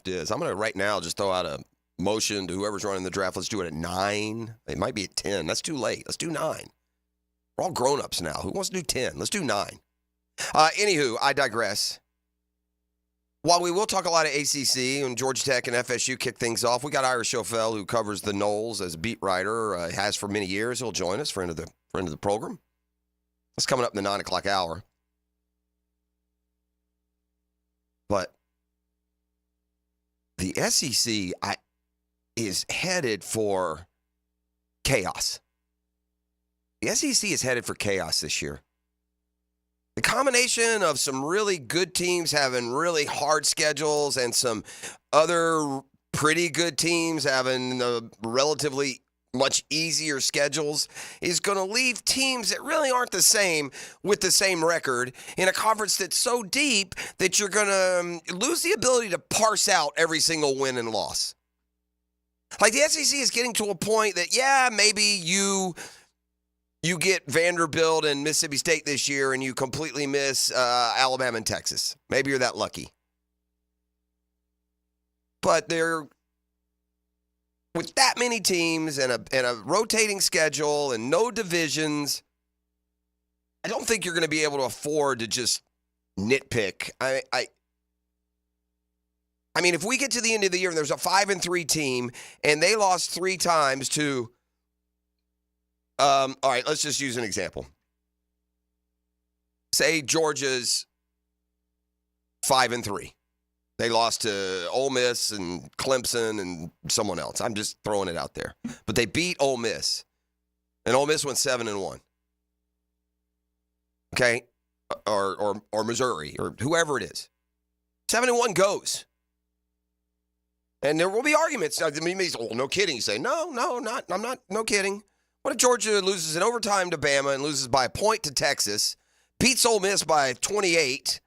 draft is. I'm going to right now just throw out a motion to whoever's running the draft. Let's do it at 9. It might be at 10. That's too late. Let's do 9. We're all grown-ups now. Who wants to do 10? Let's do 9. Anywho, I digress. While we will talk a lot of ACC and Georgia Tech and FSU kick things off, we got Ira Schoffel, who covers the Noles as a beat writer, has for many years. He'll join us, friend of the program. That's coming up in the 9 o'clock hour. But the SEC is headed for chaos. The SEC is headed for chaos this year. The combination of some really good teams having really hard schedules and some other pretty good teams having relatively much easier schedules is going to leave teams that really aren't the same with the same record in a conference that's so deep that you're going to lose the ability to parse out every single win and loss. Like the SEC is getting to a point that, maybe you get Vanderbilt and Mississippi State this year and you completely miss Alabama and Texas. Maybe you're that lucky. But with that many teams and a rotating schedule and no divisions, I don't think you're going to be able to afford to just nitpick. I mean, if we get to the end of the year and there's a 5-3 team and they lost 3 times to all right, let's just use an example. Say Georgia's 5-3. They lost to Ole Miss and Clemson and someone else. I'm just throwing it out there. But they beat Ole Miss. And Ole Miss went 7-1. Okay? Or Missouri or whoever it is. 7-1 goes. And there will be arguments. I mean, no kidding. You say, no, no kidding. What if Georgia loses in overtime to Bama and loses by a point to Texas, beats Ole Miss by 28?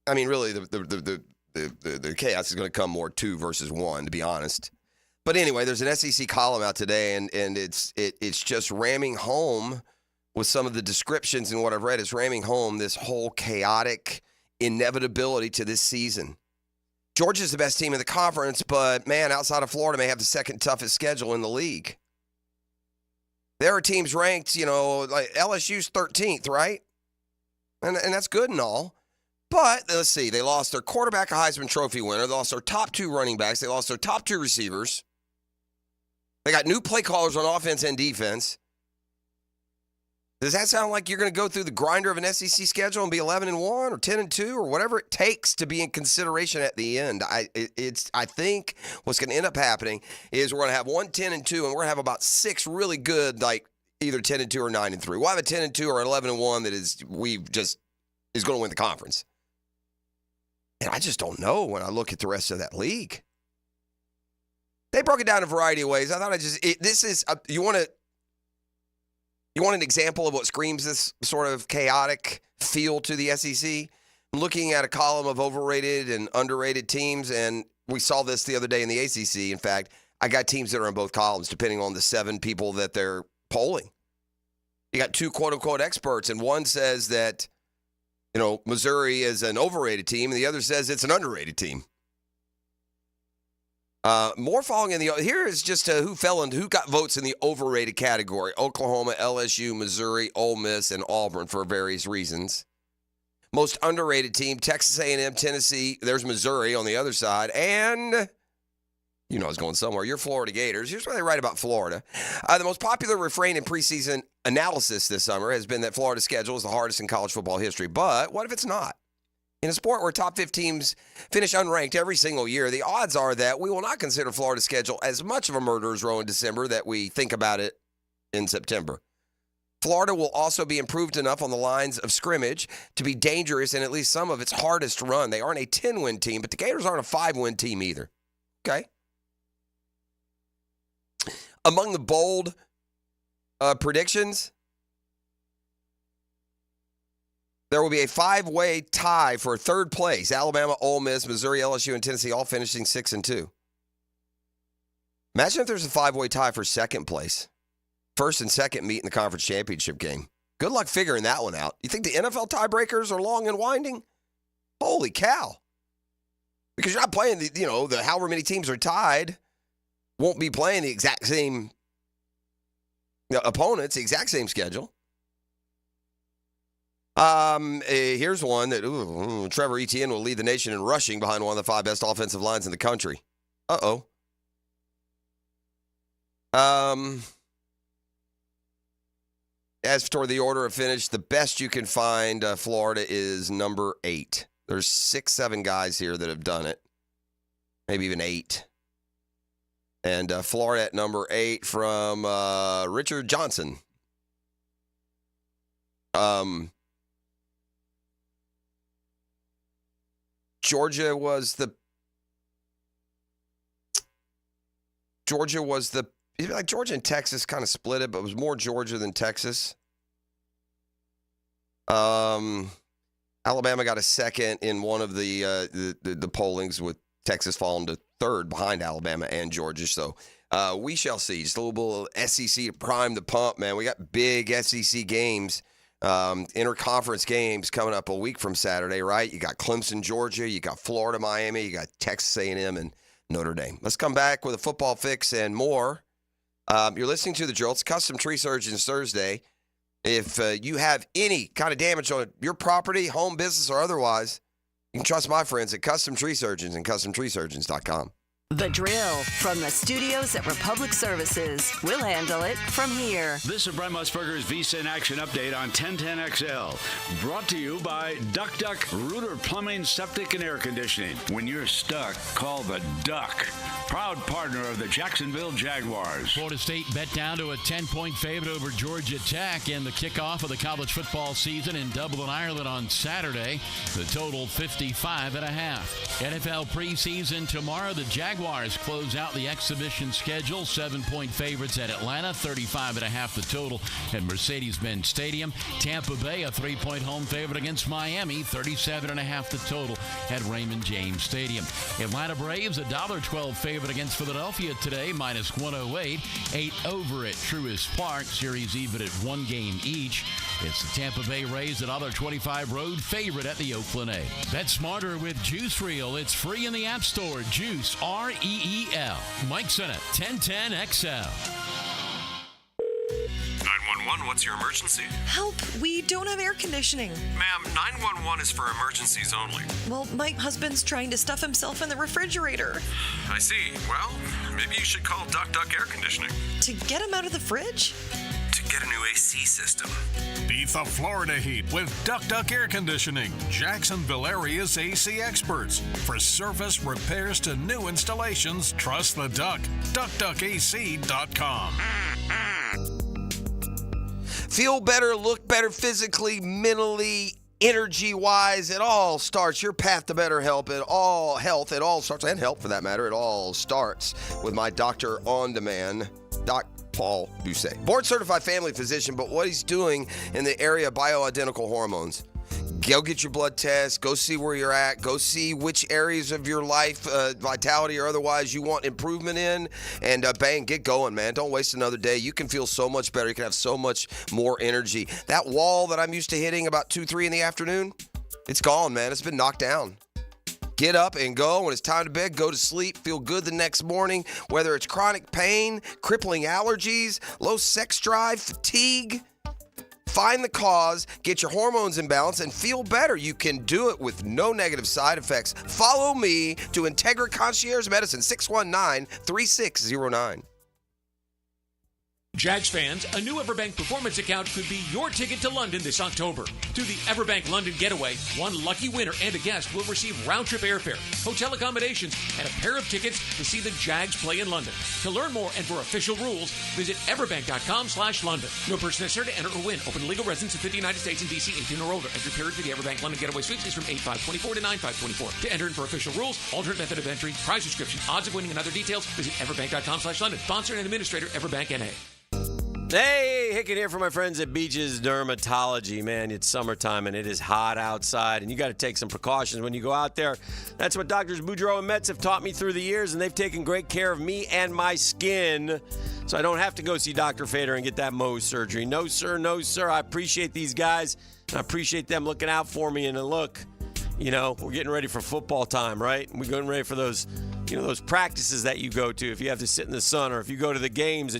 I mean, really, the chaos is going to come more 2 versus 1, to be honest. But anyway, there's an SEC column out today, and it's just ramming home with some of the descriptions and what I've read. It's ramming home this whole chaotic inevitability to this season. Georgia's the best team in the conference, but, man, outside of Florida, may have the second toughest schedule in the league. There are teams ranked, like LSU's 13th, right? And that's good and all. But, let's see, they lost their quarterback, a Heisman Trophy winner. They lost their top 2 running backs. They lost their top 2 receivers. They got new play callers on offense and defense. Does that sound like you're going to go through the grinder of an SEC schedule and be 11-1 or 10-2 or whatever it takes to be in consideration at the end? I think what's going to end up happening is we're going to have 1 10-2 and we're going to have about 6 really good, like either 10-2 or 9-3. We'll have a 10-2 or 11-1 that is going to win the conference. And I just don't know when I look at the rest of that league. They broke it down a variety of ways. I thought you want an example of what screams this sort of chaotic feel to the SEC? I'm looking at a column of overrated and underrated teams, and we saw this the other day in the ACC. In fact, I got teams that are in both columns, depending on the 7 people that they're polling. You got 2 quote-unquote experts, and one says that, Missouri is an overrated team, and the other says it's an underrated team. More falling in here is just who got votes in the overrated category. Oklahoma, LSU, Missouri, Ole Miss, and Auburn for various reasons. Most underrated team, Texas A&M, Tennessee. There's Missouri on the other side. And, I was going somewhere. Your Florida Gators. Here's what they write about Florida. The most popular refrain in preseason analysis this summer has been that Florida's schedule is the hardest in college football history. But what if it's not? In a sport where top 5 teams finish unranked every single year, the odds are that we will not consider Florida's schedule as much of a murderer's row in December that we think about it in September. Florida will also be improved enough on the lines of scrimmage to be dangerous in at least some of its hardest run. They aren't a 10-win team, but the Gators aren't a 5-win team either. Okay? Among the bold predictions, there will be a 5-way tie for third place. Alabama, Ole Miss, Missouri, LSU, and Tennessee all finishing 6-2. Imagine if there's a 5-way tie for second place. First and second meet in the conference championship game. Good luck figuring that one out. You think the NFL tiebreakers are long and winding? Holy cow. Because you're not playing the however many teams are tied won't be playing the exact same opponents, the exact same schedule. Here's one that Trevor Etienne will lead the nation in rushing behind one of the 5 best offensive lines in the country. Uh-oh. As for the order of finish, the best you can find, Florida is number 8. There's 6, 7 guys here that have done it. Maybe even 8. And Florida at number 8 from Richard Johnson. Georgia was the like Georgia and Texas kind of split it, but it was more Georgia than Texas. Alabama got a second in one of the pollings, with Texas falling to third behind Alabama and Georgia. So we shall see. Just a little bit of SEC to prime the pump, man. We got big SEC games, interconference games coming up a week from Saturday, right? You got Clemson, Georgia. You got Florida, Miami. You got Texas A&M and Notre Dame. Let's come back with a football fix and more. You're listening to The Drill. It's Custom Tree Surgeons Thursday. If you have any kind of damage on your property, home, business, or otherwise, you can trust my friends at Custom Tree Surgeons and CustomTreeSurgeons.com. The Drill from the studios at Republic Services. We'll handle it from here. This is Brent Musburger's VSIN Action Update on 1010XL. Brought to you by Duck Duck Rooter Plumbing, Septic, and Air Conditioning. When you're stuck, call the Duck. Proud partner of the Jacksonville Jaguars. Florida State bet down to a 10-point favorite over Georgia Tech in the kickoff of the college football season in Dublin, Ireland on Saturday. The total 55.5. NFL preseason tomorrow. The Jaguars close out the exhibition schedule. 7-point favorites at Atlanta, 35.5 the total at Mercedes-Benz Stadium. Tampa Bay, a 3-point home favorite against Miami, 37.5 the total at Raymond James Stadium. Atlanta Braves, a $1.12 favorite against Philadelphia today, minus 108. 8 over at Truist Park. Series even at 1 game each. It's the Tampa Bay Rays, a $1.25 road favorite at the Oakland A. Bet smarter with Juice Reel. It's free in the App Store. Juice, R-E-E-L. Mike Sennett, 1010XL. 911, what's your emergency? Help, we don't have air conditioning. Ma'am, 911 is for emergencies only. Well, my husband's trying to stuff himself in the refrigerator. I see. Well, maybe you should call Duck Duck Air Conditioning. To get him out of the fridge? To get a new AC system. Beat the Florida heat with Duck Duck Air Conditioning. Jacksonville area's AC experts. For service, repairs to new installations, trust the Duck. DuckDuckAC.com. Feel better, look better physically, mentally, energy-wise. It all starts. Your path to better health. It all starts, and health for that matter. It all starts with my doctor on demand, Doc Paul Busset. Board-certified family physician, but what he's doing in the area of bioidentical hormones. Go get your blood test. Go see where you're at. Go see which areas of your life, vitality or otherwise, you want improvement in. And bang, get going, man. Don't waste another day. You can feel so much better. You can have so much more energy. That wall that I'm used to hitting about 2, 3 in the afternoon, it's gone, man. It's been knocked down. Get up and go. When it's time to bed, go to sleep. Feel good the next morning. Whether it's chronic pain, crippling allergies, low sex drive, fatigue, find the cause, get your hormones in balance, and feel better. You can do it with no negative side effects. Follow me to Integra Concierge Medicine, 619-3609. Jags fans, a new Everbank Performance account could be your ticket to London this October. Through the Everbank London Getaway, one lucky winner and a guest will receive round-trip airfare, hotel accommodations, and a pair of tickets to see the Jags play in London. To learn more and for official rules, visit everbank.com/London. No person necessary to enter or win. Open to legal residents of 50 United States and D.C. 18 or older. Entry period for the Everbank London Getaway Suites is from 8/5/24 to 9/5/24. To enter and for official rules, alternate method of entry, prize description, odds of winning, and other details, visit everbank.com/London. Sponsor and administrator, Everbank N.A. Hey, Hicken here for my friends at Beaches Dermatology. Man, it's summertime and it is hot outside, and you got to take some precautions when you go out there. That's what Doctors Boudreaux and Metz have taught me through the years, and they've taken great care of me and my skin, so I don't have to go see Dr. Fader and get that Mohs surgery. No, sir, no, sir. I appreciate these guys, and I appreciate them looking out for me. And look, we're getting ready for football time, right? And we're getting ready for those, those practices that you go to. If you have to sit in the sun, or if you go to the games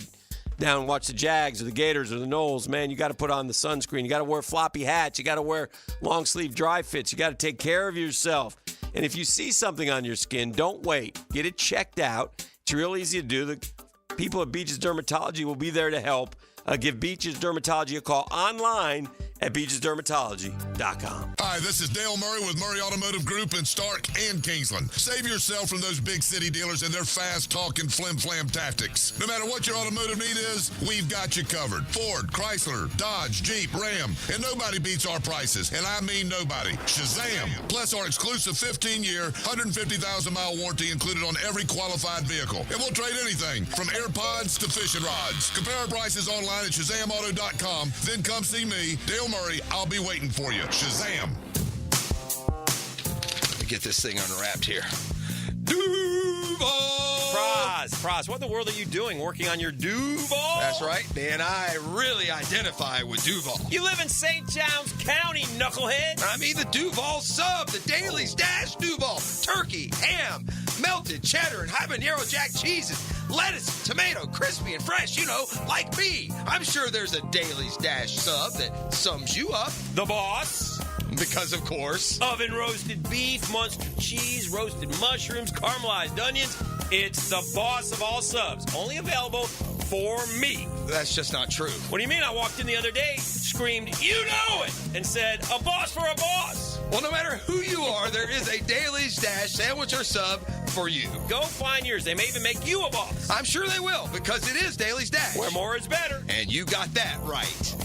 down and watch the Jags or the Gators or the Knowles, man, you got to put on the sunscreen. You got to wear floppy hats. You got to wear long sleeve dry fits. You got to take care of yourself. And if you see something on your skin, don't wait. Get it checked out. It's real easy to do. The people at Beaches Dermatology will be there to help. Give Beaches Dermatology a call online at beachesdermatology.com. Hi, this is Dale Murray with Murray Automotive Group in Stark and Kingsland. Save yourself from those big city dealers and their fast-talking flim-flam tactics. No matter what your automotive need is, we've got you covered. Ford, Chrysler, Dodge, Jeep, Ram, and nobody beats our prices, and I mean nobody. Shazam! Plus our exclusive 15-year, 150,000-mile warranty included on every qualified vehicle. And we'll trade anything from AirPods to fishing rods. Compare our prices online at ShazamAuto.com. Then come see me, Dale Murray. I'll be waiting for you. Shazam! Let me get this thing unwrapped here. Duval! Praz, what in the world are you doing working on your Duval? That's right, man. I really identify with Duval. You live in St. Johns County, knucklehead. I mean the Duval sub, the Dailies Dash Duval. Turkey, ham, melted cheddar, and habanero jack cheeses. Lettuce, tomato, crispy and fresh, like me. I'm sure there's a Dailies Dash sub that sums you up. The boss. Because, of course. Oven roasted beef, Munster cheese, roasted mushrooms, caramelized onions. It's the boss of all subs. Only available for me. That's just not true. What do you mean? I walked in the other day, screamed, "You know it!" and said, "A boss for a boss." Well, no matter who you are, there is a Dailies Dash sandwich or sub for you. Go find yours. They may even make you a boss. I'm sure they will, because it is Dailies Dash. Where more is better. And you got that right.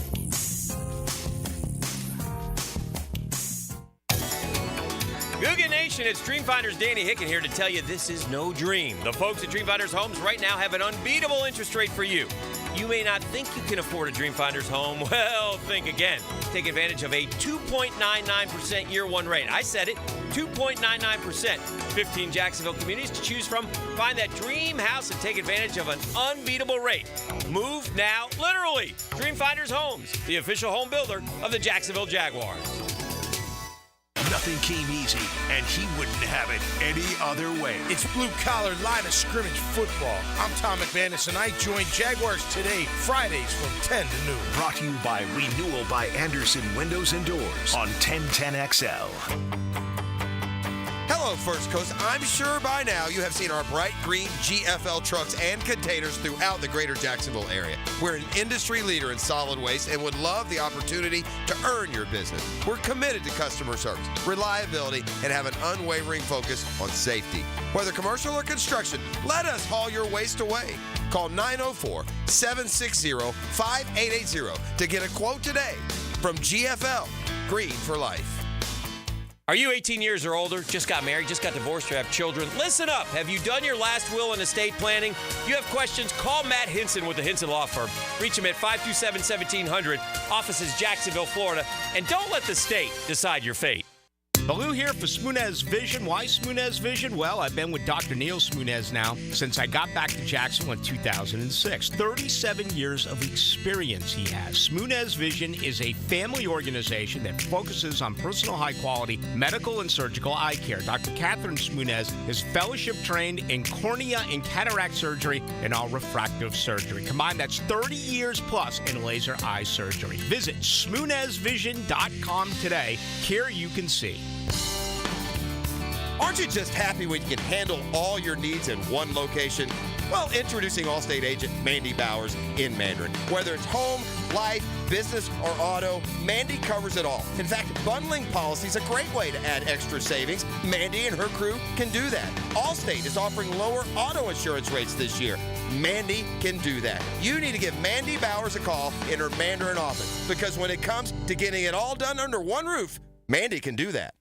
Googa Nation, it's Dreamfinders Danny Hicken here to tell you this is no dream. The folks at Dreamfinders Homes right now have an unbeatable interest rate for you. You may not think you can afford a Dreamfinders home. Well, think again. Take advantage of a 2.99% year one rate. I said it, 2.99%. 15 Jacksonville communities to choose from. Find that dream house and take advantage of an unbeatable rate. Move now, literally. Dreamfinders Homes, the official home builder of the Jacksonville Jaguars. Nothing came easy, and he wouldn't have it any other way. It's blue-collar line of scrimmage football. I'm Tom McManus, and I join Jaguars Today, Fridays from 10 to noon. Brought to you by Renewal by Anderson Windows and Doors on 1010XL. Hello, First Coast. I'm sure by now you have seen our bright green GFL trucks and containers throughout the greater Jacksonville area. We're an industry leader in solid waste and would love the opportunity to earn your business. We're committed to customer service, reliability, and have an unwavering focus on safety. Whether commercial or construction, let us haul your waste away. Call 904-760-5880 to get a quote today from GFL, Green for Life. Are you 18 years or older, just got married, just got divorced, or have children? Listen up. Have you done your last will and estate planning? If you have questions, call Matt Hinson with the Hinson Law Firm. Reach him at 527-1700. Office is Jacksonville, Florida. And don't let the state decide your fate. Baloo here for Smoonez Vision. Why Smoonez Vision? Well, I've been with Dr. Neil Smoonez now since I got back to Jacksonville in 2006. 37 years of experience he has. Smoonez Vision is a family organization that focuses on personal high-quality medical and surgical eye care. Dr. Catherine Smoonez is fellowship-trained in cornea and cataract surgery and all refractive surgery. Combined, that's 30 years plus in laser eye surgery. Visit SmoonezVision.com today. Care you can see. Aren't you just happy when you can handle all your needs in one location? Well, introducing Allstate agent Mandy Bowers in Mandarin. Whether it's home, life, business, or auto, Mandy covers it all. In fact, bundling policy is a great way to add extra savings. Mandy and her crew can do that. Allstate is offering lower auto insurance rates this year. Mandy can do that. You need to give Mandy Bowers a call in her Mandarin office, because when it comes to getting it all done under one roof, Mandy can do that.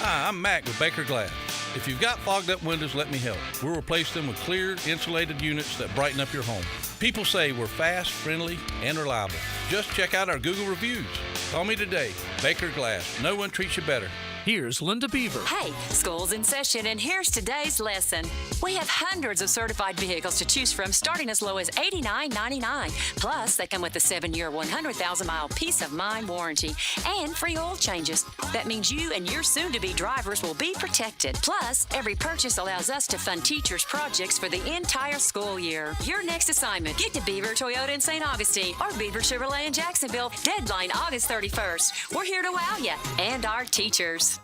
Hi, I'm Mac with Baker Glass. If you've got fogged up windows, let me help. We'll replace them with clear, insulated units that brighten up your home. People say we're fast, friendly, and reliable. Just check out our Google reviews. Call me today. Baker Glass. No one treats you better. Here's Linda Beaver. Hey, school's in session, and here's today's lesson. We have hundreds of certified vehicles to choose from, starting as low as $89.99. Plus, they come with a 7-year, 100,000-mile peace of mind warranty and free oil changes. That means you and your soon-to-be drivers will be protected. Plus, every purchase allows us to fund teachers' projects for the entire school year. Your next assignment, get to Beaver Toyota in St. Augustine or Beaver Chevrolet in Jacksonville. Deadline August 31st. We're here to wow you and our teachers.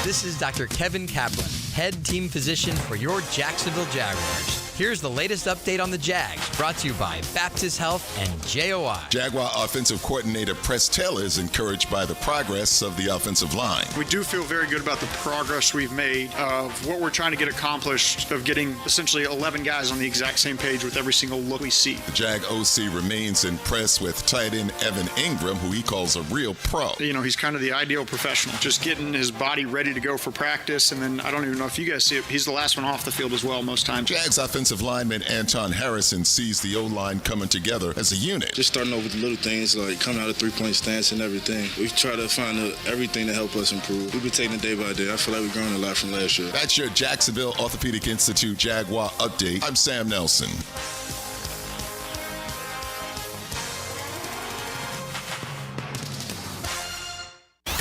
This is Dr. Kevin Kaplan, head team physician for your Jacksonville Jaguars. Here's the latest update on the Jags, brought to you by Baptist Health and JOI. Jaguar offensive coordinator Press Taylor is encouraged by the progress of the offensive line. We do feel very good about the progress we've made of what we're trying to get accomplished, of getting essentially 11 guys on the exact same page with every single look we see. The Jag OC remains impressed with tight end Evan Ingram, who he calls a real pro. You know, he's kind of the ideal professional, just getting his body ready to go for practice, and then I don't even know if you guys see it, he's the last one off the field as well most times. Jags offensive lineman Anton Harrison sees the O-line coming together as a unit. Just starting over with the little things like coming out of three-point stance and everything. We've tried to find everything to help us improve. We've been taking it day by day. I feel like we've grown a lot from last year. That's your Jacksonville Orthopedic Institute Jaguar update. I'm Sam Nelson.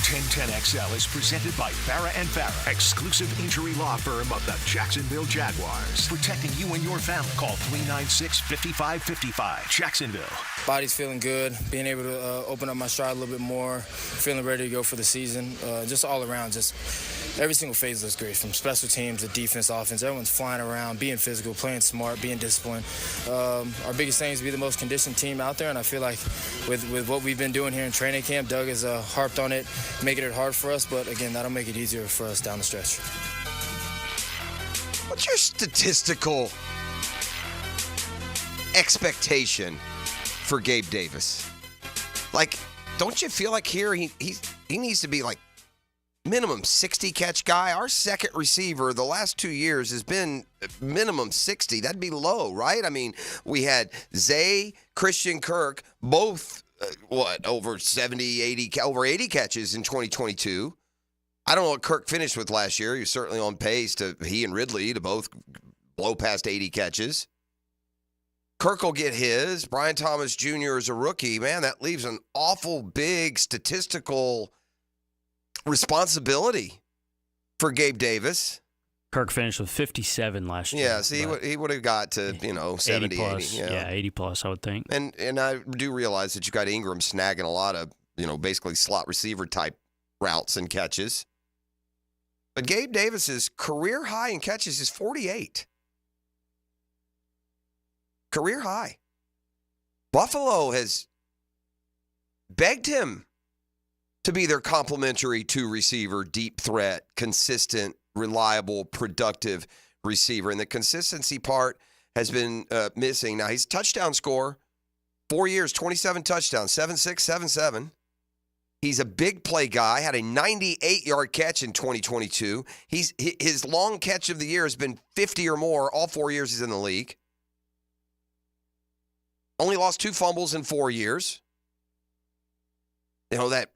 1010XL is presented by Farah & Farah, exclusive injury law firm of the Jacksonville Jaguars. Protecting you and your family. Call 396-5555. Jacksonville. Body's feeling good. Being able to open up my stride a little bit more. Feeling ready to go for the season. Just all around, just every single phase looks great. From special teams to defense, offense. Everyone's flying around, being physical, playing smart, being disciplined. Our biggest thing is to be the most conditioned team out there, and I feel like with what we've been doing here in training camp, Doug has harped on it, making it hard for us, but again, that'll make it easier for us down the stretch. What's your statistical expectation for Gabe Davis? Like, don't you feel like here he needs to be like minimum 60 catch guy? Our second receiver the last 2 years has been minimum 60. That'd be low, right? I mean, we had Zay, Christian Kirk, both over 70, 80, over 80 catches in 2022. I don't know what Kirk finished with last year. He was certainly on pace he and Ridley to both blow past 80 catches. Kirk will get his. Brian Thomas Jr. is a rookie. Man, that leaves an awful big statistical responsibility for Gabe Davis. Kirk finished with 57 last year. Yeah, see, he would have got to, 70, 80 plus. 80. Yeah, 80 plus, I would think. And I do realize that you got Ingram snagging a lot of, basically slot receiver type routes and catches. But Gabe Davis's career high in catches is 48. Career high. Buffalo has begged him to be their complimentary two receiver, deep threat, consistent, reliable, productive receiver. And the consistency part has been missing. Now, he's a touchdown scorer. 4 years, 27 touchdowns, 7.6, 7.7. He's a big play guy, had a 98-yard catch in 2022. His long catch of the year has been 50 or more all 4 years he's in the league. Only lost 2 fumbles in 4 years. That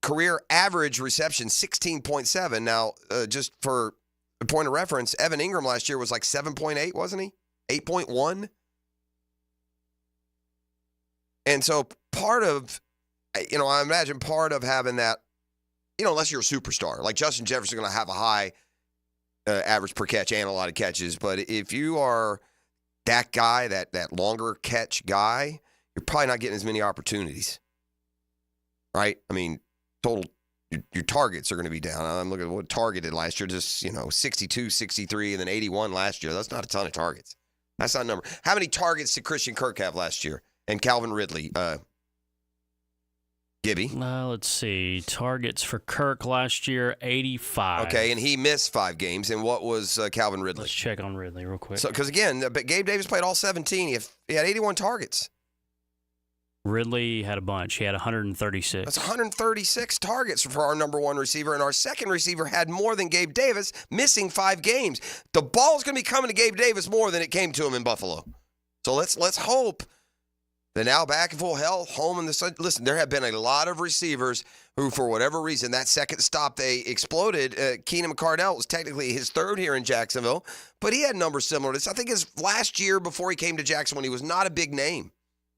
career average reception, 16.7. Now, just for a point of reference, Evan Ingram last year was like 7.8, wasn't he? 8.1. And so part of, I imagine part of having that, unless you're a superstar, like Justin Jefferson's going to have a high average per catch and a lot of catches. But if you are that guy, that longer catch guy, you're probably not getting as many opportunities, right? I mean, total, your targets are going to be down. I'm looking at what targeted last year, just, 62, 63, and then 81 last year. That's not a ton of targets. That's not a number. How many targets did Christian Kirk have last year? And Calvin Ridley? Gibby? Let's see. Targets for Kirk last year, 85. Okay, and he missed 5 games. And what was Calvin Ridley? Let's check on Ridley real quick. So, because again, Gabe Davis played all 17. He had 81 targets. Ridley had a bunch. He had 136. That's 136 targets for our number one receiver, and our second receiver had more than Gabe Davis, missing 5 games. The ball's going to be coming to Gabe Davis more than it came to him in Buffalo. So let's hope They're now back in full health, home in the sun. Listen, there have been a lot of receivers who, for whatever reason, that second stop they exploded. Keenan McCardell was technically his third here in Jacksonville, but he had numbers similar to this. I think his last year before he came to Jackson when he was not a big name,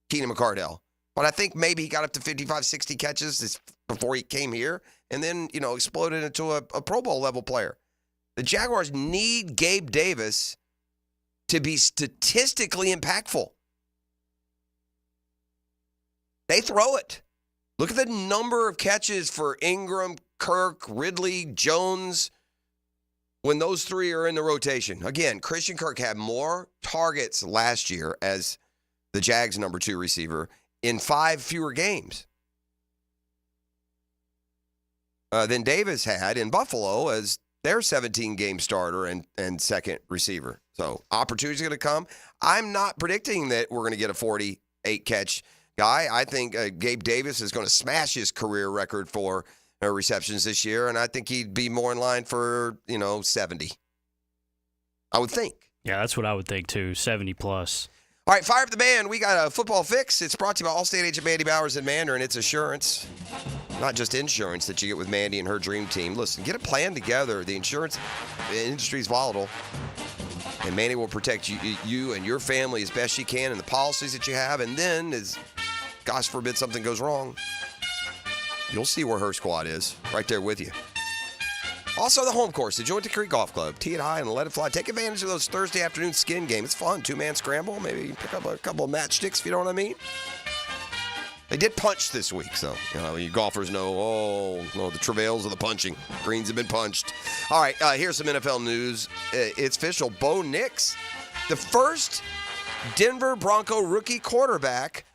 Keenan McCardell. But I think maybe he got up to 55, 60 catches before he came here and then, exploded into a Pro Bowl level player. The Jaguars need Gabe Davis to be statistically impactful. They throw it. Look at the number of catches for Ingram, Kirk, Ridley, Jones when those three are in the rotation. Again, Christian Kirk had more targets last year as the Jags' number 2 receiver in 5 fewer games than Davis had in Buffalo as their 17-game starter and second receiver. So opportunity's going to come. I'm not predicting that we're going to get a 48-catch guy. I think Gabe Davis is going to smash his career record for receptions this year, and I think he'd be more in line for, 70. I would think. Yeah, that's what I would think, too, 70-plus. All right, fire up the band. We got a football fix. It's brought to you by Allstate agent Mandy Bowers and Mandarin. It's assurance, not just insurance that you get with Mandy and her dream team. Listen, get a plan together. The insurance industry is volatile, and Mandy will protect you and your family as best she can in the policies that you have. And then, as gosh forbid something goes wrong, you'll see where her squad is, right there with you. Also, the home course, the Joint Creek Golf Club. Tee it high and let it fly. Take advantage of those Thursday afternoon skin games. It's fun. 2-man scramble. Maybe you can pick up a couple of matchsticks, if you know what I mean. They did punch this week, so you golfers know, the travails of the punching. Greens have been punched. All right, here's some NFL news. It's official. Bo Nix, the first Denver Bronco rookie quarterback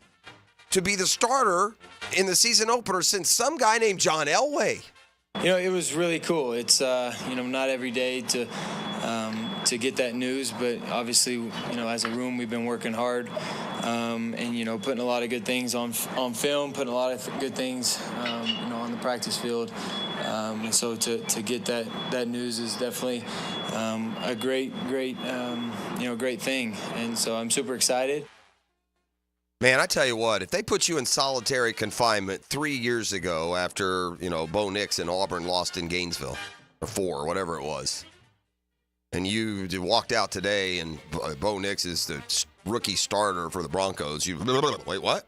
to be the starter in the season opener since some guy named John Elway. It was really cool. It's not every day to get that news, but obviously, as a room, we've been working hard, and putting a lot of good things on film, putting a lot of good things, on the practice field. And so to get that news is definitely a great thing, and so I'm super excited. Man, I tell you what, if they put you in solitary confinement 3 years ago after, Bo Nix and Auburn lost in Gainesville, or 4, or whatever it was, and you walked out today and Bo Nix is the rookie starter for the Broncos, wait, what?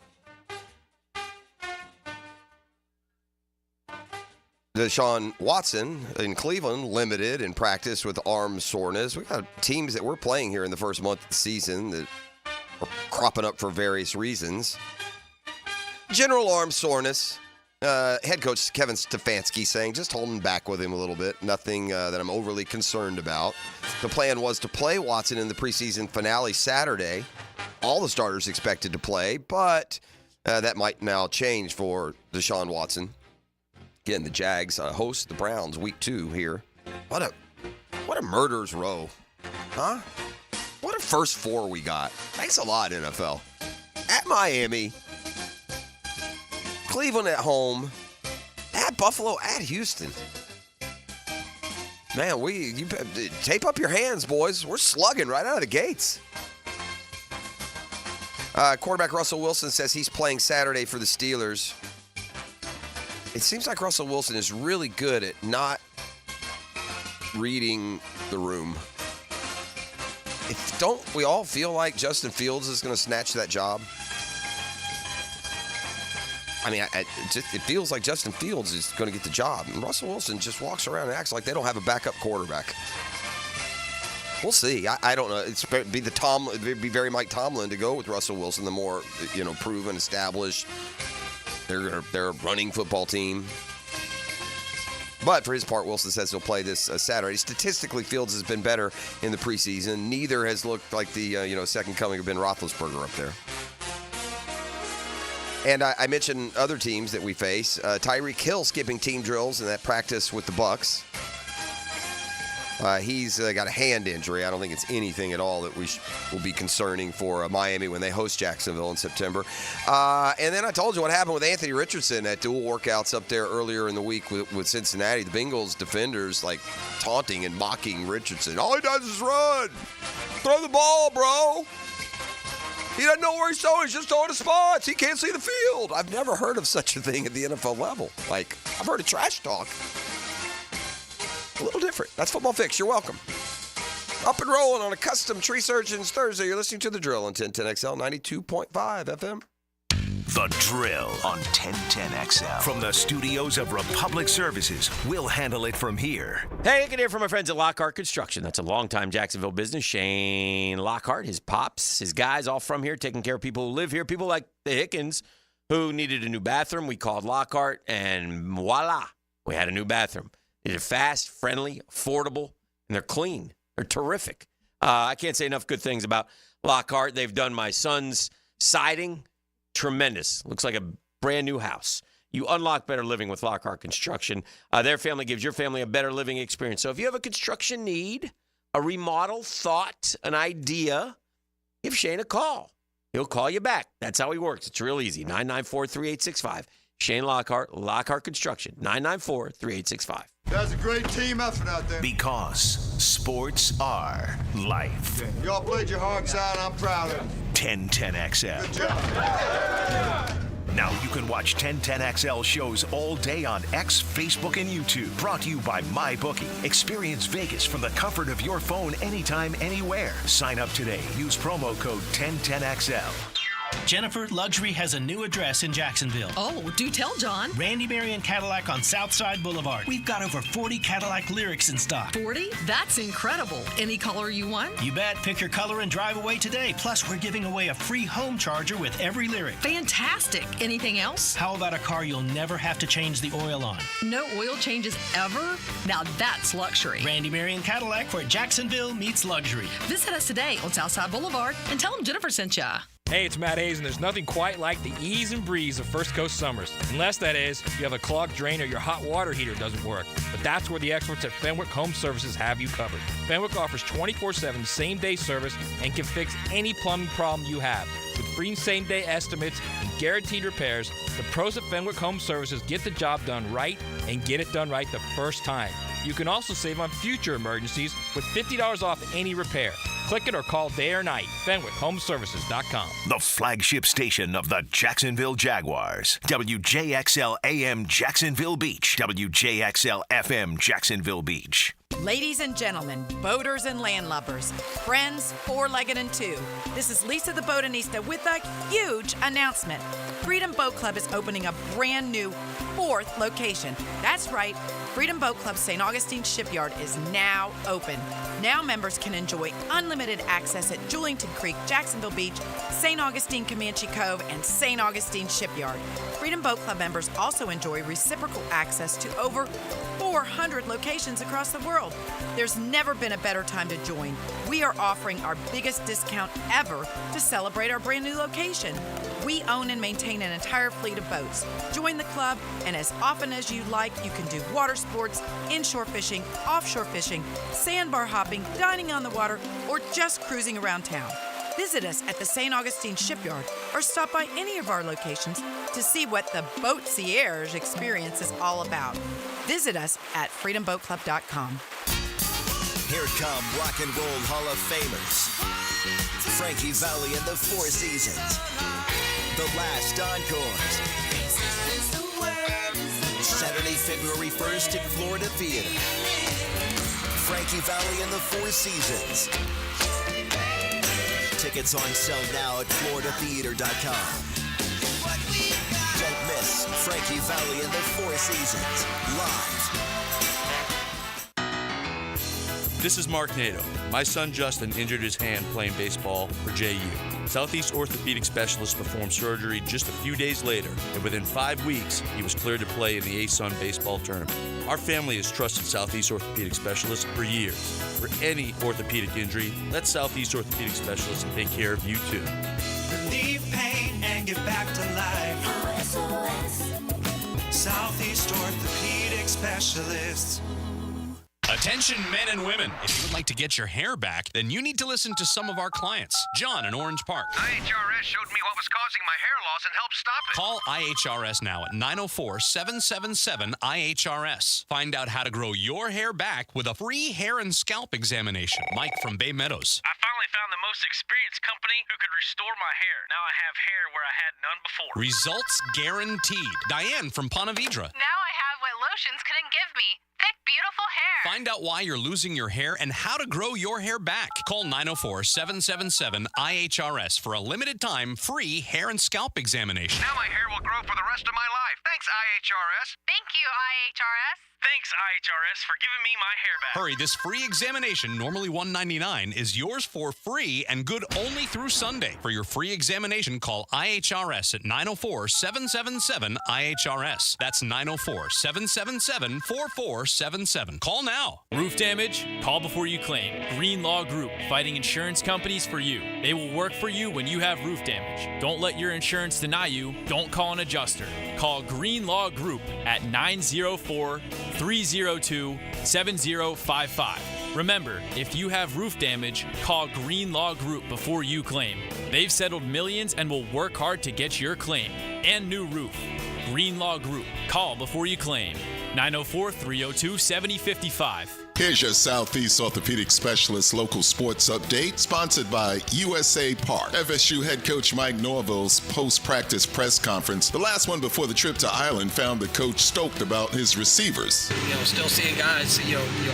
Deshaun Watson in Cleveland, limited in practice with arm soreness. We got teams that we're playing here in the first month of the season that are cropping up for various reasons. General arm soreness. Head coach Kevin Stefanski saying just holding back with him a little bit. Nothing that I'm overly concerned about. The plan was to play Watson in the preseason finale Saturday. All the starters expected to play, but that might now change for Deshaun Watson. Again, the Jags host the Browns week 2 here. What a murderer's row. Huh? What a first 4 we got. Thanks a lot, NFL. At Miami. Cleveland at home. At Buffalo. At Houston. Man, you tape up your hands, boys. We're slugging right out of the gates. Quarterback Russell Wilson says he's playing Saturday for the Steelers. It seems like Russell Wilson is really good at not reading the room. Don't we all feel like Justin Fields is going to snatch that job? I mean, it feels like Justin Fields is going to get the job. And Russell Wilson just walks around and acts like they don't have a backup quarterback. We'll see. I don't know. It'd be very Mike Tomlin to go with Russell Wilson, the more, proven, established. They're a running football team. But for his part, Wilson says he'll play this Saturday. Statistically, Fields has been better in the preseason. Neither has looked like the second coming of Ben Roethlisberger up there. And I mentioned other teams that we face. Tyreek Hill skipping team drills in that practice with the Bucs. He's got a hand injury. I don't think it's anything at all that will be concerning for Miami when they host Jacksonville in September. And then I told you what happened with Anthony Richardson at dual workouts up there earlier in the week with Cincinnati. The Bengals defenders taunting and mocking Richardson. All he does is run. Throw the ball, bro. He doesn't know where he's throwing. He's just throwing to spots. He can't see the field. I've never heard of such a thing at the NFL level. Like, I've heard of trash talk. A little different. That's Football Fix. You're welcome. Up and rolling on a custom Tree Surgeons Thursday. You're listening to The Drill on 1010XL 92.5 FM. The Drill on 1010XL. From the studios of Republic Services, we'll handle it from here. Hey, I can hear from my friends at Lockhart Construction. That's a longtime Jacksonville business. Shane Lockhart, his pops, his guys, all from here, taking care of people who live here. People like the Hickens who needed a new bathroom. We called Lockhart, and voila, we had a new bathroom. They're fast, friendly, affordable, and they're clean. They're terrific. I can't say enough good things about Lockhart. They've done my son's siding. Tremendous. Looks like a brand new house. You unlock better living with Lockhart Construction. Their family gives your family a better living experience. So if you have a construction need, a remodel, thought, an idea, give Shane a call. He'll call you back. That's how he works. It's real easy. 994-3865. Shane Lockhart, Lockhart Construction. 994-3865. That's a great team effort out there. Because sports are life. Y'all played your hearts out. I'm proud of you. 1010XL. Good job. Now you can watch 1010XL shows all day on X, Facebook, and YouTube. Brought to you by MyBookie. Experience Vegas from the comfort of your phone anytime, anywhere. Sign up today. Use promo code 1010XL. Jennifer, Luxury has a new address in Jacksonville. Oh, do tell, John. Randy Marion Cadillac on Southside Boulevard. We've got over 40 Cadillac Lyrics in stock. 40? That's incredible. Any color you want? You bet. Pick your color and drive away today. Plus, we're giving away a free home charger with every Lyric. Fantastic. Anything else? How about a car you'll never have to change the oil on? No oil changes ever? Now that's luxury. Randy Marion Cadillac, where Jacksonville meets luxury. Visit us today on Southside Boulevard and tell them Jennifer sent ya. Hey, it's Matt Hayes, and there's nothing quite like the ease and breeze of First Coast summers. Unless, that is, you have a clogged drain or your hot water heater doesn't work. But that's where the experts at Fenwick Home Services have you covered. Fenwick offers 24/7 same-day service and can fix any plumbing problem you have. With free same-day estimates and guaranteed repairs, the pros at Fenwick Home Services get the job done right and get it done right the first time. You can also save on future emergencies with $50 off any repair. Click it or call day or night. FenwickHomeservices.com. The flagship station of the Jacksonville Jaguars. WJXL AM Jacksonville Beach. WJXL FM Jacksonville Beach. Ladies and gentlemen, boaters and landlubbers, friends, four-legged and two, this is Lisa the Botanista with a huge announcement. Freedom Boat Club is opening a brand new 4th location. That's right, Freedom Boat Club St. Augustine Shipyard is now open. Now members can enjoy unlimited access at Julington Creek, Jacksonville Beach, St. Augustine Comanche Cove, and St. Augustine Shipyard. Freedom Boat Club members also enjoy reciprocal access to over 400 locations across the world. There's never been a better time to join. We are offering our biggest discount ever to celebrate our brand new location. We own and maintain an entire fleet of boats. Join the club, and as often as you like, you can do water sports, inshore fishing, offshore fishing, sandbar hopping, dining on the water, or just cruising around town. Visit us at the St. Augustine Shipyard or stop by any of our locations to see what the Boatcierge experience is all about. Visit us at freedomboatclub.com. Here come Rock and Roll Hall of Famers. Frankie Valli and the Four Seasons. The Last Encores. Saturday, February 1st at Florida Theater. Frankie Valli and the Four Seasons. Tickets on sale now at floridatheater.com. Don't miss Frankie Valli and the Four Seasons live. This is Mark Nato. My son Justin injured his hand playing baseball for JU. Southeast Orthopedic Specialists performed surgery just a few days later, and within 5 weeks, he was cleared to play in the ASUN baseball tournament. Our family has trusted Southeast Orthopedic Specialists for years. For any orthopedic injury, let Southeast Orthopedic Specialists take care of you too. Relieve pain and get back to life. SOS. Southeast Orthopedic Specialists. Attention men and women. If you would like to get your hair back, then you need to listen to some of our clients. John in Orange Park. IHRS showed me what was causing my hair loss and helped stop it. Call IHRS now at 904-777-IHRS. Find out how to grow your hair back with a free hair and scalp examination. Mike from Bay Meadows. I finally found the most experienced company who could restore my hair. Now I have hair where I had none before. Results guaranteed. Diane from Ponte Vedra. Now I have what lotions couldn't give me. Thick, beautiful hair. Find out why you're losing your hair and how to grow your hair back. Call 904-777-IHRS for a limited time free hair and scalp examination. Now my hair will grow for the rest of my life. Thanks, IHRS. Thank you, IHRS. Thanks, IHRS, for giving me my hair back. Hurry, this free examination, normally $199, is yours for free and good only through Sunday. For your free examination, call IHRS at 904-777-IHRS. That's 904-777-4477. Call now. Roof damage? Call before you claim. Greenlaw Group, fighting insurance companies for you. They will work for you when you have roof damage. Don't let your insurance deny you. Don't call an adjuster. Call Greenlaw Group at 904-302-7055. Remember, if you have roof damage, call Greenlaw Group before you claim. They've settled millions and will work hard to get your claim and new roof. Greenlaw Group. Call before you claim. 904-302-7055. Here's your Southeast Orthopedic Specialist local sports update, sponsored by USA Park. FSU head coach Mike Norville's post-practice press conference, the last one before the trip to Ireland, found the coach stoked about his receivers. Still seeing guys,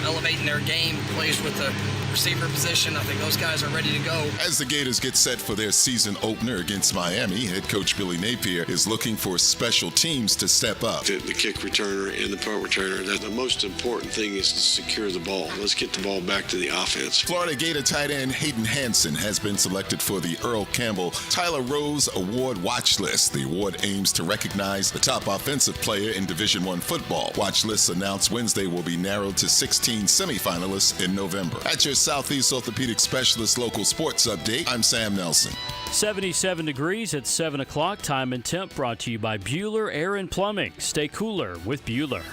elevating their game, plays with the receiver position. I think those guys are ready to go. As the Gators get set for their season opener against Miami, head coach Billy Napier is looking for special teams to step up. The kick returner and the punt returner, the most important thing is to secure the ball. Let's get the ball back to the offense. Florida Gator tight end Hayden Hansen has been selected for the Earl Campbell Tyler Rose Award Watch List. The award aims to recognize the top offensive player in Division I football. Watch lists announced Wednesday will be narrowed to 16 semifinalists in November. At your Southeast Orthopedic Specialist local sports update, I'm Sam Nelson. 77 degrees at 7 o'clock. Time and temp brought to you by Bueller Air and Plumbing. Stay cooler with Bueller.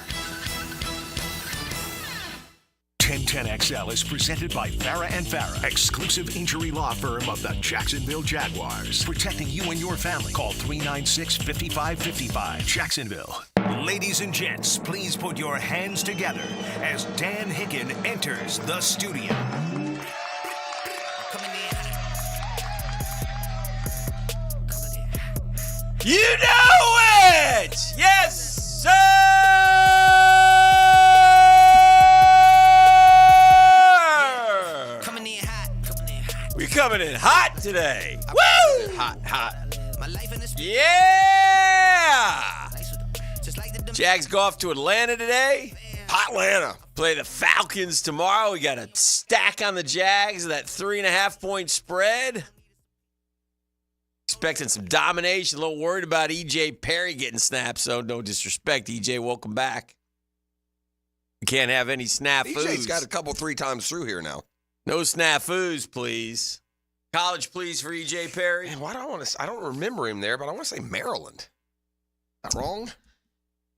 1010XL is presented by Farah and Farah, exclusive injury law firm of the Jacksonville Jaguars. Protecting you and your family. Call 396-5555. Jacksonville. Ladies and gents, please put your hands together as Dan Hicken enters the studio. You know it! Yes, sir! We're coming in hot today. Woo! Hot. Yeah! Jags go off to Atlanta today. Hot Atlanta. Play the Falcons tomorrow. We got a stack on the Jags, that 3.5-point spread. Expecting some domination. A little worried about E.J. Perry getting snaps, so no disrespect. E.J., welcome back. We can't have any snafus. E.J.'s got a couple 3 times through here now. No snafus, please. College, please, for E.J. Perry. Man, why do I want to? I don't remember him there, but I want to say Maryland. Is that wrong?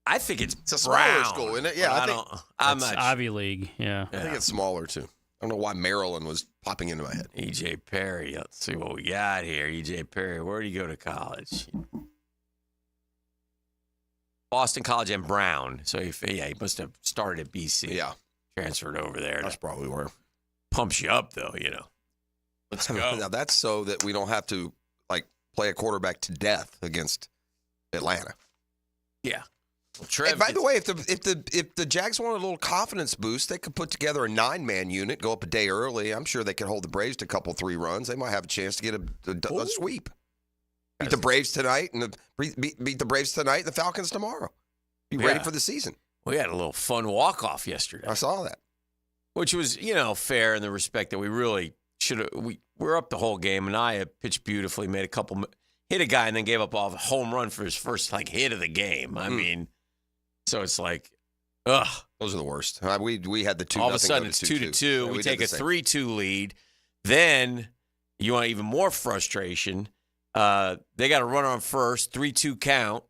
I think it's a Brown, smaller school, isn't it? Yeah, I'm not. Ivy League. Yeah, I think it's smaller too. I don't know why Maryland was popping into my head. E.J. Perry. Let's see what we got here. E.J. Perry, where did he go to college? Boston College and Brown. So, he must have started at BC. Yeah. Transferred over there. That's probably where. Pumps you up, though, Let's go. Now, that's so that we don't have to, play a quarterback to death against Atlanta. Yeah. Well, Trev, by the way, if the Jags want a little confidence boost, they could put together a 9-man unit, go up a day early. I'm sure they could hold the Braves to a couple 3 runs. They might have a chance to get a sweep. Beat the Braves tonight and beat the Braves tonight and the Falcons tomorrow. Be ready for the season. We had a little fun walk-off yesterday. I saw that. Which was, fair in the respect that we really should have. We were up the whole game, and I pitched beautifully, made a couple, hit a guy, and then gave up a home run for his first hit of the game. I mean, so it's like, ugh. Those are the worst. We had the 2-0. All of a sudden, it's 2-2. Yeah, we take a 3-2 lead. Then you want even more frustration. They got a runner on first, 3-2 count.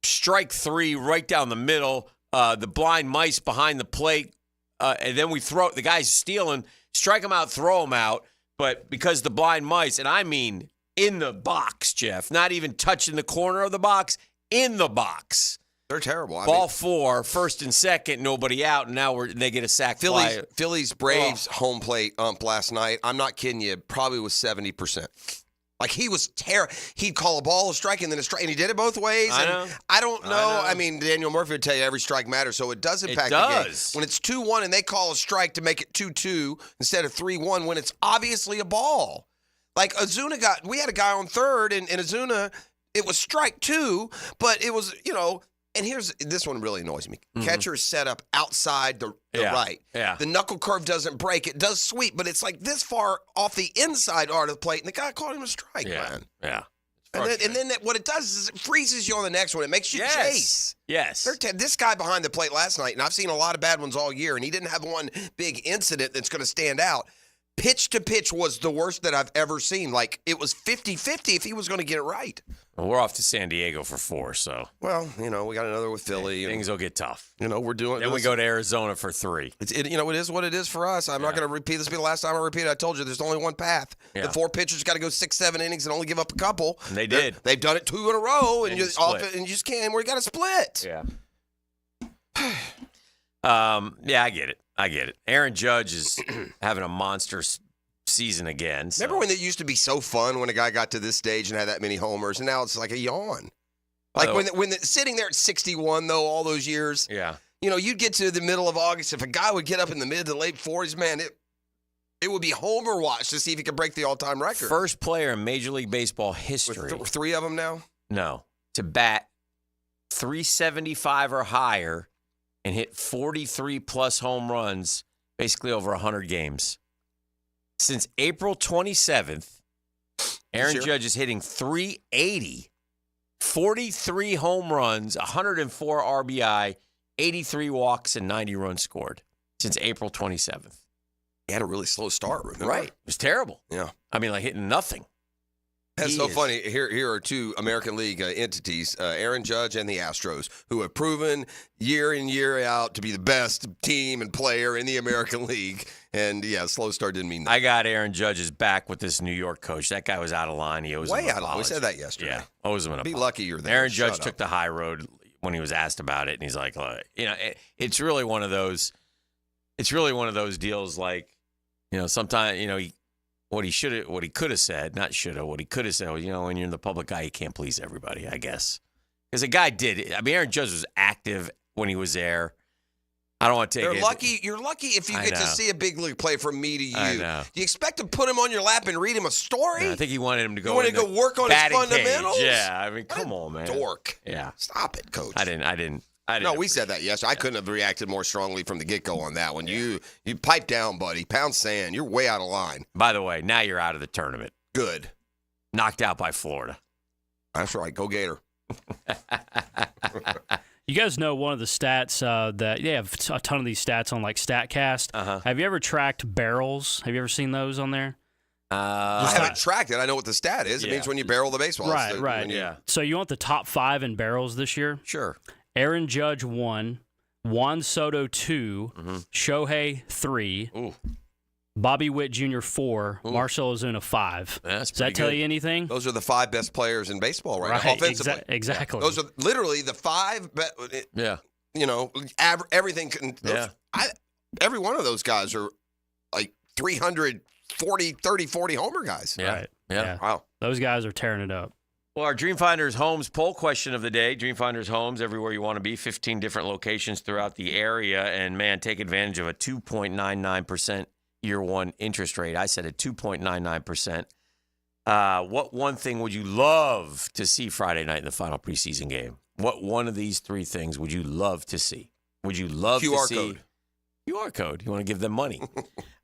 Strike 3 right down the middle. The blind mice behind the plate. And then we throw the guy's stealing, strike him out, throw him out. But because the blind mice, and I mean in the box, Jeff, not even touching the corner of the box, in the box. They're terrible. Ball 4, first and second, nobody out, and now they get a sack fly. Phillies Braves home plate ump last night. I'm not kidding you. Probably was 70%. Like, he was terrible. He'd call a ball a strike and then a strike, and he did it both ways. I don't know. I mean, Daniel Murphy would tell you every strike matters, so it does impact the game. When it's 2-1 and they call a strike to make it 2-2 instead of 3-1 when it's obviously a ball. Like, we had a guy on third, and Ozuna, it was strike 2, but it was, and this one really annoys me. Mm-hmm. Catcher is set up outside the right. Yeah. The knuckle curve doesn't break. It does sweep, but it's like this far off the inside part of the plate, and the guy called him a strike, man. Yeah. And then what it does is it freezes you on the next one. It makes you chase. Yes. This guy behind the plate last night, and I've seen a lot of bad ones all year, and he didn't have one big incident that's going to stand out. Pitch to pitch was the worst that I've ever seen. Like, it was 50-50 if he was going to get it right. Well, we're off to San Diego for 4, so. Well, we got another with Philly. Things will get tough. We're doing. Then we go to Arizona for 3. It is what it is for us. I'm not going to repeat this. Will be the last time I repeat it. I told you there's only one path. Yeah. The 4 pitchers got to go 6-7 innings and only give up a couple. And they did. They've done it 2 in a row, and you just can't. We got to split. Yeah. I get it. Aaron Judge is having a monster season again. So. Remember when it used to be so fun when a guy got to this stage and had that many homers, and now it's like a yawn. Like when sitting there at 61, though, all those years. Yeah. You'd get to the middle of August. If a guy would get up in the mid to late 40s, man, it would be homer watch to see if he could break the all-time record. First player in Major League Baseball history. With 3 of them now? No. To bat 375 or higher and hit 43-plus home runs, basically over 100 games. Since April 27th, Aaron Judge is hitting 380, 43 home runs, 104 RBI, 83 walks, and 90 runs scored since April 27th. He had a really slow start, remember? Right. It was terrible. Yeah. I mean, like hitting nothing. That's so funny. Here are 2 American League entities, Aaron Judge and the Astros, who have proven year in, year out to be the best team and player in the American League. And, slow start didn't mean that. I got Aaron Judge's back with this New York coach. That guy was out of line. He owes him an apology. Way out of line. We said that yesterday. Yeah, owes him an apology. Be lucky you're there. Aaron Judge took the high road when he was asked about it, and he's like, it's really one of those. It's really one of those deals. Like, sometimes what he could have said, not should have. What he could have said was, when you're in the public eye, you can't please everybody, I guess. Because the guy did it. I mean, Aaron Judge was active when he was there. I don't want to take it. You're lucky if you get to see a big league play from me to you. I know. Do you expect to put him on your lap and read him a story? No, I think he wanted him to go. You wanted to go work on his fundamentals? Cage. Yeah, I mean, come on, man. Dork. Yeah. Stop it, Coach. I didn't. No, we said that yesterday. I couldn't have reacted more strongly from the get-go on that one. You pipe down, buddy. Pound sand. You're way out of line. By the way, now you're out of the tournament. Good. Knocked out by Florida. That's right. Go Gator. You guys know one of the stats that they have a ton of these stats on like StatCast. Uh-huh. Have you ever tracked barrels? Have you ever seen those on there? I haven't tracked it. I know what the stat is. It means when you barrel the baseball. Right. Yeah. So you want the top 5 in barrels this year? Sure. Aaron Judge 1, Juan Soto 2, Shohei 3, Bobby Witt Jr. 4, Marcell Ozuna 5. Does that tell you anything? Those are the 5 best players in baseball right now, offensively. Exactly. Those are literally the 5 Yeah. Everything. Yeah. Every one of those guys are like 40 homer guys. Yeah. Right. Yeah. Wow. Those guys are tearing it up. Well, our Dreamfinders Homes poll question of the day. Dreamfinders Homes, everywhere you want to be, 15 different locations throughout the area. And, man, take advantage of a 2.99% year one interest rate. I said a 2.99%. What one thing would you love to see Friday night in the final preseason game? What one of these 3 things would you love to see? Would you love to see? QR code. QR code. You want to give them money.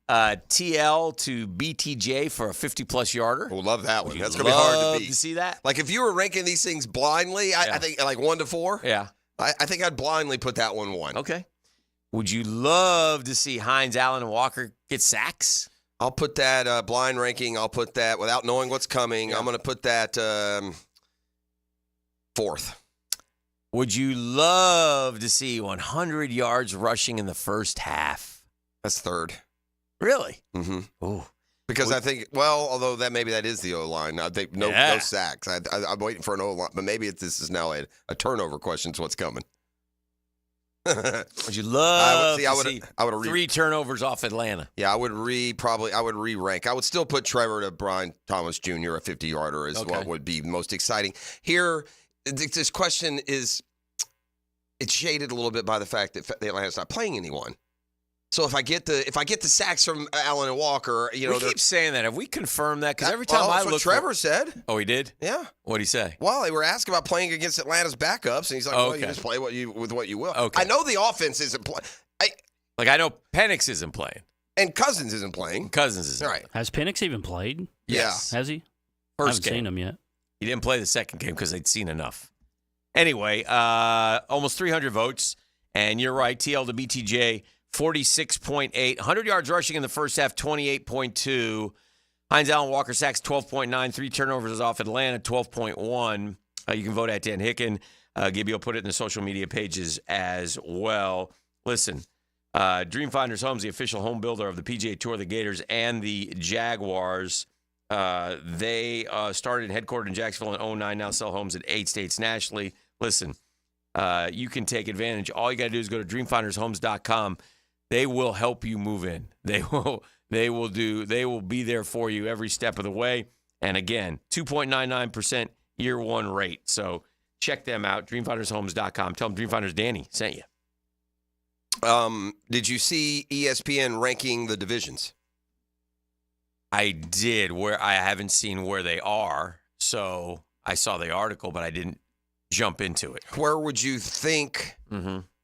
TL to BTJ for a 50-plus yarder. We'll love that one. That's going to be hard to beat. To see that? Like, if you were ranking these things blindly, I think like 1 to 4. Yeah. I think I'd blindly put that one 1. Okay. Would you love to see Hines, Allen, and Walker get sacks? I'll put that blind ranking. I'll put that without knowing what's coming. Yeah. I'm going to put that 4th. Would you love to see 100 yards rushing in the first half? That's 3rd. Really? Mm-hmm. Oh, because I think, although maybe that is the O-line. I think no sacks. I'm waiting for an O-line, but maybe this is now a turnover question. Is what's coming. Would you love I would 3 turnovers off Atlanta? Yeah, I would re-rank. I would still put Trevor to Brian Thomas Jr., a 50-yarder, as what would be most exciting. Here, this question is, it's shaded a little bit by the fact that Atlanta's not playing anyone. So if I get the sacks from Allen and Walker, we keep saying that. Have we confirmed that? Because every time I look, that's what Trevor said. Oh, he did? Yeah. What'd he say? Well, they were asking about playing against Atlanta's backups, and he's like, "Well, you just play with what you will." Okay. I know the offense isn't playing. I know Penix isn't playing, and Cousins isn't playing. All right. Has Penix even played? Yes. Has he? First I haven't game. seen him yet. He didn't play the second game because they'd seen enough. Anyway, almost 300 votes, and you're right. TL to BTJ. 46.8. 100 yards rushing in the first half, 28.2. Hines Allen Walker sacks, 12.9. 3 turnovers off Atlanta, 12.1. You can vote at Dan Hicken. Gibby will put it in the social media pages as well. Listen, Dreamfinders Homes, the official home builder of the PGA Tour, the Gators, and the Jaguars. They started headquartered in Jacksonville in 2009, now sell homes in 8 states nationally. Listen, you can take advantage. All you got to do is go to dreamfindershomes.com. They will help you move in. They will be there for you every step of the way. And again, 2.99% year one rate. So check them out, dreamfindershomes.com. Tell them Dreamfinders Danny sent you. Did you see ESPN ranking the divisions? I did. Where I haven't seen where they are. So I saw the article, but I didn't jump into it. Where would you think?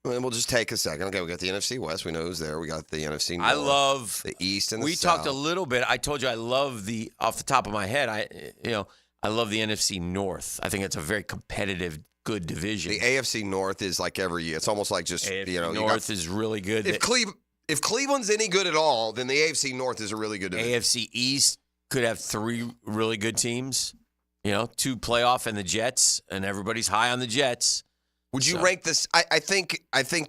We'll just take a second. Okay, we got the NFC West. We know who's there. We got the NFC North. I love the East and the South. We talked a little bit. I told you I love off the top of my head, I love the NFC North. I think it's a very competitive, good division. The AFC North is like every year. It's almost like just, AFC North is really good. If Cleveland's any good at all, then the AFC North is a really good division. AFC East could have 3 really good teams. 2 playoff and the Jets, and everybody's high on the Jets. Would you rank this? I think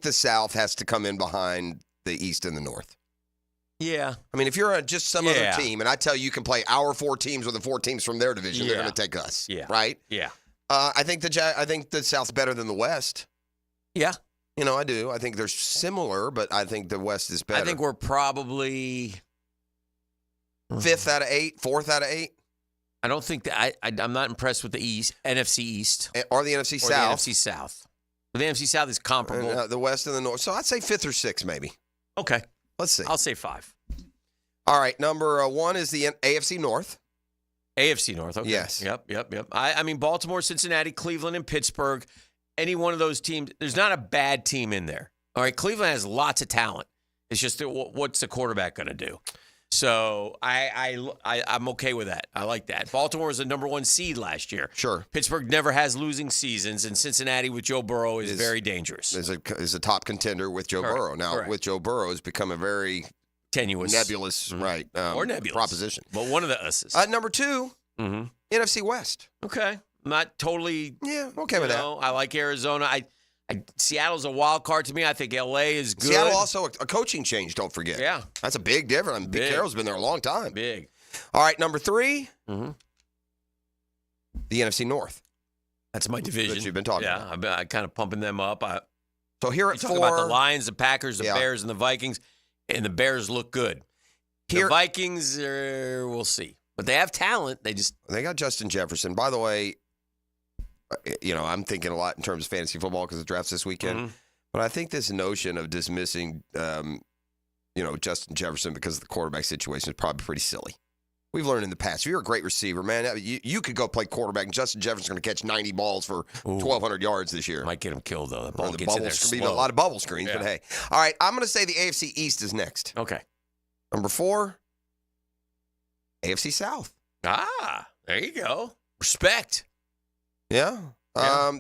the South has to come in behind the East and the North. Yeah. I mean, if you're just some other team, and I tell you can play our 4 teams with the 4 teams from their division, they're going to take us. Yeah. Right? Yeah. I think the South's better than the West. Yeah. I do. I think they're similar, but I think the West is better. I think we're probably 5th out of 8, 4th out of 8. I don't think that I'm not impressed with the NFC East or the NFC South. The NFC South. But the NFC South is comparable. And, the West and the North. So I'd say 5th or 6th, maybe. Okay. Let's see. I'll say 5. All right. Number 1 is the AFC North. AFC North. Okay. Yes. Yep. I mean, Baltimore, Cincinnati, Cleveland, and Pittsburgh. Any one of those teams. There's not a bad team in there. All right. Cleveland has lots of talent. It's just what's the quarterback going to do? So I'm okay with that. I like that. Baltimore was the number 1 seed last year. Sure. Pittsburgh never has losing seasons, and Cincinnati with Joe Burrow is very dangerous. Is a top contender with Joe Burrow. Now, with Joe Burrow, it's become a very tenuous, nebulous, right? Or nebulous proposition. But one of the us's. Number 2, NFC West. Okay. Not totally. Yeah, okay with that. I like Arizona. Seattle's a wild card to me. I think L.A. is good. Seattle also a coaching change, don't forget. Yeah. That's a big difference. I mean, Pete Carroll's been there a long time. Big. All right, number 3, the NFC North. That's my division. That you've been talking about. Yeah, I've been kind of pumping them up. So here at 4. Talk about the Lions, the Packers, the Bears, and the Vikings, and the Bears look good. The Vikings, we'll see. But they have talent. They got Justin Jefferson. By the way, I'm thinking a lot in terms of fantasy football because the draft's this weekend. But I think this notion of dismissing, Justin Jefferson because of the quarterback situation is probably pretty silly. We've learned in the past, if you're a great receiver, man, you could go play quarterback, and Justin Jefferson's going to catch 90 balls for 1,200 yards this year. Might get him killed, though. The ball the gets in there There's going to slow. be a lot of bubble screens, but hey. All right, I'm going to say the AFC East is next. Okay. Number 4, AFC South. There you go. Respect. Yeah.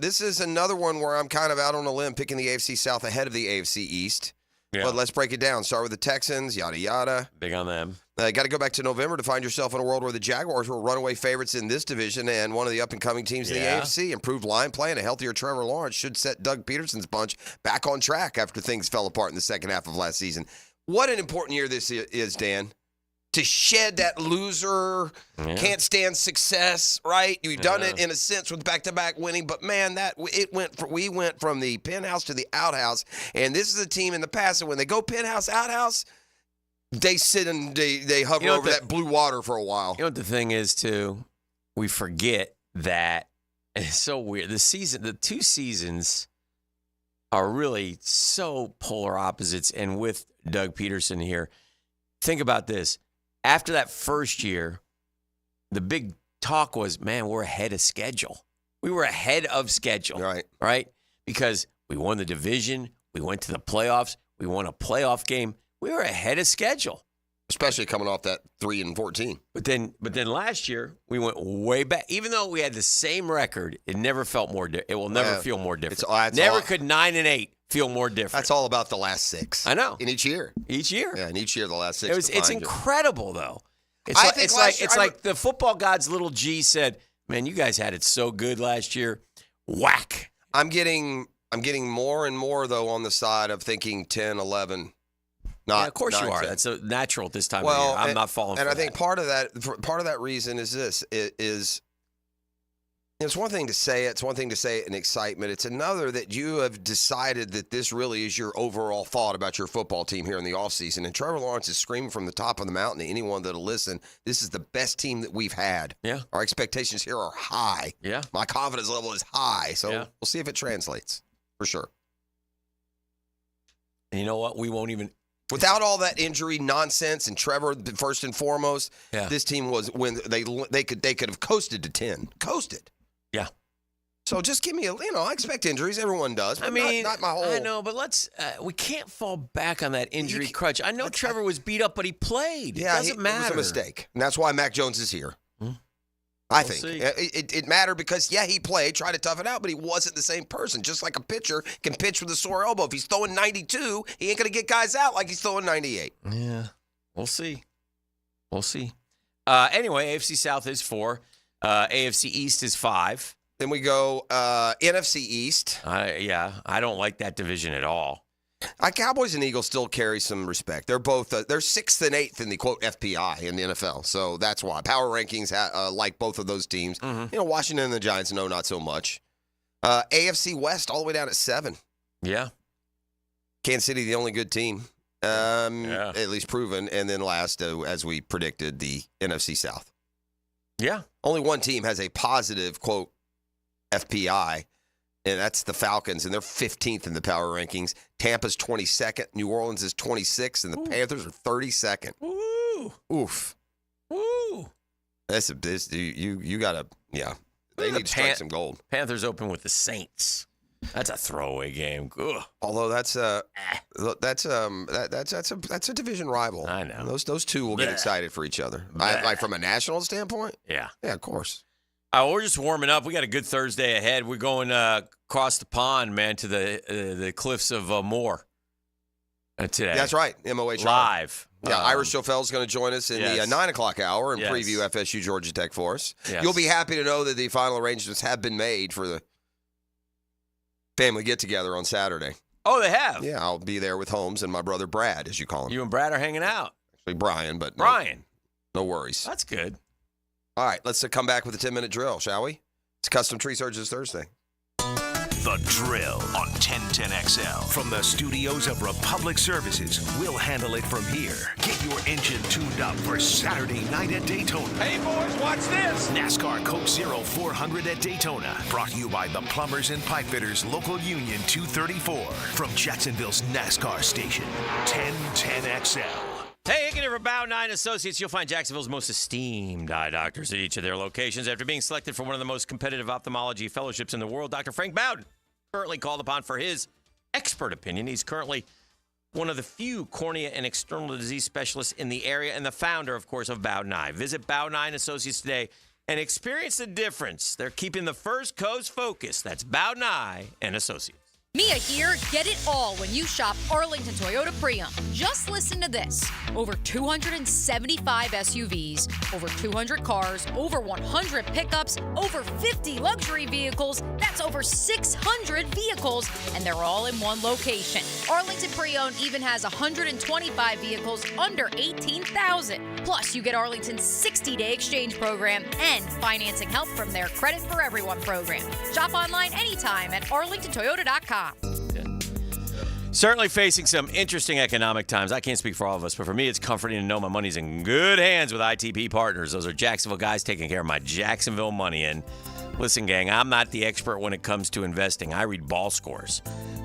This is another one where I'm kind of out on a limb picking the AFC South ahead of the AFC East. Yeah. But let's break it down. Start with the Texans, yada, yada. Big on them. Got to go back to November to find yourself in a world where the Jaguars were runaway favorites in this division and one of the up-and-coming teams in the AFC. Improved line play and a healthier Trevor Lawrence should set Doug Peterson's bunch back on track after things fell apart in the second half of last season. What an important year this is, Dan. to shed that loser, can't stand success, right? You've done it in a sense with back-to-back winning, but man, we went from the penthouse to the outhouse, and this is a team in the past, and when they go penthouse, outhouse, they sit and they hover over that blue water for a while. You know what the thing is, too? We forget that, and it's so weird. The 2 seasons are really so polar opposites, and with Doug Peterson here, think about this. After that first year, the big talk was, man, we're ahead of schedule. We were ahead of schedule. Right? Because we won the division. We went to the playoffs. We won a playoff game. We were ahead of schedule. Especially coming off that 3-14. But then last year, we went way back. Even though we had the same record, it never felt more different. It will never feel more different. Never could 9-8 feel more different. That's all about the last 6. I know. In each year. Yeah, in each year, the last 6. It's incredible, though. It's like the football gods, little G said, man, you guys had it so good last year. Whack. I'm getting more and more, though, on the side of thinking 10, 11. Of course 9, you are. 10. That's a natural at this time of year. I'm not falling for that. And I think part of that reason is this. It's one thing to say it. It's one thing to say it in excitement. It's another that you have decided that this really is your overall thought about your football team here in the offseason. And Trevor Lawrence is screaming from the top of the mountain to anyone that'll listen, this is the best team that we've had. Yeah. Our expectations here are high. Yeah. My confidence level is high. So we'll see if it translates, for sure. And you know what? We won't even... Without all that injury nonsense and Trevor, first and foremost, this team was when they could have coasted to 10. Coasted. Yeah. So just give me I expect injuries. Everyone does. But not my whole. I know, but we can't fall back on that injury crutch. I know Trevor was beat up, but he played. Yeah, it doesn't matter. It was a mistake. And that's why Mac Jones is here. I think it mattered because, he played, tried to tough it out, but he wasn't the same person. Just like a pitcher can pitch with a sore elbow. If he's throwing 92, he ain't going to get guys out like he's throwing 98. Yeah, we'll see. Anyway, AFC South is 4. AFC East is 5. Then we go NFC East. I don't like that division at all. Cowboys and Eagles still carry some respect. They're both they're 6th and 8th in the quote FPI in the NFL, so that's why power rankings like both of those teams. Washington and the Giants, no, not so much. AFC West all the way down at 7. Yeah, Kansas City the only good team, at least proven, and then last, as we predicted, the NFC South. Yeah, only one team has a positive quote FPI. And that's the Falcons, and they're 15th in the power rankings. Tampa's 22nd. New Orleans is 26th, and the Panthers are 32nd. Ooh. Oof. Ooh. You got to, they need to strike some gold. Panthers open with the Saints. That's a throwaway game. Ugh. Although that's a division rival. I know. Those two will get excited for each other. Like from a national standpoint? Yeah. Yeah, of course. We're just warming up. We got a good Thursday ahead. We're going across the pond, man, to the cliffs of Moore today. That's right. MOH live. Yeah, Ira Schoffel is going to to join us in the 9 o'clock hour and preview FSU-Georgia Tech for us. Yes. You'll be happy to know that the final arrangements have been made for the family get-together on Saturday. Oh, they have? Yeah, I'll be there with Holmes and my brother Brad, as you call him. You and Brad are hanging out. Actually, Brian, but no worries. That's good. All right, let's come back with a 10-minute drill, shall we? It's Custom Tree Surgeons Thursday. The Drill on 1010XL. From the studios of Republic Services, we'll handle it from here. Get your engine tuned up for Saturday night at Daytona. Hey, boys, watch this. NASCAR Coke Zero 400 at Daytona. Brought to you by the Plumbers and Pipefitters Local Union 234. From Jacksonville's NASCAR station, 1010XL. Hey, Hicken for Bow 9 Associates. You'll find Jacksonville's most esteemed eye doctors at each of their locations. After being selected for one of the most competitive ophthalmology fellowships in the world, Dr. Frank Bowden, currently called upon for his expert opinion. He's currently one of the few cornea and external disease specialists in the area and the founder, of course, of Bowden Eye. Visit Bow 9 Associates today and experience the difference. They're keeping the First Coast focused. That's Bowden Eye and Associates. Mia here, get it all when you shop Arlington Toyota Pre-Owned. Just listen to this. Over 275 SUVs, over 200 cars, over 100 pickups, over 50 luxury vehicles. That's over 600 vehicles, and they're all in one location. Arlington Pre-Owned even has 125 vehicles under $18,000. Plus, you get Arlington's 60-day exchange program and financing help from their Credit for Everyone program. Shop online anytime at arlingtontoyota.com. Certainly facing some interesting economic times. I can't speak for all of us, but for me, it's comforting to know my money's in good hands with ITP Partners. Those are Jacksonville guys taking care of my Jacksonville money. And listen, gang, I'm not the expert when it comes to investing. I read ball scores.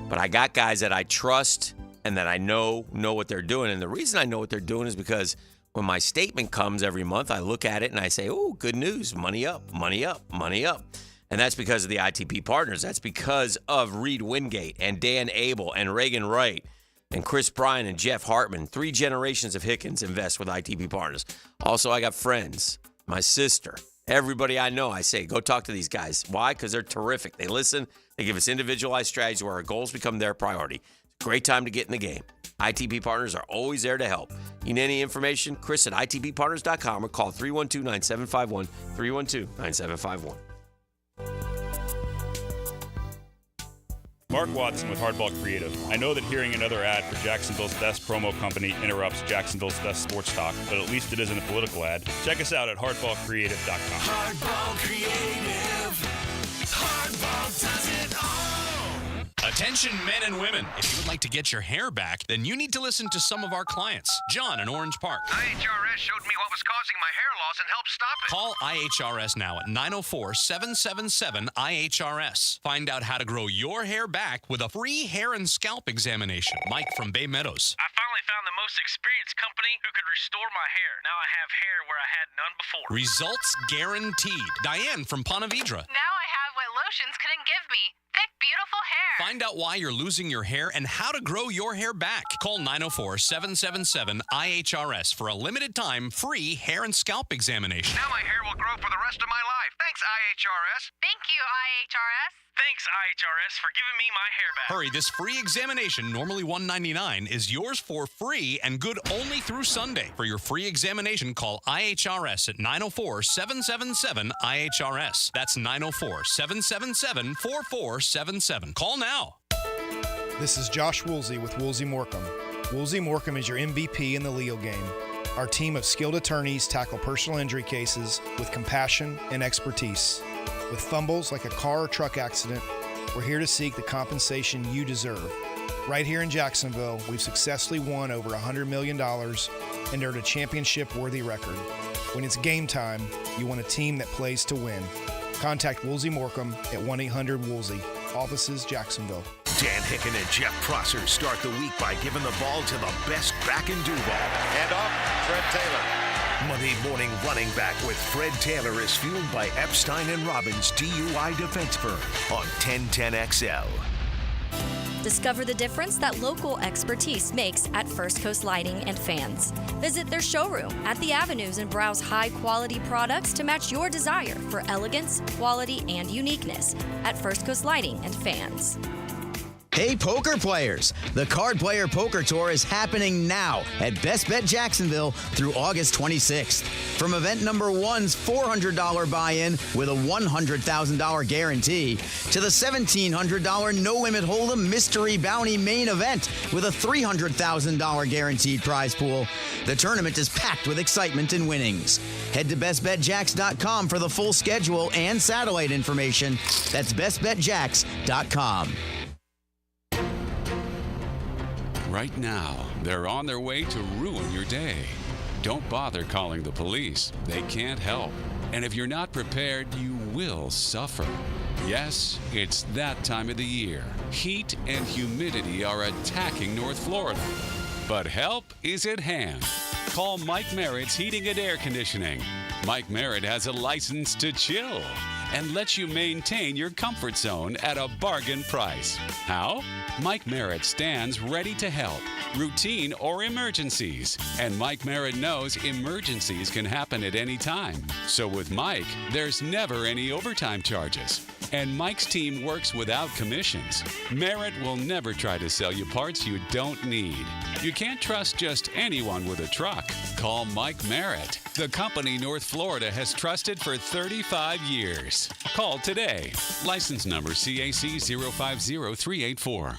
But I got guys that I trust and that I know what they're doing. And the reason I know what they're doing is because when my statement comes every month, I look at it and I say, oh, good news, money up, money up, money up. And that's because of the ITP Partners. That's because of Reed Wingate and Dan Abel and Reagan Wright and Chris Bryan and Jeff Hartman. 3 generations of Hickens invest with ITP Partners. Also, I got friends, my sister, everybody I know. I say, go talk to these guys. Why? Because they're terrific. They listen. They give us individualized strategies where our goals become their priority. Great time to get in the game. ITP Partners are always there to help. You need any information? Chris at itppartners.com or call 312-9751, 312-9751. Mark Watson with Hardball Creative. I know that hearing another ad for Jacksonville's best promo company interrupts Jacksonville's best sports talk, but at least it isn't a political ad. Check us out at hardballcreative.com. Hardball Creative. Hardball does it all. Attention men and women. If you would like to get your hair back, then you need to listen to some of our clients. John in Orange Park. IHRS showed me what was causing my hair loss and helped stop it. Call IHRS now at 904-777-IHRS. Find out how to grow your hair back with a free hair and scalp examination. Mike from Bay Meadows. I finally found the most experienced company who could restore my hair. Now I have hair where I had none before. Results guaranteed. Diane from Ponte Vedra. Now I have what lotions couldn't give me. Thick, beautiful hair. Find out why you're losing your hair and how to grow your hair back. Call 904-777-IHRS for a limited time free hair and scalp examination. Now my hair will grow for the rest of my life. Thanks, IHRS. Thank you, IHRS. Thanks, IHRS, for giving me my hair back. Hurry, this free examination, normally $199, is yours for free and good only through Sunday. For your free examination, call IHRS at 904-777-IHRS. That's 904-777-4477. Call now. This is Josh Woolsey with Woolsey Morecambe. Woolsey Morecambe is your MVP in the legal game. Our team of skilled attorneys tackle personal injury cases with compassion and expertise. With fumbles like a car or truck accident, we're here to seek the compensation you deserve. Right here in Jacksonville, we've successfully won over $100 million and earned a championship-worthy record. When it's game time, you want a team that plays to win. Contact Woolsey Morecambe at 1-800-WOOLSEY. Offices, Jacksonville. Dan Hicken and Jeff Prosser start the week by giving the ball to the best back in Duval. And off, Fred Taylor. Monday morning running back with Fred Taylor is fueled by Epstein and Robbins DUI defense firm on 1010XL. Discover the difference that local expertise makes at First Coast Lighting and Fans. Visit their showroom at the Avenues and browse high-quality products to match your desire for elegance, quality, and uniqueness at First Coast Lighting and Fans. Hey, poker players! The Card Player Poker Tour is happening now at Best Bet Jacksonville through August 26th. From event number one's $400 buy-in with a $100,000 guarantee to the $1,700 no-limit hold'em mystery bounty main event with a $300,000 guaranteed prize pool, the tournament is packed with excitement and winnings. Head to bestbetjacks.com for the full schedule and satellite information. That's bestbetjacks.com. Right now, they're on their way to ruin your day. Don't bother calling the police. They can't help. And if you're not prepared, you will suffer. Yes, it's that time of the year. Heat and humidity are attacking North Florida. But help is at hand. Call Mike Merritt's Heating and Air Conditioning. Mike Merritt has a license to chill and lets you maintain your comfort zone at a bargain price. How? Mike Merritt stands ready to help, routine or emergencies. And Mike Merritt knows emergencies can happen at any time. So with Mike, there's never any overtime charges. And Mike's team works without commissions. Merritt will never try to sell you parts you don't need. You can't trust just anyone with a truck. Call Mike Merritt, the company North Florida has trusted for 35 years. Call today. License number CAC 050384.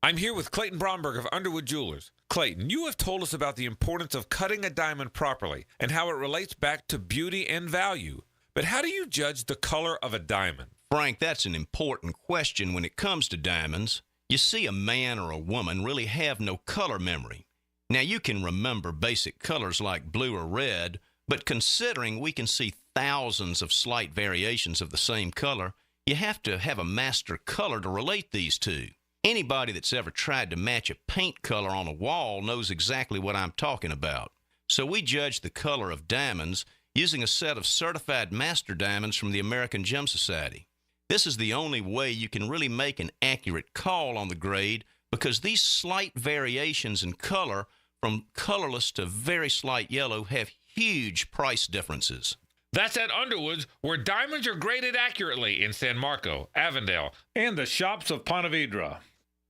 I'm here with Clayton Bromberg of Underwood Jewelers. Clayton, you have told us about the importance of cutting a diamond properly and how it relates back to beauty and value. But how do you judge the color of a diamond? Frank, that's an important question when it comes to diamonds. You see, a man or a woman really have no color memory. Now, you can remember basic colors like blue or red, but considering we can see thousands of slight variations of the same color, you have to have a master color to relate these two. Anybody that's ever tried to match a paint color on a wall knows exactly what I'm talking about. So we judge the color of diamonds using a set of certified master diamonds from the American Gem Society. This is the only way you can really make an accurate call on the grade because these slight variations in color from colorless to very slight yellow have huge price differences. That's at Underwood's, where diamonds are graded accurately in San Marco, Avondale, and the shops of Ponte Vedra.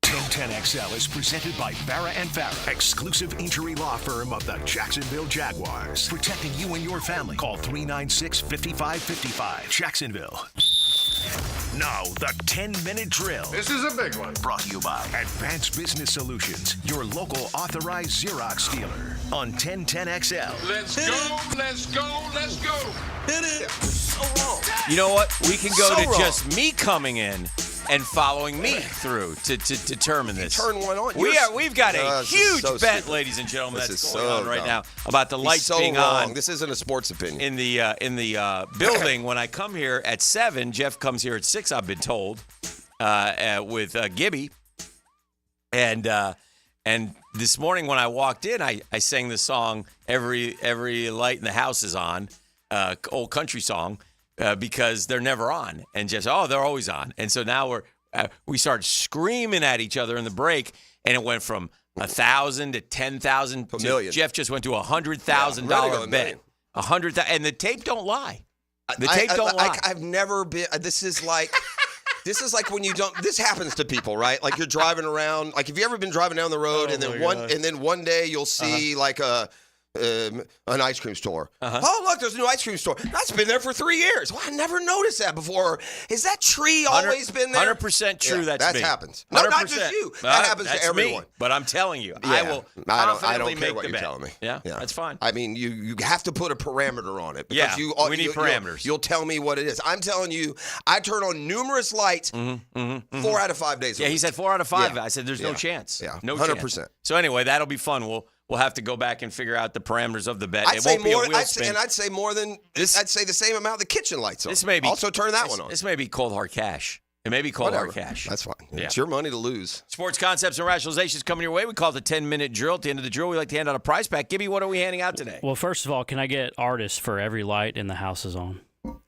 1010XL is presented by Farah & Farah, exclusive injury law firm of the Jacksonville Jaguars. Protecting you and your family. Call 396-5555. Jacksonville. Now, the 10-minute drill. This is a big one. Brought to you by Advanced Business Solutions, your local authorized Xerox dealer. On 1010XL. Let's go, let's go, let's go. Hit it. So wrong. You know what? We can go So to wrong. just me coming in and following me through to determine this. Turn one on. We've got a huge so bet, stupid. ladies and gentlemen, This that's is going so on right dumb. now about the He's lights so being wrong. on. This isn't a sports opinion. In the building, when I come here at 7, Jeff comes here at 6, I've been told, with Gibby. And this morning when I walked in, I sang the song Every Light in the House is On, old country song, because they're never on. And Jeff said, oh, they're always on. And so now we started screaming at each other in the break, and it went from 1,000 to 10,000 to million. Jeff just went to $100,000 bet. 100,000, and the tape don't lie. The tape don't lie. I've never been. This is like when you don't. This happens to people, right? Like you're driving around. Like have you ever been driving down the road and then one day you'll see like an ice cream store. Oh, look, there's a new ice cream store. That's been there for 3 years. Well, I never noticed that before. Has that tree always been there? 100% true. Yeah, That happens. No, not just you. That happens to everyone. Me. But I'm telling you, Yeah. I will. I don't care make what the you're bet. telling me. Yeah, that's fine. I mean, you have to put a parameter on it. Because we need parameters. You'll tell me what it is. I'm telling you, I turn on numerous lights 4 out of 5 days. Yeah, he said 4 out of 5. Yeah. I said there's no chance. Yeah, no 100%. chance. So anyway, that'll be fun. We'll have to go back and figure out the parameters of the bet. I'd it say won't be more. a wheel spin. I'd say more than this. I'd say the same amount the kitchen lights on. This may be also turn that one on. This may be cold hard cash. It may be cold hard cash. That's fine. Yeah. It's your money to lose. Sports concepts and rationalizations coming your way. We call it the 10-minute drill. At the end of the drill, we like to hand out a prize pack. Gibby, what are we handing out today? Well, first of all, can I get artists for every light in the house is on?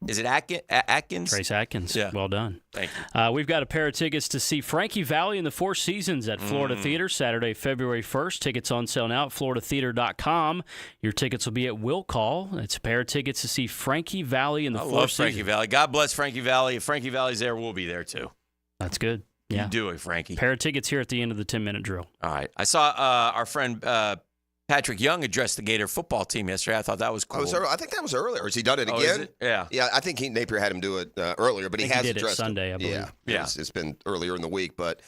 Is it Atkins? Trace Atkins. Yeah. Well done. Thank you. We've got a pair of tickets to see Frankie Valli in the Four Seasons at Florida Theater Saturday, February 1st. Tickets on sale now at floridatheater.com. Your tickets will be at Will Call. It's a pair of tickets to see Frankie Valli in the Four Seasons. Frankie Valli. God bless Frankie Valli. If Frankie Valli's there, we'll be there too. That's good. Yeah. You do it, Frankie. Pair of tickets here at the end of the 10-minute drill. All right. I saw our friend Patrick Young addressed the Gator football team yesterday. I thought that was cool. I think that was earlier. Has he done it again? Is it? Yeah. Yeah, I think Napier had him do it earlier, but he has did addressed it Sunday, I believe. Yeah. It's been earlier in the week, but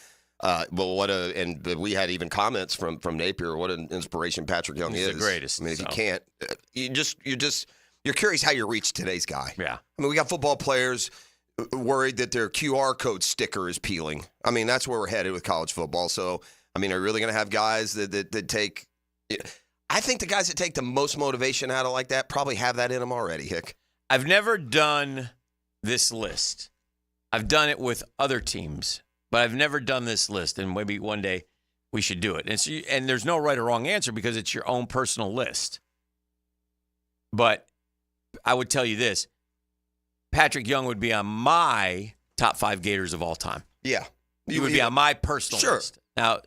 we had even comments from Napier. What an inspiration Patrick Young is. He's the greatest. I mean, if you can't, you're curious how you reach today's guy. Yeah. I mean, we got football players worried that their QR code sticker is peeling. I mean, that's where we're headed with college football. So, I mean, are you really going to have guys that take? I think the guys that take the most motivation out of like that probably have that in them already, Hick. I've never done this list. I've done it with other teams, but I've never done this list, and maybe one day we should do it. And there's no right or wrong answer because it's your own personal list. But I would tell you this. Patrick Young would be on my top 5 Gators of all time. Yeah. He would be on my personal list. Now,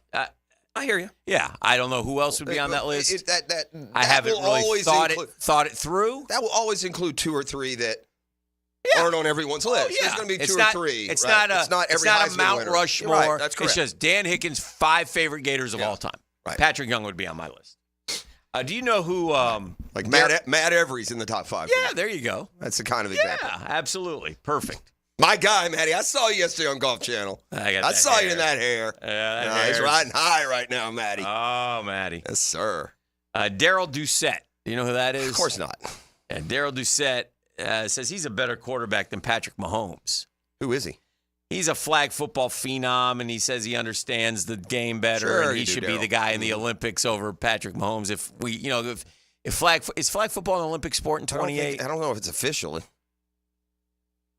I hear you. Yeah, I don't know who else would be on that list. I that haven't will really always thought it through. That will always include 2 or 3 that aren't on everyone's list. Oh, yeah. There's going to be It's two not- or three. It's right? not every a Heisman Mount winner. Rushmore. Right, that's correct. It's just Dan Hicken's 5 favorite Gators of all time. Right. Patrick Young would be on my list. Do you know who? Like Matt Every's in the top 5. Yeah, there you go. That's the kind of example. Yeah, absolutely. Perfect. My guy, Matty. I saw you yesterday on Golf Channel. I saw you in that hair. Yeah, that He's hair's- riding high right now, Matty. Oh, Matty. Yes, sir. Daryl Doucette. Do you know who that is? Of course not. Yeah, Daryl Doucette says he's a better quarterback than Patrick Mahomes. Who is he? He's a flag football phenom, and he says he understands the game better, Sure and he you do, should be Daryl. the guy in the Olympics over Patrick Mahomes. If flag football an Olympic sport in 28? I don't know if it's official.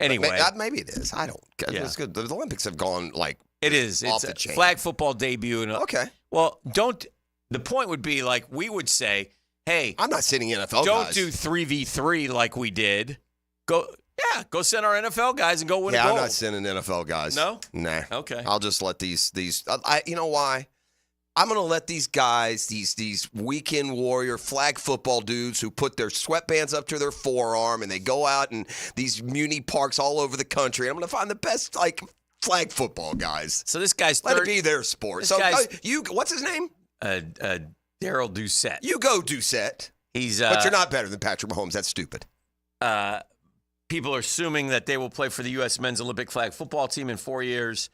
Anyway, maybe it is. I don't. Yeah. It's good. The Olympics have gone like it is. off It's the a chain. flag football debut. Okay. Well, the point would be like we would say, hey, I'm not sitting NFL don't guys. do 3v3 like we did. Go send our NFL guys and go win a Yeah, gold. I'm not sending NFL guys. No? Nah. Okay. I'll just let these. You know why? I'm going to let these guys, these weekend warrior flag football dudes who put their sweatbands up to their forearm and they go out in these muni parks all over the country. I'm going to find the best flag football guys. So this guy's let it be their sport. This So guy's- what's his name? Daryl Doucette. You go Doucette. He's but you're not better than Patrick Mahomes. That's stupid. People are assuming that they will play for the U.S. men's Olympic flag football team in 4 years.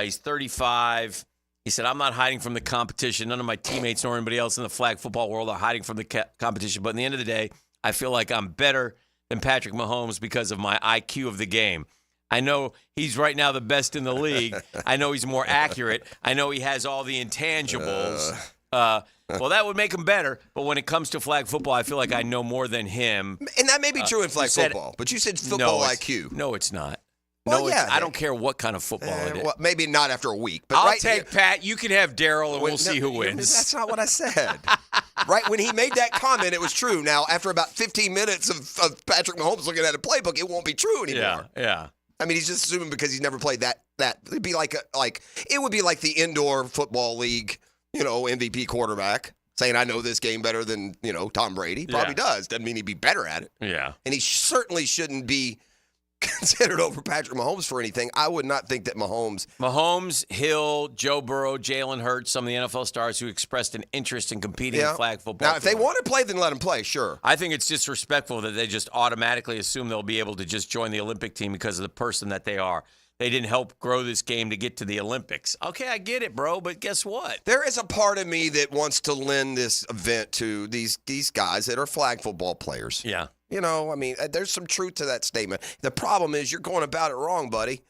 He's 35. He said, I'm not hiding from the competition. None of my teammates nor anybody else in the flag football world are hiding from the competition. But in the end of the day, I feel like I'm better than Patrick Mahomes because of my IQ of the game. I know he's right now the best in the league. I know he's more accurate. I know he has all the intangibles. Well, that would make him better. But when it comes to flag football, I feel like I know more than him. And that may be true in flag football. But you said football IQ. No, it's not. Well, no, yeah, I don't care what kind of football it is. Well, maybe not after a week. But I'll take Pat. You can have Daryl, and we'll see who wins. That's not what I said. Right when he made that comment, it was true. Now, after about 15 minutes of Patrick Mahomes looking at a playbook, it won't be true anymore. Yeah. I mean, he's just assuming because he's never played that. It'd be like it would be like the indoor football league, MVP quarterback saying, "I know this game better than Tom Brady." He probably does. Doesn't mean he'd be better at it. Yeah. And he certainly shouldn't be considered over Patrick Mahomes for anything. I would not think that Mahomes, Hill, Joe Burrow, Jalen Hurts, some of the NFL stars who expressed an interest in competing in flag football. Now, if they want to play, then let them play, sure. I think it's disrespectful that they just automatically assume they'll be able to just join the Olympic team because of the person that they are. They didn't help grow this game to get to the Olympics. Okay, I get it, bro, but guess what? There is a part of me that wants to lend this event to these guys that are flag football players. Yeah. I mean, there's some truth to that statement. The problem is you're going about it wrong, buddy.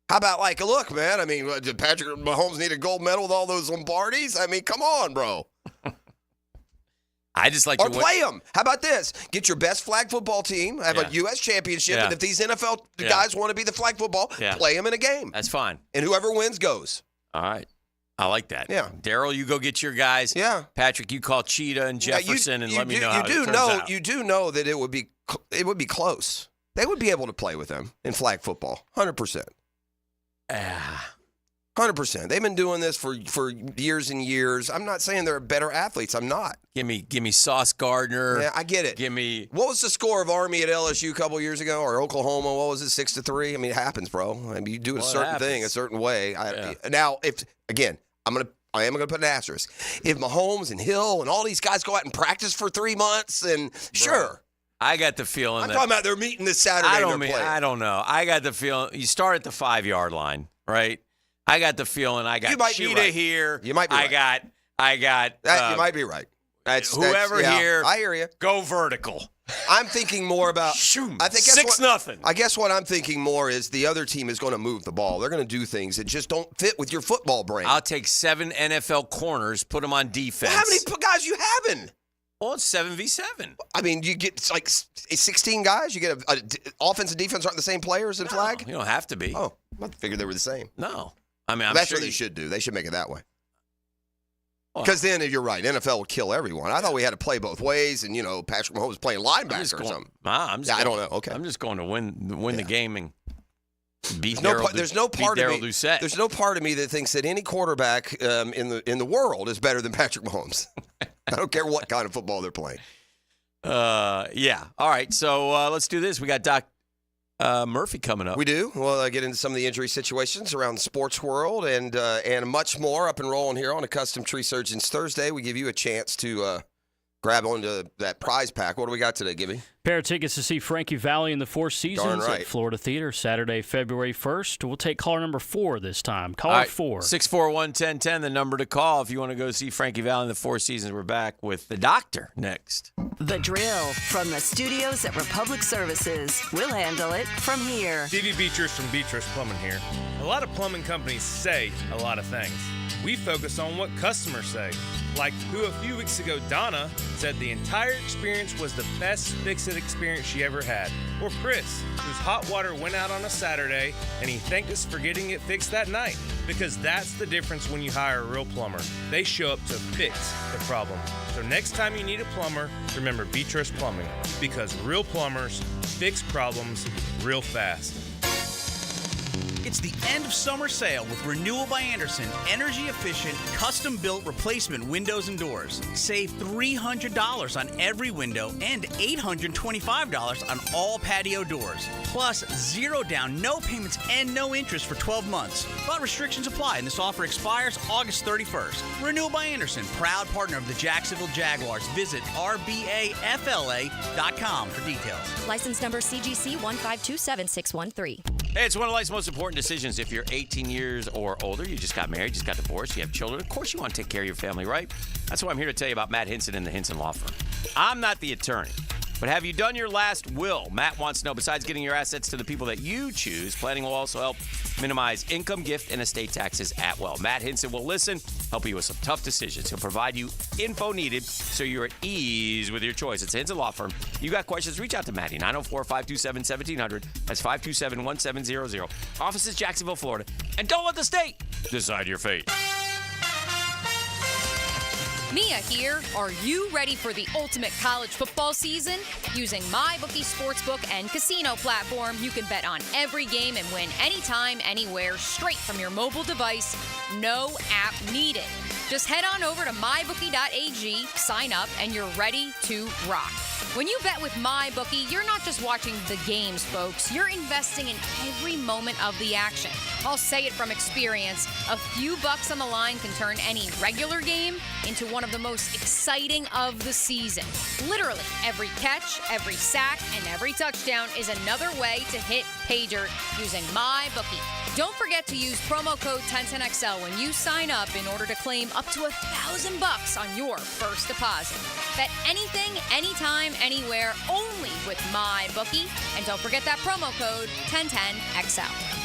How about look, man, I mean, did Patrick Mahomes need a gold medal with all those Lombardis? I mean, come on, bro. I just like or to play them. How about this? Get your best flag football team, have a U.S. championship, and if these NFL guys want to be the flag football, play them in a game. That's fine. And whoever wins goes. All right. I like that. Yeah. Daryl, you go get your guys. Yeah. Patrick, you call Cheetah and Jefferson and let me know how it turns out. You do know that it would be close. They would be able to play with them in flag football, 100%. 100%. They've been doing this for years and years. I'm not saying they're better athletes. I'm not. Give me Sauce Gardner. Yeah, I get it. Give me. What was the score of Army at LSU a couple years ago, or Oklahoma? What was it, 6-3? I mean, it happens, bro. I mean, you do a certain thing a certain way. Now, I am gonna put an asterisk. If Mahomes and Hill and all these guys go out and practice for 3 months, and sure. I got the feeling I'm talking about they're meeting this Saturday. I don't know. I got the feeling you start at the 5-yard line, right? I got the feeling I got Cheetah here. You might be right. I got you might be right. Whoever here. I hear you. Go vertical. I'm thinking more about. I think 6-0. I guess what I'm thinking more is the other team is going to move the ball. They're going to do things that just don't fit with your football brain. I'll take 7 NFL corners, put them on defense. Well, how many guys you having? Well, it's 7v7. I mean, you get 16 guys. You get offense and defense aren't the same players in flag. You don't have to be. Oh, I figured they were the same. No, I mean that's what they should do. They should make it that way. Because then, you're right, NFL would kill everyone. I thought we had to play both ways, and Patrick Mahomes playing linebacker or something. I don't know. Okay, I'm just going to win the game and beat There's no part of me. Doucette. There's no part of me that thinks that any quarterback in the world is better than Patrick Mahomes. I don't care what kind of football they're playing. Yeah. All right. So let's do this. We got Murphy coming up. We do. We'll get into some of the injury situations around the sports world and much more up and rolling here on a Custom Tree Surgeons Thursday. We give you a chance to grab onto that prize pack. What do we got today, Gibby? Pair of tickets to see Frankie Valli in the Four Seasons at Florida Theater, Saturday, February 1st. We'll take caller number 4 this time. Caller 4. 641-1010, the number to call if you want to go see Frankie Valli in the Four Seasons. We're back with the doctor next. The Drill from the studios at Republic Services. We'll handle it from here. Stevie Beatrice from Beatrice Plumbing here. A lot of plumbing companies say a lot of things. We focus on what customers say. Like who a few weeks ago, Donna, said the entire experience was the best fix-it experience she ever had. Or Chris, whose hot water went out on a Saturday and he thanked us for getting it fixed that night. Because that's the difference when you hire a real plumber. They show up to fix the problem. So next time you need a plumber, remember Beatrice Plumbing. Because real plumbers fix problems real fast. It's the end of summer sale with Renewal by Andersen, energy-efficient, custom-built replacement windows and doors. Save $300 on every window and $825 on all patio doors. Plus, 0 down, no payments, and no interest for 12 months. But restrictions apply, and this offer expires August 31st. Renewal by Andersen, proud partner of the Jacksonville Jaguars. Visit rbafla.com for details. License number CGC 1527613. Hey, it's one of life's most important decisions. If you're 18 years or older, you just got married, just got divorced, you have children, of course you want to take care of your family, right? That's why I'm here to tell you about Matt Hinson and the Hinson Law Firm. I'm not the attorney, but have you done your last will? Matt wants to know, besides getting your assets to the people that you choose, planning will also help minimize income, gift, and estate taxes at will. Matt Hinson will listen, help you with some tough decisions. He'll provide you info needed so you're at ease with your choice. It's Hinson Law Firm. You got questions, reach out to Matty, 904-527-1700. That's 527-1700. Office is Jacksonville, Florida. And don't let the state decide your fate. Mia here. Are you ready for the ultimate college football season? Using MyBookie Sportsbook and casino platform, you can bet on every game and win anytime, anywhere, straight from your mobile device. No app needed. Just head on over to mybookie.ag, sign up, and you're ready to rock. When you bet with MyBookie, you're not just watching the games, folks. You're investing in every moment of the action. I'll say it from experience. A few bucks on the line can turn any regular game into one of the most exciting of the season. Literally, every catch, every sack, and every touchdown is another way to hit pay dirt using MyBookie. Don't forget to use promo code 1010XL when you sign up in order to claim up to $1,000 on your first deposit. Bet anything, anytime, anywhere, only with MyBookie. And don't forget that promo code 1010XL.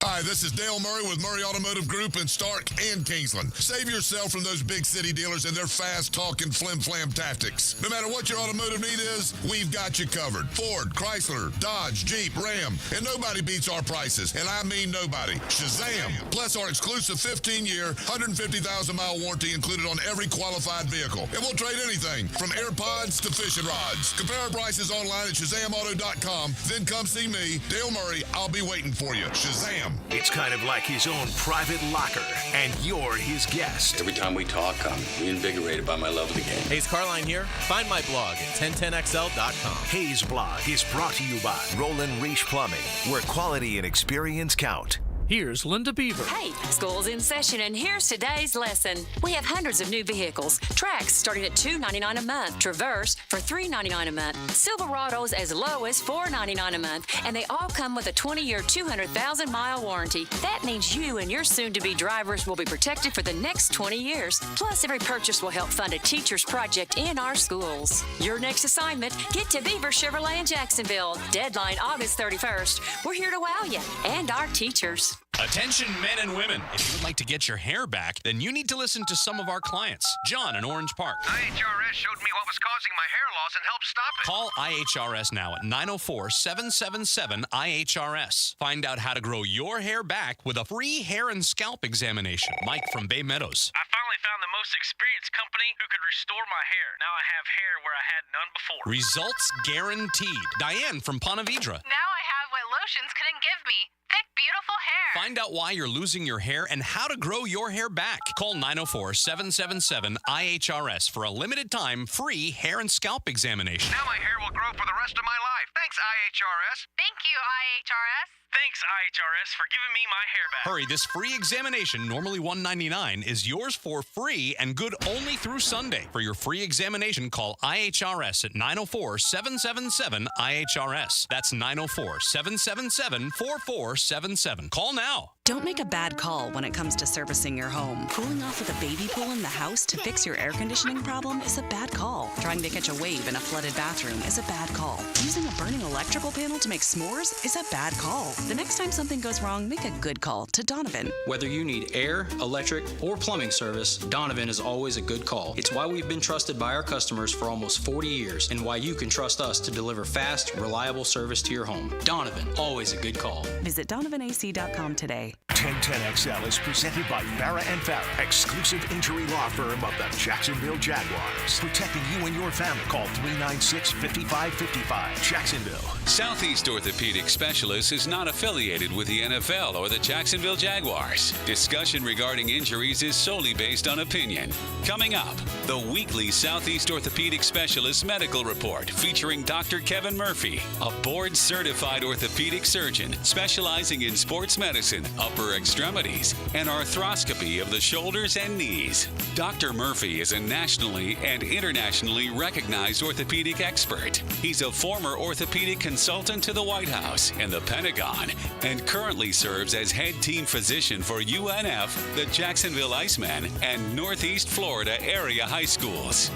Hi, this is Dale Murray with Murray Automotive Group in Stark and Kingsland. Save yourself from those big city dealers and their fast-talking flim-flam tactics. No matter what your automotive need is, we've got you covered. Ford, Chrysler, Dodge, Jeep, Ram, and nobody beats our prices, and I mean nobody. Shazam! Plus our exclusive 15-year, 150,000-mile warranty included on every qualified vehicle. And we'll trade anything from AirPods to fishing rods. Compare our prices online at ShazamAuto.com. Then come see me, Dale Murray. I'll be waiting for you. Shazam! It's kind of like his own private locker, and you're his guest. Every time we talk, I'm reinvigorated by my love of the game. Hayes Carline here. Find my blog at 1010XL.com. Hayes Blog is brought to you by Roland Reach Plumbing, where quality and experience count. Here's Linda Beaver. Hey, school's in session, and here's today's lesson. We have hundreds of new vehicles. Trax starting at $299 a month. Traverse for $399 a month. Silverados as low as $499 a month. And they all come with a 20-year, 200,000-mile warranty. That means you and your soon-to-be drivers will be protected for the next 20 years. Plus, every purchase will help fund a teacher's project in our schools. Your next assignment, get to Beaver Chevrolet in Jacksonville. Deadline August 31st. We're here to wow you and our teachers. Attention men and women. If you would like to get your hair back, then you need to listen to some of our clients. John in Orange Park. IHRS showed me what was causing my hair loss and helped stop it. Call IHRS now at 904-777-IHRS. Find out how to grow your hair back with a free hair and scalp examination. Mike from Bay Meadows. I finally found the most experienced company who could restore my hair. Now I have hair where I had none before. Results guaranteed. Diane from Ponte Vedra. Now I have what lotions couldn't give me. thick, beautiful hair. Find out why you're losing your hair and how to grow your hair back. Call 904-777-IHRS for a limited time free hair and scalp examination. Now my hair will grow for the rest of my life. Thanks, IHRS. Thank you, IHRS. Thanks, IHRS, for giving me my hair back. Hurry, this free examination, normally $199, is yours for free and good only through Sunday. For your free examination, call IHRS at 904-777-IHRS. That's 904-777-4477. Call now. Don't make a bad call when it comes to servicing your home. Cooling off with a baby pool in the house to fix your air conditioning problem is a bad call. Trying to catch a wave in a flooded bathroom is a bad call. Using a burning electrical panel to make s'mores is a bad call. The next time something goes wrong, make a good call to Donovan. Whether you need air, electric, or plumbing service, Donovan is always a good call. It's why we've been trusted by our customers for almost 40 years and why you can trust us to deliver fast, reliable service to your home. Donovan, always a good call. Visit DonovanAC.com today. 1010XL is presented by Farah & Farah, exclusive injury law firm of the Jacksonville Jaguars. Protecting you and your family. Call 396-5555. Jacksonville. Southeast Orthopedic Specialists is not affiliated with the NFL or the Jacksonville Jaguars. Discussion regarding injuries is solely based on opinion. Coming up, the weekly Southeast Orthopedic Specialist Medical Report featuring Dr. Kevin Murphy, a board-certified orthopedic surgeon specializing in sports medicine, upper extremities, and arthroscopy of the shoulders and knees. Dr. Murphy is a nationally and internationally recognized orthopedic expert. He's a former orthopedic consultant to the White House and the Pentagon, and currently serves as head team physician for UNF, the Jacksonville Icemen, and Northeast Florida area high schools.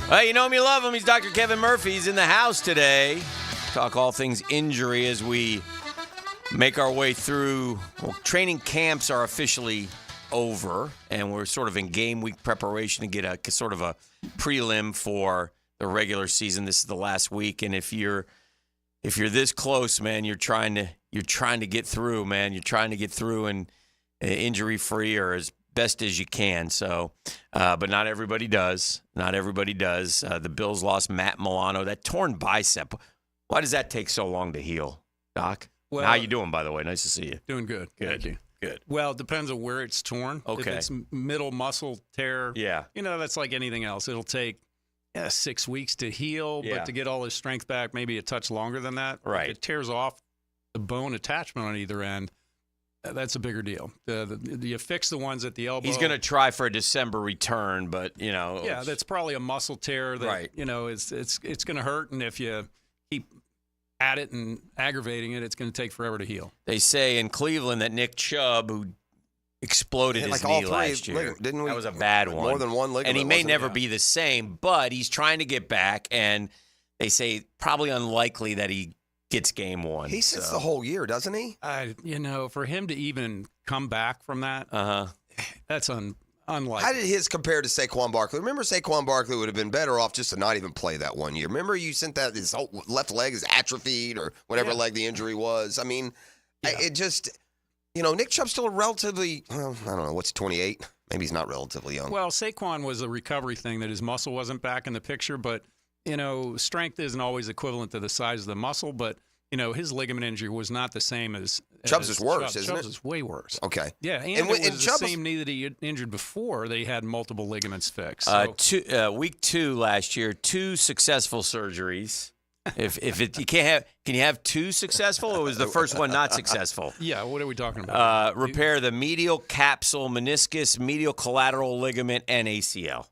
Well, you know him, you love him. He's Dr. Kevin Murphy. He's in the house today. Talk all things injury as we make our way through. Well, training camps are officially over, and we're sort of in game week preparation to get a sort of a prelim for the regular season. This is the last week, and if you're this close, man, you're trying to get through, man. You're trying to get through and injury free or as best as you can. So, but not everybody does. Not everybody does. The Bills lost Matt Milano. That torn bicep. Why does that take so long to heal, Doc? Well, how you doing, by the way? Nice to see you. Doing good. Good. Thank you. Good. Well, it depends on where it's torn. Okay. If it's middle muscle tear, yeah, that's like anything else. It'll take 6 weeks to heal, Yeah. but to get all his strength back, maybe a touch longer than that. Right. If it tears off the bone attachment on either end, that's a bigger deal. You fix the ones at the elbow. He's going to try for a December return, but yeah, that's probably a muscle tear that Right. It's going to hurt, and if you keep at it and aggravating it, it's going to take forever to heal. They say in Cleveland that Nick Chubb, who exploded his knee last year, didn't we? that was a bad one. More than one ligament. And he may wasn't never it? be the same, but he's trying to get back, and they say probably unlikely that he gets game one. He sits the whole year, doesn't he? For him to even come back from that, that's unlikely. How did his compare to Saquon Barkley? Remember, Saquon Barkley would have been better off just to not even play that 1 year. Remember, you sent that his whole left leg is atrophied or whatever leg the injury was. I mean, it just, Nick Chubb's still relatively, I don't know, what's 28? Maybe he's not relatively young. Well, Saquon was a recovery thing that his muscle wasn't back in the picture, but, strength isn't always equivalent to the size of the muscle, but, his ligament injury was not the same as Chubb's is worse, isn't Chubb's it? is way worse. Okay. Yeah, and it was the same knee that he had injured before. They had multiple ligaments fixed. So. Week 2 last year, 2 successful surgeries. If you can you have 2 successful, or was the first one not successful? Yeah, what are we talking about? Repair the medial capsule meniscus, medial collateral ligament, and ACL.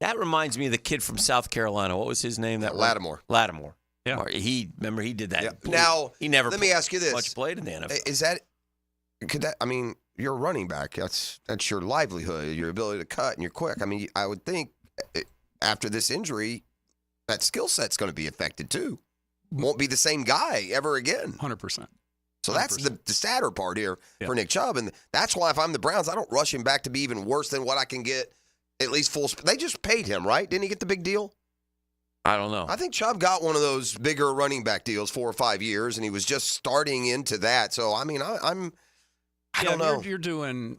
That reminds me of the kid from South Carolina. What was his name? Lattimore. Lattimore. Yeah. He did that. Yeah. Now, he never let me ask you this. much played in the NFL. You're a running back. That's your livelihood, your ability to cut, and you're quick. I mean, I would think after this injury, that skill set's going to be affected too. Won't be the same guy ever again. 100%. So that's the sadder part here for Nick Chubb. And that's why if I'm the Browns, I don't rush him back to be even worse than what I can get at least full. They just paid him, right? Didn't he get the big deal? I don't know. I think Chubb got one of those bigger running back deals 4 or 5 years, and he was just starting into that. So, I mean, I don't know. You're doing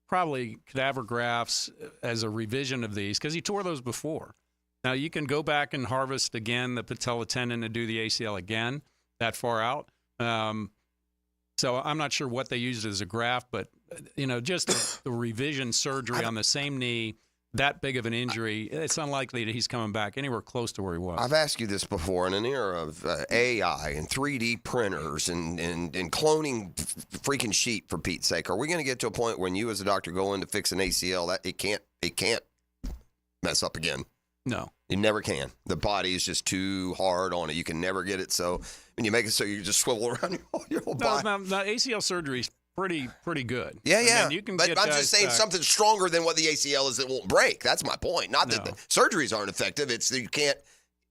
probably cadaver grafts as a revision of these because he tore those before. Now, you can go back and harvest again the patella tendon and do the ACL again that far out. So I'm not sure what they used as a graft, but, just the revision surgery on the same knee, that big of an injury, it's unlikely that he's coming back anywhere close to where he was. I've asked you this before. In an era of AI and 3D printers and cloning freaking sheep, for Pete's sake, are we going to get to a point when you as a doctor go in to fix an ACL that it can't mess up again? No. You never can. The body is just too hard on it. You can never get it. So when you make it so you just swivel around your whole body. No, ACL surgery is pretty good. Yeah. I mean, you can but get I'm just saying back. something stronger than what the ACL is that won't break. That's my point. Not that the surgeries aren't effective. It's that you can't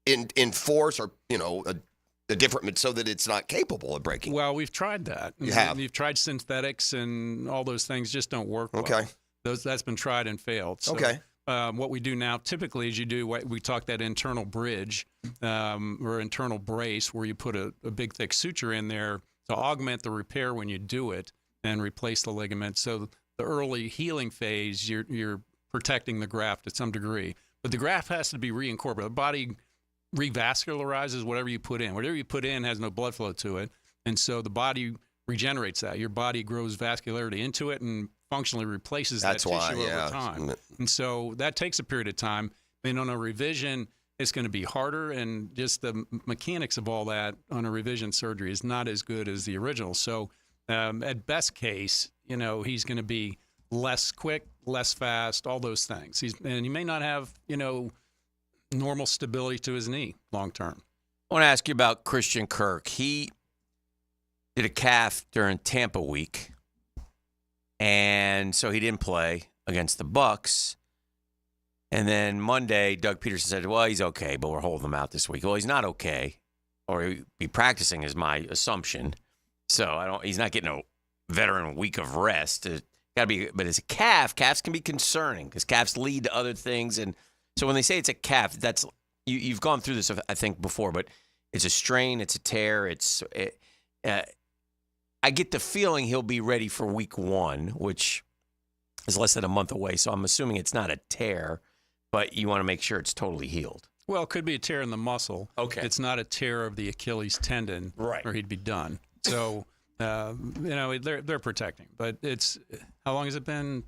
enforce or, a different so that it's not capable of breaking. Well, we've tried that. You have. You've tried synthetics and all those things just don't work well. Okay. That's been tried and failed. So, okay. What we do now typically is we talk that internal bridge or internal brace where you put a big thick suture in there to augment the repair when you do it and replace the ligament. So the early healing phase, you're protecting the graft to some degree. But the graft has to be reincorporated. The body revascularizes whatever you put in. Whatever you put in has no blood flow to it. And so the body regenerates that. Your body grows vascularity into it and functionally replaces that tissue over time. And so that takes a period of time. And on a revision, it's going to be harder, and just the mechanics of all that on a revision surgery is not as good as the original. So at best case, he's going to be less quick, less fast, all those things. And he may not have, normal stability to his knee long term. I want to ask you about Christian Kirk. He did a calf during Tampa week, and so he didn't play against the Bucs. And then Monday, Doug Peterson said, well, he's okay, but we're holding him out this week. Well, he's not okay, or he'll be practicing is my assumption. So he's not getting a veteran week of rest. Got to be, but as a calves can be concerning because calves lead to other things. And so when they say it's a calf, that's you've gone through this, I think, before, but it's a strain, it's a tear, I get the feeling he'll be ready for week 1, which is less than a month away. So I'm assuming it's not a tear, but you want to make sure it's totally healed. Well, it could be a tear in the muscle. Okay. It's not a tear of the Achilles tendon, right, or he'd be done. So, they're protecting. But how long has it been?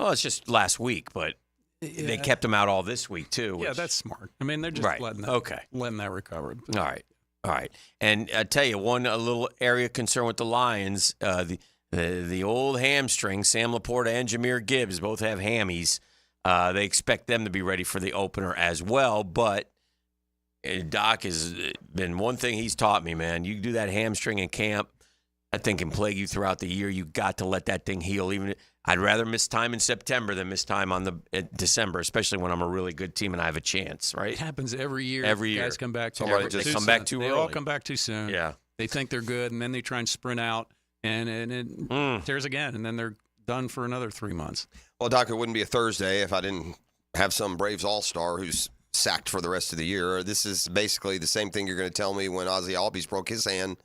Well, it's just last week, but they kept him out all this week too. Yeah, that's smart. I mean, they're just letting that recover. All right. And I tell you, a little area of concern with the Lions, the old hamstring, Sam Laporta and Jahmyr Gibbs both have hammies. They expect them to be ready for the opener as well. But Doc has been one thing he's taught me, man. You do that hamstring in camp, that thing can plague you throughout the year. You got to let that thing heal. I'd rather miss time in September than miss time December, especially when I'm a really good team and I have a chance, right? It happens every year. Guys come back too early. They come back too early. They all come back too soon. Yeah. They think they're good, and then they try and sprint out, and it tears again, and then they're done for another 3 months. Well, Doc, it wouldn't be a Thursday if I didn't have some Braves all-star who's sacked for the rest of the year. This is basically the same thing you're going to tell me when Ozzie Albies broke his hand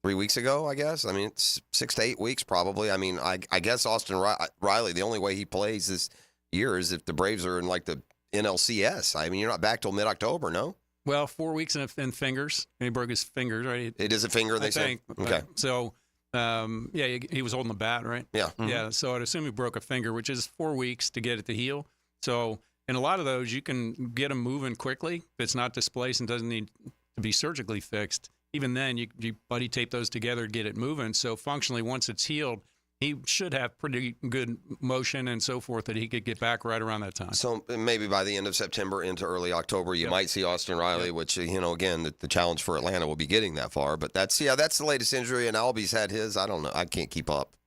3 weeks ago, I guess. I mean, it's 6 to 8 weeks probably. I mean, I guess Austin Riley, the only way he plays this year is if the Braves are in like the NLCS. I mean, you're not back till mid-October, no? Well, 4 weeks in fingers. And he broke his fingers, right? It is a finger, they say? Okay. So, he was holding the bat, right? Yeah. Mm-hmm. Yeah, so I'd assume he broke a finger, which is 4 weeks to get it to heal. So, in a lot of those, you can get them moving quickly. If it's not displaced and doesn't need to be surgically fixed, even then, you buddy tape those together to get it moving. So functionally, once it's healed, he should have pretty good motion and so forth that he could get back right around that time. So maybe by the end of September into early October, you might see Austin Riley, which, again, the challenge for Atlanta will be getting that far. But that's the latest injury, and Albies had his. I don't know. I can't keep up.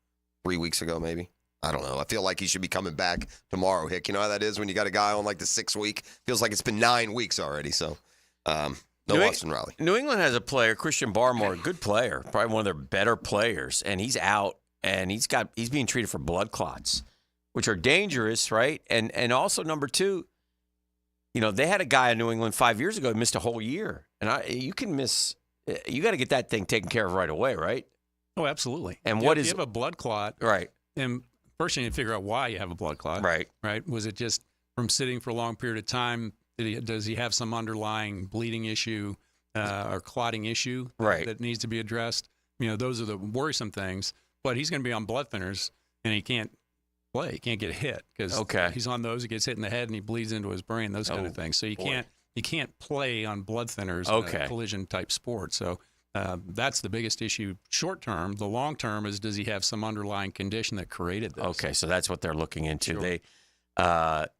3 weeks ago, maybe. I don't know. I feel like he should be coming back tomorrow, Hick. You know how that is when you got a guy on like the 6th week? Feels like it's been 9 weeks already. So, no Austin Riley. New England has a player, Christian Barmore, a good player, probably one of their better players, and he's out, and he's being treated for blood clots, which are dangerous, right? And also, number 2, they had a guy in New England 5 years ago who missed a whole year. And you got to get that thing taken care of right away, right? Oh, absolutely. And you have a blood clot. Right. And first you need to figure out why you have a blood clot. Right. Right. Was it just from sitting for a long period of time Does he have some underlying bleeding issue or clotting issue that needs to be addressed? Those are the worrisome things. But he's going to be on blood thinners, and he can't play. He can't get hit because he's on those. He gets hit in the head, and he bleeds into his brain. Those kind of things. So you can't play on blood thinners in a collision type sport. So that's the biggest issue short term. The long term is, does he have some underlying condition that created this? Okay, so that's what they're looking into. Sure. They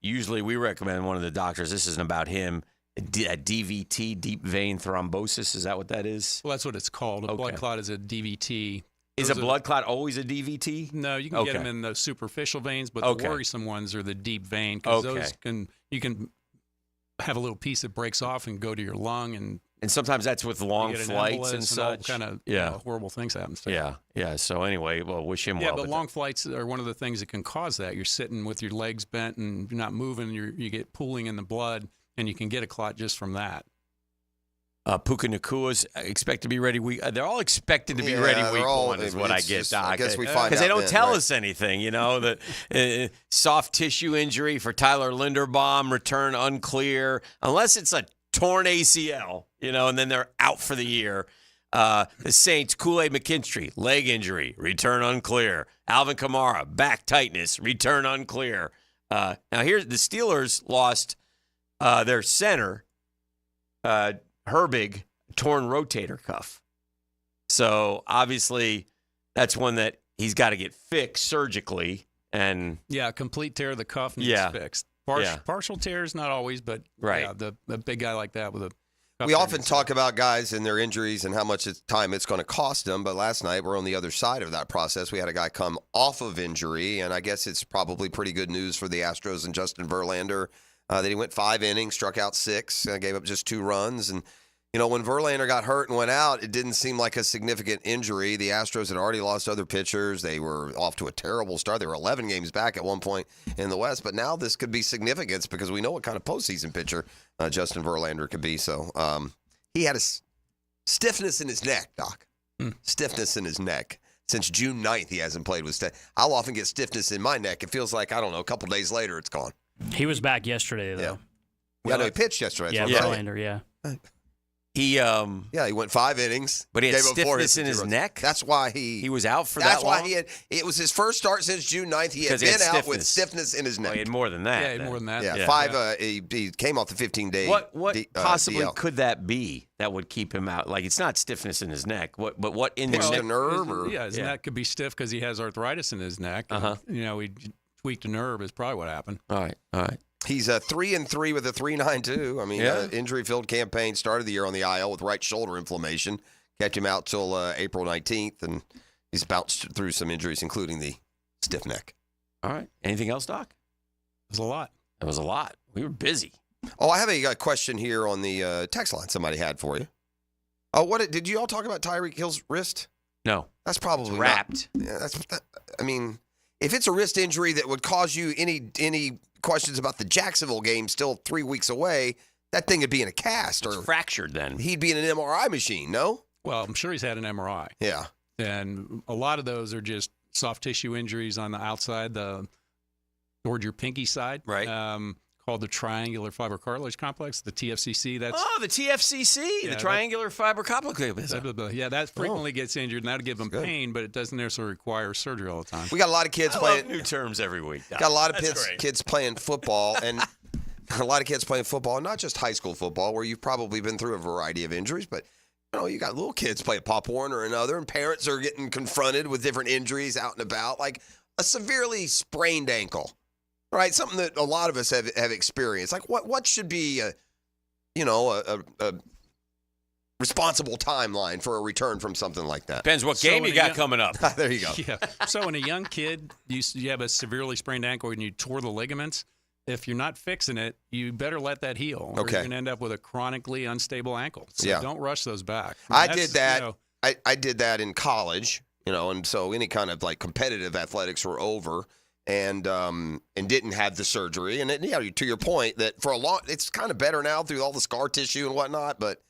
usually we recommend one of the doctors. This isn't about him. A DVT, deep vein thrombosis. Is that what that is? Well, that's what it's called. A blood clot is a DVT. Is a blood clot always a DVT? No, you can get them in the superficial veins, but the worrisome ones are the deep vein because those you can have a little piece that breaks off and go to your lung, and sometimes that's with long flights and such. All kind of horrible things happen. Yeah. So anyway, well, wish him well. Yeah, but long flights are one of the things that can cause that. You're sitting with your legs bent and you're not moving. You get pooling in the blood, and you can get a clot just from that. Puka Nakua's expect to be ready. They're all expected to be ready week one is what I get, Doc. I guess we find out because they don't then, tell us anything. The soft tissue injury for Tyler Linderbaum, return unclear, unless it's a torn ACL, and then they're out for the year. The Saints, Kool-Aid McKinstry, leg injury, return unclear. Alvin Kamara, back tightness, return unclear. Now here's the Steelers lost their center, Herbig, torn rotator cuff. So obviously that's one that he's got to get fixed surgically. And complete tear of the cuff needs fixed. Partial tears, not always, but the big guy like that with a cuff. We often talk about guys and their injuries and how much time it's going to cost them, but last night we're on the other side of that process. We had a guy come off of injury, and I guess it's probably pretty good news for the Astros and Justin Verlander that he went 5 innings, struck out 6, gave up just 2 runs. And, when Verlander got hurt and went out, it didn't seem like a significant injury. The Astros had already lost other pitchers. They were off to a terrible start. They were 11 games back at one point in the West. But now this could be significance because we know what kind of postseason pitcher Justin Verlander could be. So he had a stiffness in his neck, Doc. Stiffness in his neck. Since June 9th, he hasn't played with I'll often get stiffness in my neck. It feels like, a couple days later, it's gone. He was back yesterday, though. Yeah, he pitched yesterday. Verlander, He he went 5 innings, but he had stiffness in his neck. That's why he was out for that long. That's why it was his first start since June 9th. He had been out with stiffness in his neck. He had more than that. Yeah, he had more than that. Yeah, 5. He came off the 15-day. What possibly DL. could that be that would keep him out? Like, it's not stiffness in his neck. What in Pinched the a nerve? His neck could be stiff because he has arthritis in his neck. He tweaked a nerve is probably what happened. All right. He's 3-3 with a 3.92. I mean, injury-filled campaign. Started the year on the IL with right shoulder inflammation. Kept him out till April 19th, and he's bounced through some injuries, including the stiff neck. All right. Anything else, Doc? It was a lot. It was a lot. We were busy. Oh, I have a question here on the text line somebody had for you. Oh, did you all talk about Tyreek Hill's wrist? No. That's probably wrapped. If it's a wrist injury that would cause you any questions about the Jacksonville game still 3 weeks away, that thing would be in a cast. It's fractured then. He'd be in an MRI machine, no? Well, I'm sure he's had an MRI. Yeah. And a lot of those are just soft tissue injuries on the outside, toward your pinky side. Right. Called the triangular fiber cartilage complex, the TFCC. The TFCC, the triangular fiber complex. Yeah, that frequently gets injured, and that'll give them pain, but it doesn't necessarily require surgery all the time. We got a lot of kids playing new terms every week. Got a lot of kids playing football, and a lot of kids playing football, not just high school football, where you've probably been through a variety of injuries, but you got little kids play Pop Warner or another, and parents are getting confronted with different injuries out and about, like a severely sprained ankle. Right, something that a lot of us have experienced. Like, what should be a responsible timeline for a return from something like that? Depends what game you got coming up. There you go. Yeah. So in a young kid, you have a severely sprained ankle and you tore the ligaments. If you're not fixing it, you better let that heal. Or you're going to end up with a chronically unstable ankle. So don't rush those back. I did that. I did that in college. And so any kind of like competitive athletics were over. And didn't have the surgery. And to your point, that for a long, it's kind of better now through all the scar tissue and whatnot. But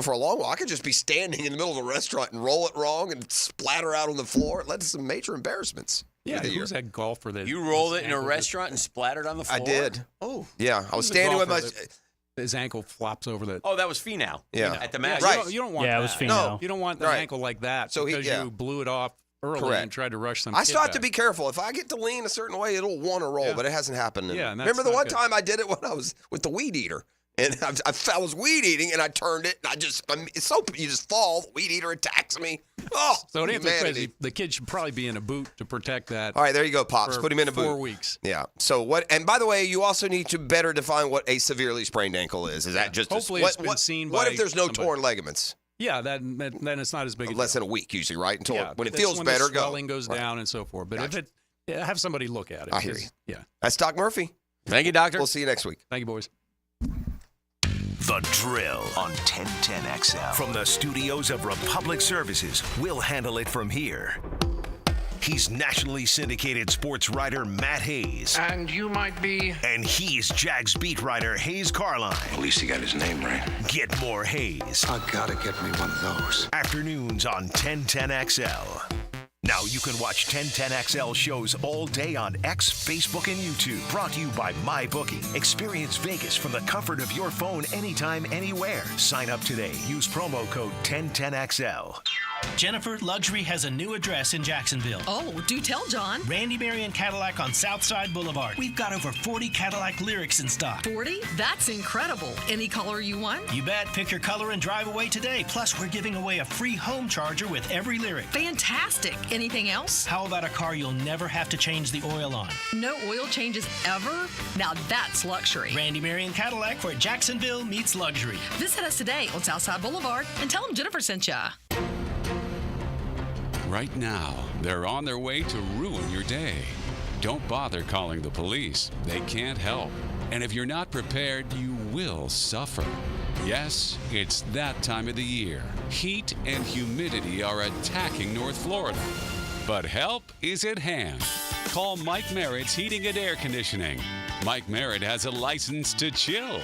for a long while, I could just be standing in the middle of a restaurant and roll it wrong and splatter out on the floor. It led to some major embarrassments. Yeah, who's that golfer that you rolled it in a restaurant and splattered on the floor? I did. Oh, yeah. I was standing with my. his ankle flops over the. Oh, that was Finau. Yeah. At the Yeah, match. you don't want Yeah, that. it was Finau. No. You don't want the Right. ankle like that So because you blew it off early Correct. and tried to rush some. I kid still have back. to be careful. If I get to lean a certain way, it'll want to roll, but it hasn't happened. Yeah, and that's remember the not one good. time I did it when I was with the weed eater, and I was weed eating, and I turned it, and it's so you just fall. The weed eater attacks me. Oh, So it ain't that humanity. crazy. The kid should probably be in a boot to protect that. All right, there you go, Pops. for Put him in a 4 boot. weeks. Yeah. So what? And by the way, you also need to better define what a severely sprained ankle is. Is that just Hopefully what, it's been what, seen What by if there's no somebody. torn ligaments? Yeah, then it's not as big. Less than a week usually, right? Until when it that's feels when better, the swelling go. goes Right. down and so forth. But Gotcha. if it, have somebody look at it. I hear you. Yeah. That's Doc Murphy. Thank you, Doctor. We'll see you next week. Thank you, boys. The Drill on 1010XL. From the studios of Republic Services, we'll handle it from here. He's nationally syndicated sports writer Matt Hayes. And you might be. And he's Jags beat writer Hayes Carline. At least he got his name right. Get more Hayes. I gotta get me one of those. Afternoons on 1010XL. Now you can watch 1010XL shows all day on X, Facebook, and YouTube. Brought to you by MyBookie. Experience Vegas from the comfort of your phone anytime, anywhere. Sign up today. Use promo code 1010XL. Jennifer, Luxury has a new address in Jacksonville. Oh, do tell, John. Randy Marion Cadillac on Southside Boulevard. We've got over 40 Cadillac Lyrics in stock. 40? That's incredible. Any color you want? You bet. Pick your color and drive away today. Plus, we're giving away a free home charger with every Lyric. Fantastic. Anything else? How about a car you'll never have to change the oil on? No oil changes ever? Now that's luxury. Randy Marion Cadillac, where Jacksonville meets luxury. Visit us today on Southside Boulevard and tell them Jennifer sent ya. Right now, they're on their way to ruin your day. Don't bother calling the police. They can't help. And if you're not prepared, you will suffer. Yes, it's that time of the year. Heat and humidity are attacking North Florida. But help is at hand. Call Mike Merritt's Heating and Air Conditioning. Mike Merritt has a license to chill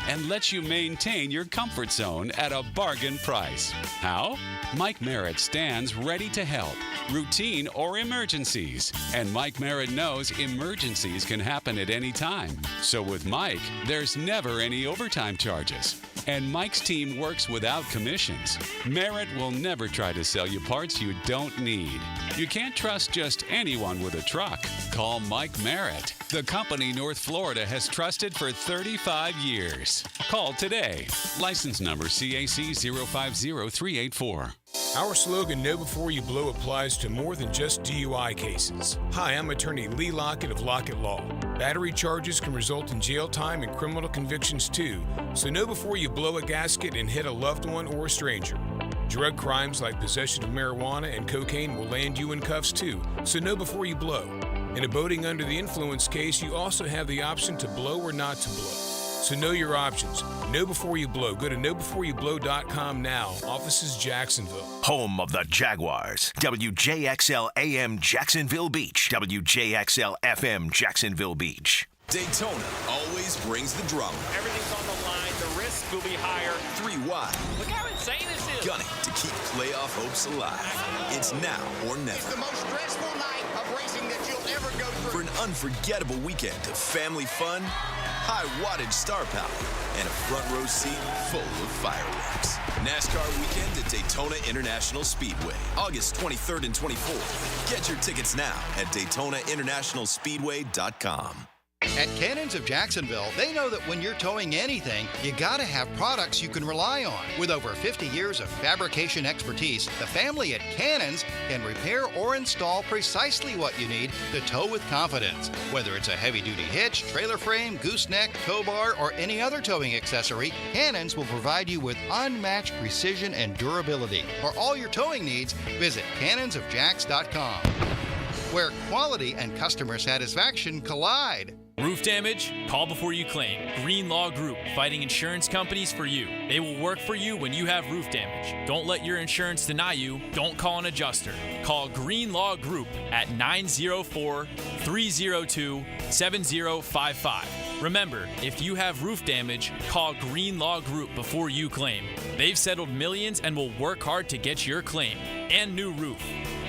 and lets you maintain your comfort zone at a bargain price. How? Mike Merritt stands ready to help, routine or emergencies. And Mike Merritt knows emergencies can happen at any time. So with Mike, there's never any overtime charges. And Mike's team works without commissions. Merritt will never try to sell you parts you don't need. You can't trust just anyone with a truck. Call Mike Merritt, the company North Florida has trusted for 35 years. Call today. License number CAC 050384. Our slogan, Know Before You Blow, applies to more than just DUI cases. Hi, I'm attorney Lee Lockett of Lockett Law. Battery charges can result in jail time and criminal convictions too, so know before you blow a gasket and hit a loved one or a stranger. Drug crimes like possession of marijuana and cocaine will land you in cuffs too, so know before you blow. In a boating under the influence case, you also have the option to blow or not to blow. So know your options. Know before you blow. Go to knowbeforeyouBlow.com now. Offices Jacksonville. Home of the Jaguars. WJXL AM Jacksonville Beach. WJXL FM Jacksonville Beach. Daytona always brings the drama. Everything's on the line. The risk will be higher. 3 wide. Look how insane this is. Gunning to keep playoff hopes alive. It's now or never. It's the most stressful night of racing that you'll ever go through. For an unforgettable weekend of family fun, high wattage star power, and a front row seat full of fireworks. NASCAR weekend at Daytona International Speedway, August 23rd and 24th. Get your tickets now at DaytonaInternationalSpeedway.com. At Cannons of Jacksonville, they know that when you're towing anything, you gotta have products you can rely on. With over 50 years of fabrication expertise, the family at Cannons can repair or install precisely what you need to tow with confidence. Whether it's a heavy-duty hitch, trailer frame, gooseneck, tow bar, or any other towing accessory, Cannons will provide you with unmatched precision and durability. For all your towing needs, visit cannonsofjacks.com, where quality and customer satisfaction collide. Roof damage? Call before you claim. Green Law Group, fighting insurance companies for you. They will work for you when you have roof damage. Don't let your insurance deny you. Don't call an adjuster. Call Green Law Group at 904-302-7055. Remember, if you have roof damage, call Green Law Group before you claim. They've settled millions and will work hard to get your claim and new roof.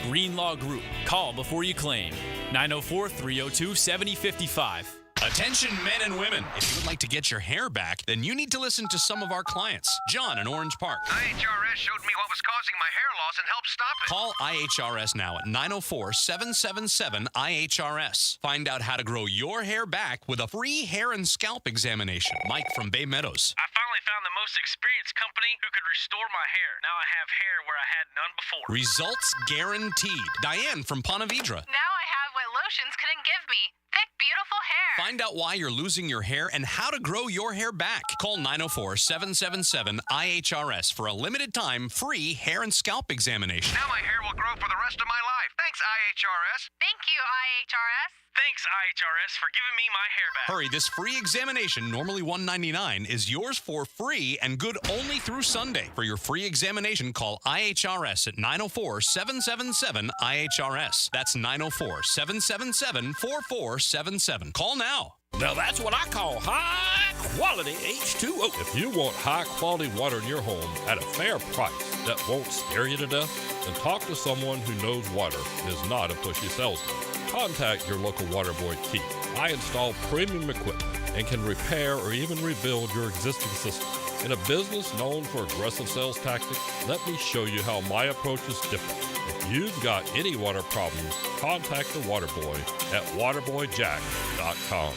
Green Law Group. Call before you claim. 904-302-7055. Attention men and women. If you would like to get your hair back, then you need to listen to some of our clients. John in Orange Park. IHRS showed me what was causing my hair loss and helped stop it. Call IHRS now at 904-777-IHRS. Find out how to grow your hair back with a free hair and scalp examination. Mike from Bay Meadows. I finally found the most experienced company who could restore my hair. Now I have hair where I had none before. Results guaranteed. Diane from Ponte Vedra. Now I have what lotions couldn't give me. Thick, beautiful hair. Find out why you're losing your hair and how to grow your hair back. Call 904-777-IHRS for a limited time free hair and scalp examination. Now my hair will grow for the rest of my life. Thanks, IHRS. Thank you, IHRS. Thanks, IHRS, for giving me my hair back. Hurry, this free examination, normally $199, is yours for free and good only through Sunday. For your free examination, call IHRS at 904-777-IHRS. That's 904-777-4477. Call now. Now that's what I call high-quality H2O. If you want high-quality water in your home at a fair price that won't scare you to death, then talk to someone who knows water and is not a pushy salesman. Contact your local water boy, Keith. I install premium equipment and can repair or even rebuild your existing system. In a business known for aggressive sales tactics, let me show you how my approach is different. If you've got any water problems, contact the water boy at waterboyjack.com.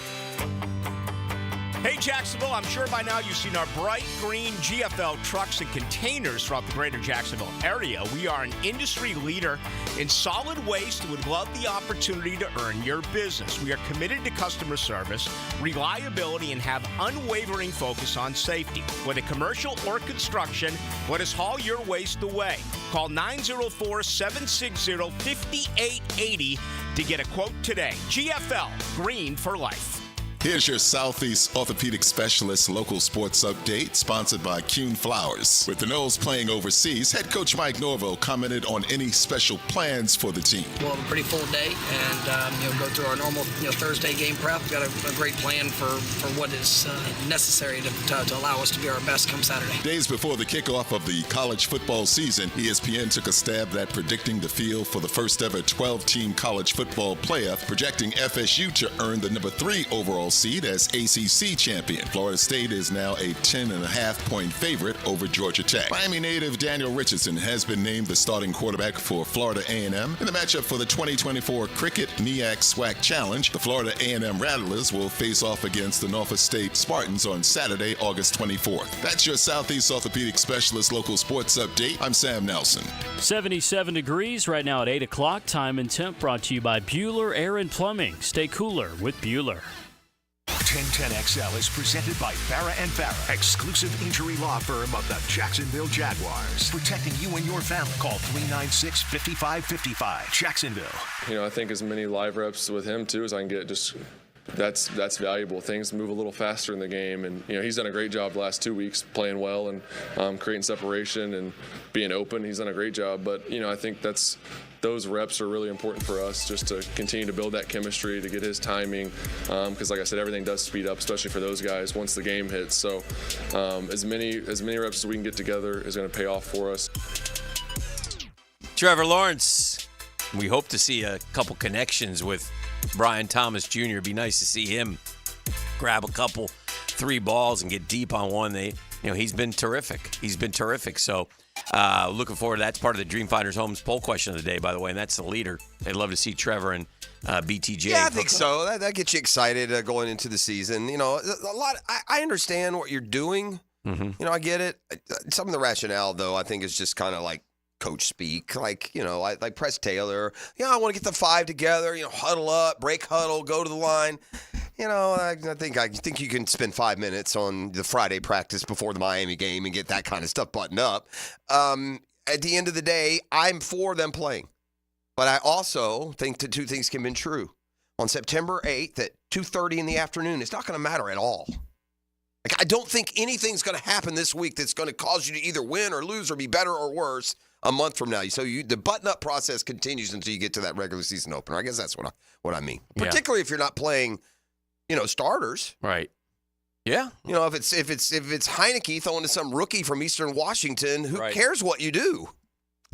Hey, Jacksonville, I'm sure by now you've seen our bright green GFL trucks and containers throughout the greater Jacksonville area. We are an industry leader in solid waste and would love the opportunity to earn your business. We are committed to customer service, reliability, and have unwavering focus on safety. Whether commercial or construction, let us haul your waste away. Call 904-760-5880 to get a quote today. GFL, green for life. Here's your Southeast Orthopedic Specialist local sports update, sponsored by Kuhn Flowers. With the Noles playing overseas, head coach Mike Norville commented on any special plans for the team. We'll have a pretty full day and go through our normal Thursday game prep. We've got a great plan for what is necessary to allow us to be our best come Saturday. Days before the kickoff of the college football season, ESPN took a stab at predicting the field for the first ever 12-team college football playoff, projecting FSU to earn the number 3 overall seed as ACC champion. Florida State is now a 10.5-point favorite over Georgia Tech. Miami native Daniel Richardson has been named the starting quarterback for Florida A&M in the matchup for the 2024 Cricket NEAC SWAC Challenge. The Florida A&M Rattlers will face off against the Norfolk State Spartans on Saturday, August 24th. That's your Southeast Orthopedic Specialist local sports update. I'm Sam Nelson. 77 degrees right now at 8 o'clock. Time and temp brought to you by Bueller Air and Plumbing. Stay cooler with Bueller. 1010XL is presented by Farah & Farah, exclusive injury law firm of the Jacksonville Jaguars. Protecting you and your family. Call 396-5555. Jacksonville. I think as many live reps with him, too, as I can get, just that's valuable. Things move a little faster in the game. And, he's done a great job the last 2 weeks playing well and creating separation and being open. He's done a great job. But, I think those reps are really important for us just to continue to build that chemistry, to get his timing, because like I said, everything does speed up, especially for those guys once the game hits. So as many reps as we can get together is going to pay off for us. Trevor Lawrence, we hope to see a couple connections with Brian Thomas Jr. It'd be nice to see him grab a couple 3 balls and get deep on one. He's been terrific. So looking forward to that. That's part of the Dream Finders Homes poll question of the day, by the way, and that's the leader. They'd love to see Trevor and BTJ. Yeah, I think so. That gets you excited going into the season. A lot. I understand what you're doing. Mm-hmm. I get it. Some of the rationale, though, I think is just kind of like coach speak, like Press Taylor. I want to get the 5 together. Huddle up, break huddle, go to the line. I think you can spend 5 minutes on the Friday practice before the Miami game and get that kind of stuff buttoned up. At the end of the day, I'm for them playing. But I also think that 2 things can be true. On September 8th at 2:30 in the afternoon, it's not going to matter at all. I don't think anything's going to happen this week that's going to cause you to either win or lose or be better or worse a month from now. So the button-up process continues until you get to that regular season opener. I guess that's what I mean. Particularly if you're not playing starters. Right. Yeah. If it's Heineke throwing to some rookie from Eastern Washington, who cares what you do?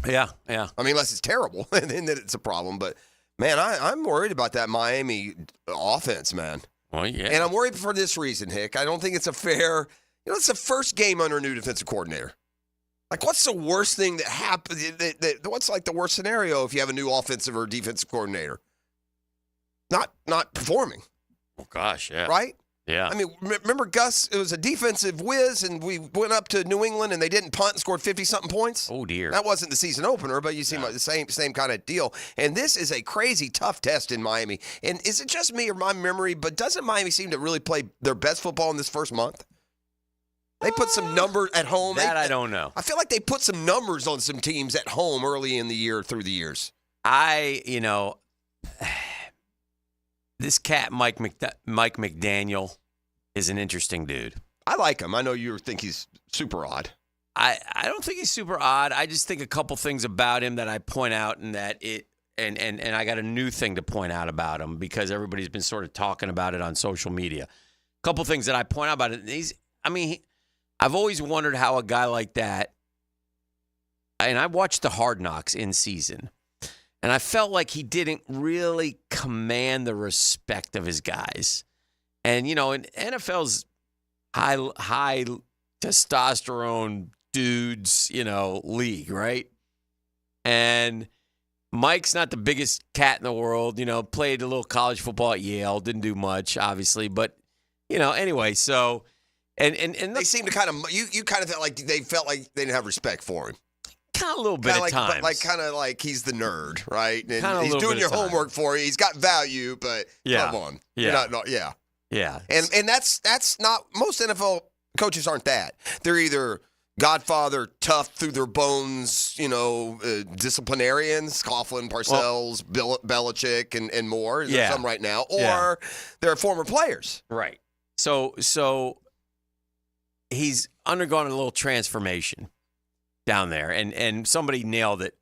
Yeah. I mean, unless it's terrible, and then it's a problem. But, man, I'm worried about that Miami offense, man. Well, yeah. And I'm worried for this reason, Hick. I don't think it's a fair. It's the first game under a new defensive coordinator. Like, what's the worst thing that happened? What's like the worst scenario if you have a new offensive or defensive coordinator? Not performing. Oh gosh, yeah. Right? Yeah. I mean, remember Gus? It was a defensive whiz, and we went up to New England, and they didn't punt and scored 50-something points. Oh dear. That wasn't the season opener, but you seem like the same kind of deal. And this is a crazy tough test in Miami. And is it just me or my memory? But doesn't Miami seem to really play their best football in this first month? They put some numbers at home. I don't know. I feel like they put some numbers on some teams at home early in the year through the years. This cat, Mike McDaniel, is an interesting dude. I like him. I know you think he's super odd. I don't think he's super odd. I just think a couple things about him that I point out, and and I got a new thing to point out about him because everybody's been sort of talking about it on social media. A couple things that I point out about it. I've always wondered how a guy like that, and I watched the Hard Knocks in season, and I felt like he didn't really command the respect of his guys. And, in NFL's high testosterone dudes, league, right? And Mike's not the biggest cat in the world, played a little college football at Yale, didn't do much, obviously. But, anyway, so, and they seem to kind of, you kind of felt like they didn't have respect for him. Kind of a little bit at times. But kind of like he's the nerd, right? And kinda he's doing your homework for you. He's got value, but come on. Yeah. Yeah. And that's not, most NFL coaches aren't that. They're either Godfather, tough through their bones, disciplinarians, Coughlin, Parcells, Belichick, and more. There's some right now. Or they're former players. Right. So he's undergone a little transformation down there, and somebody nailed it.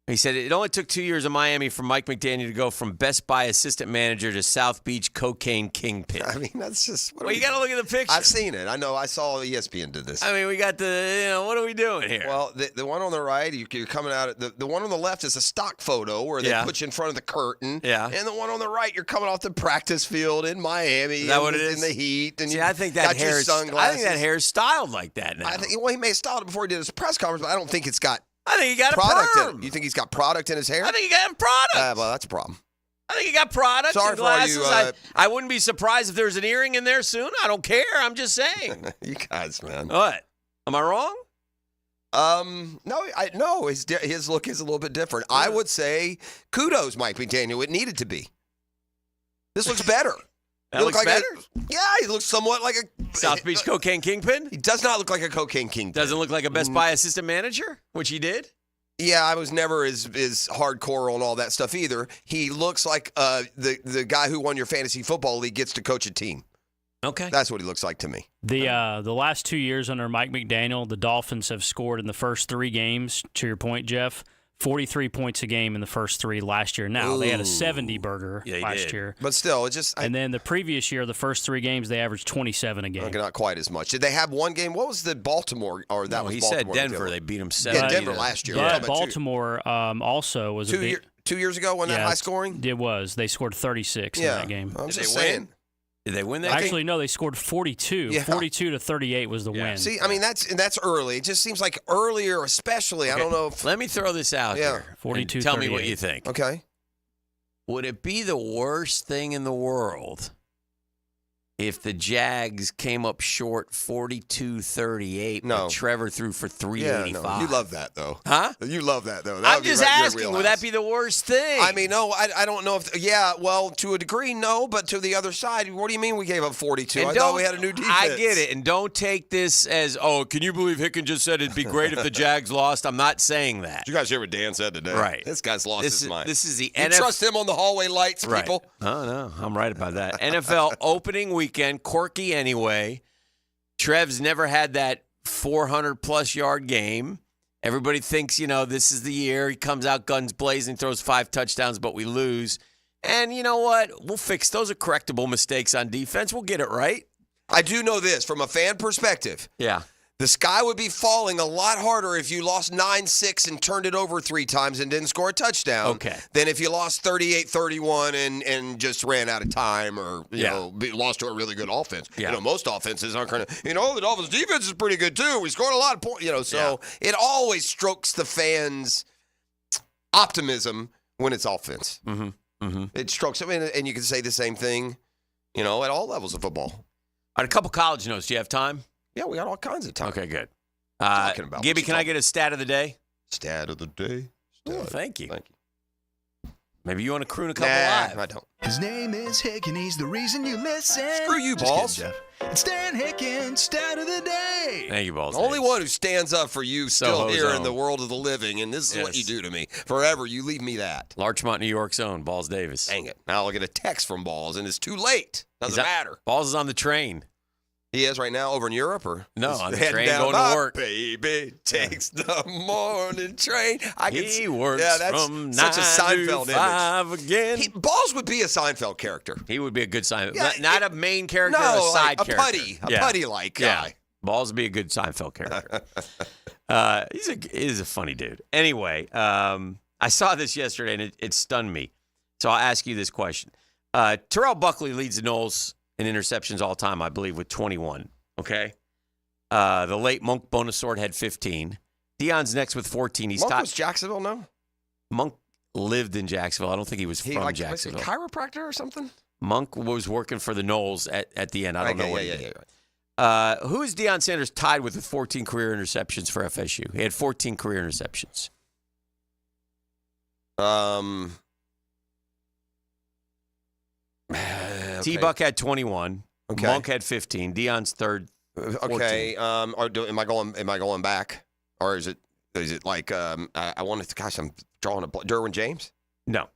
He said it only took 2 years in Miami for Mike McDaniel to go from Best Buy assistant manager to South Beach cocaine kingpin. I mean, that's just... Well, you got to look at the picture. I've seen it. I know. I saw ESPN did this. I mean, we got what are we doing here? Well, the one on the right, you're coming out... The one on the left is a stock photo where they put you in front of the curtain. Yeah. And the one on the right, you're coming off the practice field in Miami. Is that what it is? In the heat. And I think that hair's styled like that now. He may have styled it before he did his press conference, but I don't think it's got... I think he got product a perm. in it. You think he's got product in his hair? I think he got product. Well, that's a problem. I think he got product. Sorry and for all glasses. you. I wouldn't be surprised if there's an earring in there soon. I don't care. I'm just saying. You guys, man. What? Am I wrong? No. His look is a little bit different. I would say kudos, Mike McDaniel. It needed to be. This looks better. That looks better? He looks somewhat like a... South Beach cocaine kingpin? He does not look like a cocaine kingpin. Doesn't look like a Best Buy assistant manager, which he did? Yeah, I was never as hardcore on all that stuff either. He looks like the guy who won your fantasy football league gets to coach a team. Okay. That's what he looks like to me. The last 2 years under Mike McDaniel, the Dolphins have scored in the first 3 games, to your point, Jeff, 43 points a game in the first 3 last year. Now, they had a 70-burger last year. But still, it just... And then the previous year, the first 3 games, they averaged 27 a game. Okay, not quite as much. Did they have one game? What was the Baltimore? Or that was he Baltimore. said Denver. They beat them 7-0. Yeah, Denver last year. But Baltimore also was a big... 2 years ago when that high scoring? It was. They scored 36 in that game. I'm just saying. Did they win that game? Actually, game? no, they scored 42. Yeah. 42-38 was the win. See, I mean, that's early. It just seems like earlier especially. Okay. I don't know if... Let me throw this out here. 42-38. Tell me what you think. Okay. Would it be the worst thing in the world if the Jags came up short 42-38, but Trevor threw for 385? No. You love that, though. Huh? You love that, though. I'm just asking, would that be the worst thing? I mean, no, I don't know if... well, to a degree, no, but to the other side, what do you mean we gave up 42? I thought we had a new defense. I get it, and don't take this as, can you believe Hicken just said it'd be great if the Jags lost? I'm not saying that. Did you guys hear what Dan said today? Right. This guy's lost his mind. This is the NFL... You trust him on the hallway lights, right. people? Oh, no, I'm right about that. NFL opening weekend, quirky anyway. Trev's never had that 400-plus yard game. Everybody thinks, this is the year. He comes out guns blazing, throws 5 touchdowns, but we lose. And you know what? We'll fix those are correctable mistakes on defense. We'll get it right. I do know this from a fan perspective. Yeah. The sky would be falling a lot harder if you lost 9-6 and turned it over 3 times and didn't score a touchdown than if you lost 38-31 and just ran out of time or, you know, lost to a really good offense. Yeah. You know, most offenses aren't going to, the Dolphins' defense is pretty good too. We scored a lot of points, so it always strokes the fans' optimism when it's offense. It strokes them, and you can say the same thing, at all levels of football. All right, a couple college notes. Do you have time? Yeah, we got all kinds of time. Okay, good. Talking about Gibby, can I get a stat of the day? Stat of the day. Oh, thank you. Thank you. Maybe you want to croon a couple live. I don't. His name is Hicken. He's the reason you listen. Screw you, Just Balls. kidding, Jeff. It's Dan Hicken, stat of the day. Thank you, Balls. The only one who stands up for you still Soho's here in own. the world of the living, and this is what you do to me. Forever, you leave me that. Larchmont, New York's own, Balls Davis. Dang it. Now I'll get a text from Balls, and it's too late. Doesn't matter. Balls is on the train. He is right now over in Europe, or? No, He's on the heading train down. going to My work. Baby takes the morning train. He works from such a 9 to Seinfeld 5 image. again. Balls would be a Seinfeld character. He would be a good Seinfeld. Yeah, not a main character, no, a side like character. A putty-like guy. Yeah. Balls would be a good Seinfeld character. He's a funny dude. Anyway, I saw this yesterday, and it stunned me. So I'll ask you this question. Terrell Buckley leads the Noles in interceptions all time, I believe, with 21. Okay? The late Monk Bonasort had 15. Deion's next with 14. He's Monk top. was Jacksonville, no? Monk lived in Jacksonville. I don't think he was from Jacksonville. Was he a chiropractor or something? Monk was working for the Noles at the end. I don't know what he did. Right. Who is Deion Sanders tied with 14 career interceptions for FSU? He had 14 career interceptions. T-Buck had 21. Okay. Monk had 15. Deion's third. 14. Okay. Am I going back, or is it like I wanted to? Gosh, I'm drawing a Derwin James. No.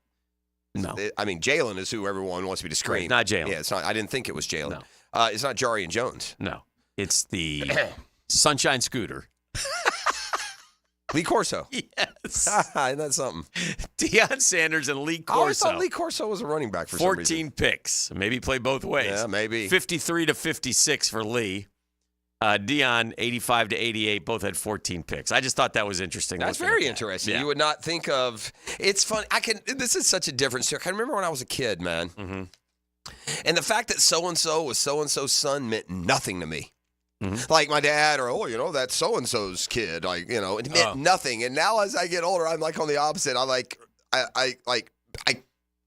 I mean, Jalen is who everyone wants me to scream. Right, not Jalen. Yeah, it's not. I didn't think it was Jalen. No. It's not Jarian Jones. No. It's the Sunshine Scooter. Lee Corso. Yes. Isn't that something? Deion Sanders and Lee Corso. I always thought Lee Corso was a running back for some reason. 14 picks. Maybe he played both ways. Yeah, maybe. 53 to 56 for Lee. Deion, 85 to 88, both had 14 picks. I just thought that was interesting. That's very interesting. Yeah. You would not think of. It's fun. This is such a difference. I can remember when I was a kid, man. Mm-hmm. And the fact that so-and-so was so-and-so's son meant nothing to me. Mm-hmm. Like my dad, or that's so-and-so's kid. Like, it meant nothing. And now as I get older, I'm like on the opposite. I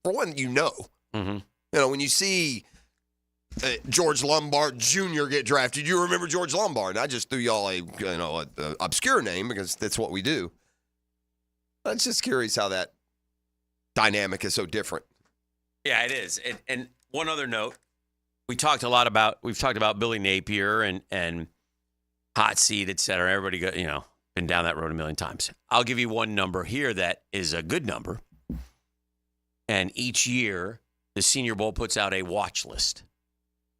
for one, Mm-hmm. when you see George Lombard Jr. get drafted, you remember George Lombard. And I just threw y'all a obscure name because that's what we do. I'm just curious how that dynamic is so different. Yeah, it is. And one other note. We've talked about Billy Napier and hot seat, et cetera. Everybody been down that road a million times. I'll give you one number here that is a good number. And each year, the Senior Bowl puts out a watch list.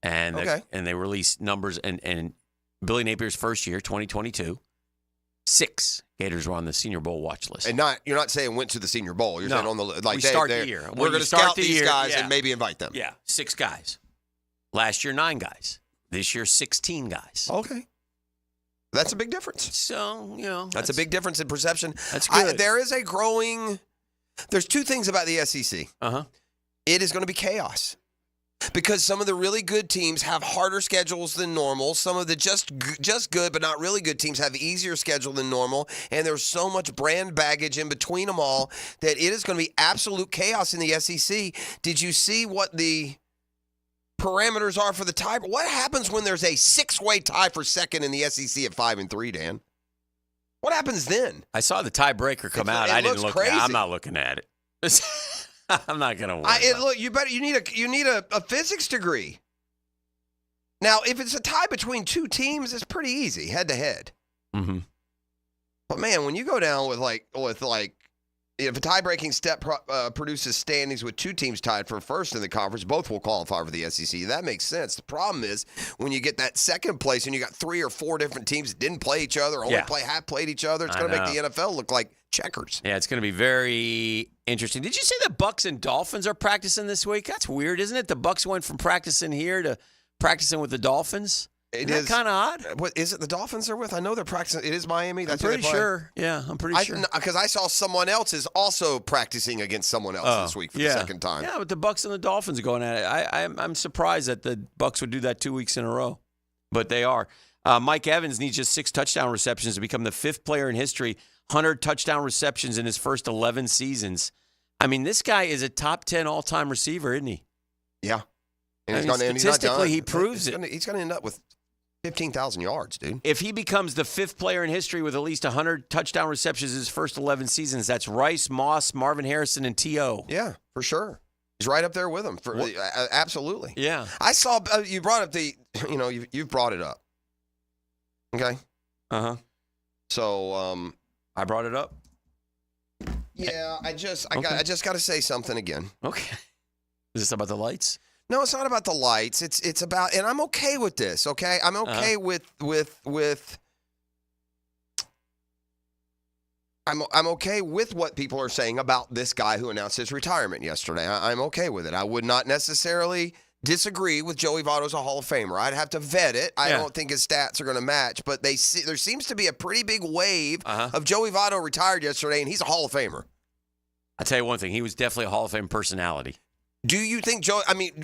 And they release numbers. And Billy Napier's first year, 2022, 6 Gators were on the Senior Bowl watch list. And you're not saying went to the Senior Bowl. You're saying on the we start the year. We're going to scout these guys and maybe invite them. Yeah, 6 guys. Last year, 9 guys. This year, 16 guys. Okay. That's a big difference. So, That's a big difference in perception. That's good. There's 2 things about the SEC. Uh-huh. It is going to be chaos. Because some of the really good teams have harder schedules than normal. Some of the just good but not really good teams have easier schedule than normal. And there's so much brand baggage in between them all that it is going to be absolute chaos in the SEC. Did you see what the parameters are for the tie? What happens when there's a 6-way tie for second in the SEC at 5-3, Dan? What happens then? I saw the tiebreaker come out. I didn't look at it. I'm not looking at it. I'm not going to worry. Look, you need a physics degree. Now, if it's a tie between 2 teams, it's pretty easy, head to head. Mm-hmm. But man, when you go down with if a tie-breaking step produces standings with 2 teams tied for first in the conference, both will qualify for the SEC. That makes sense. The problem is when you get that second place and you got 3 or 4 different teams that didn't play each other, half played each other, it's going to make the NFL look like checkers. Yeah, it's going to be very interesting. Did you say the Bucs and Dolphins are practicing this week? That's weird, isn't it? The Bucs went from practicing here to practicing with the Dolphins. It Isn't that kind of odd? What is it? The Dolphins are with? I know they're practicing. It is Miami. That's I'm pretty sure. Yeah, I'm pretty sure. Because I saw someone else is also practicing against someone else this week for the second time. Yeah, but the Bucs and the Dolphins are going at it. I'm surprised that the Bucs would do that 2 weeks in a row, but they are. Mike Evans needs just 6 touchdown receptions to become the 5th player in history, 100 touchdown receptions in his first 11 seasons. I mean, this guy is a top 10 all-time receiver, isn't he? Yeah. And statistically, he proves it. He's going to end up with 15,000 yards, dude. If he becomes the 5th player in history with at least 100 touchdown receptions in his first 11 seasons, that's Rice, Moss, Marvin Harrison, and T.O. Yeah, for sure. He's right up there with him. Absolutely. Yeah. I saw you brought up you've brought it up. Okay. Uh-huh. So I brought it up. Yeah, I just got to say something again. Okay. Is this about the lights? No, it's not about the lights. It's about, and I'm okay with this. Okay, I'm okay with I'm okay with what people are saying about this guy who announced his retirement yesterday. I'm okay with it. I would not necessarily disagree with Joey Votto's a Hall of Famer. I'd have to vet it. I don't think his stats are going to match, but there seems to be a pretty big wave of Joey Votto retired yesterday, and he's a Hall of Famer. I'll tell you one thing. He was definitely a Hall of Fame personality. Do you think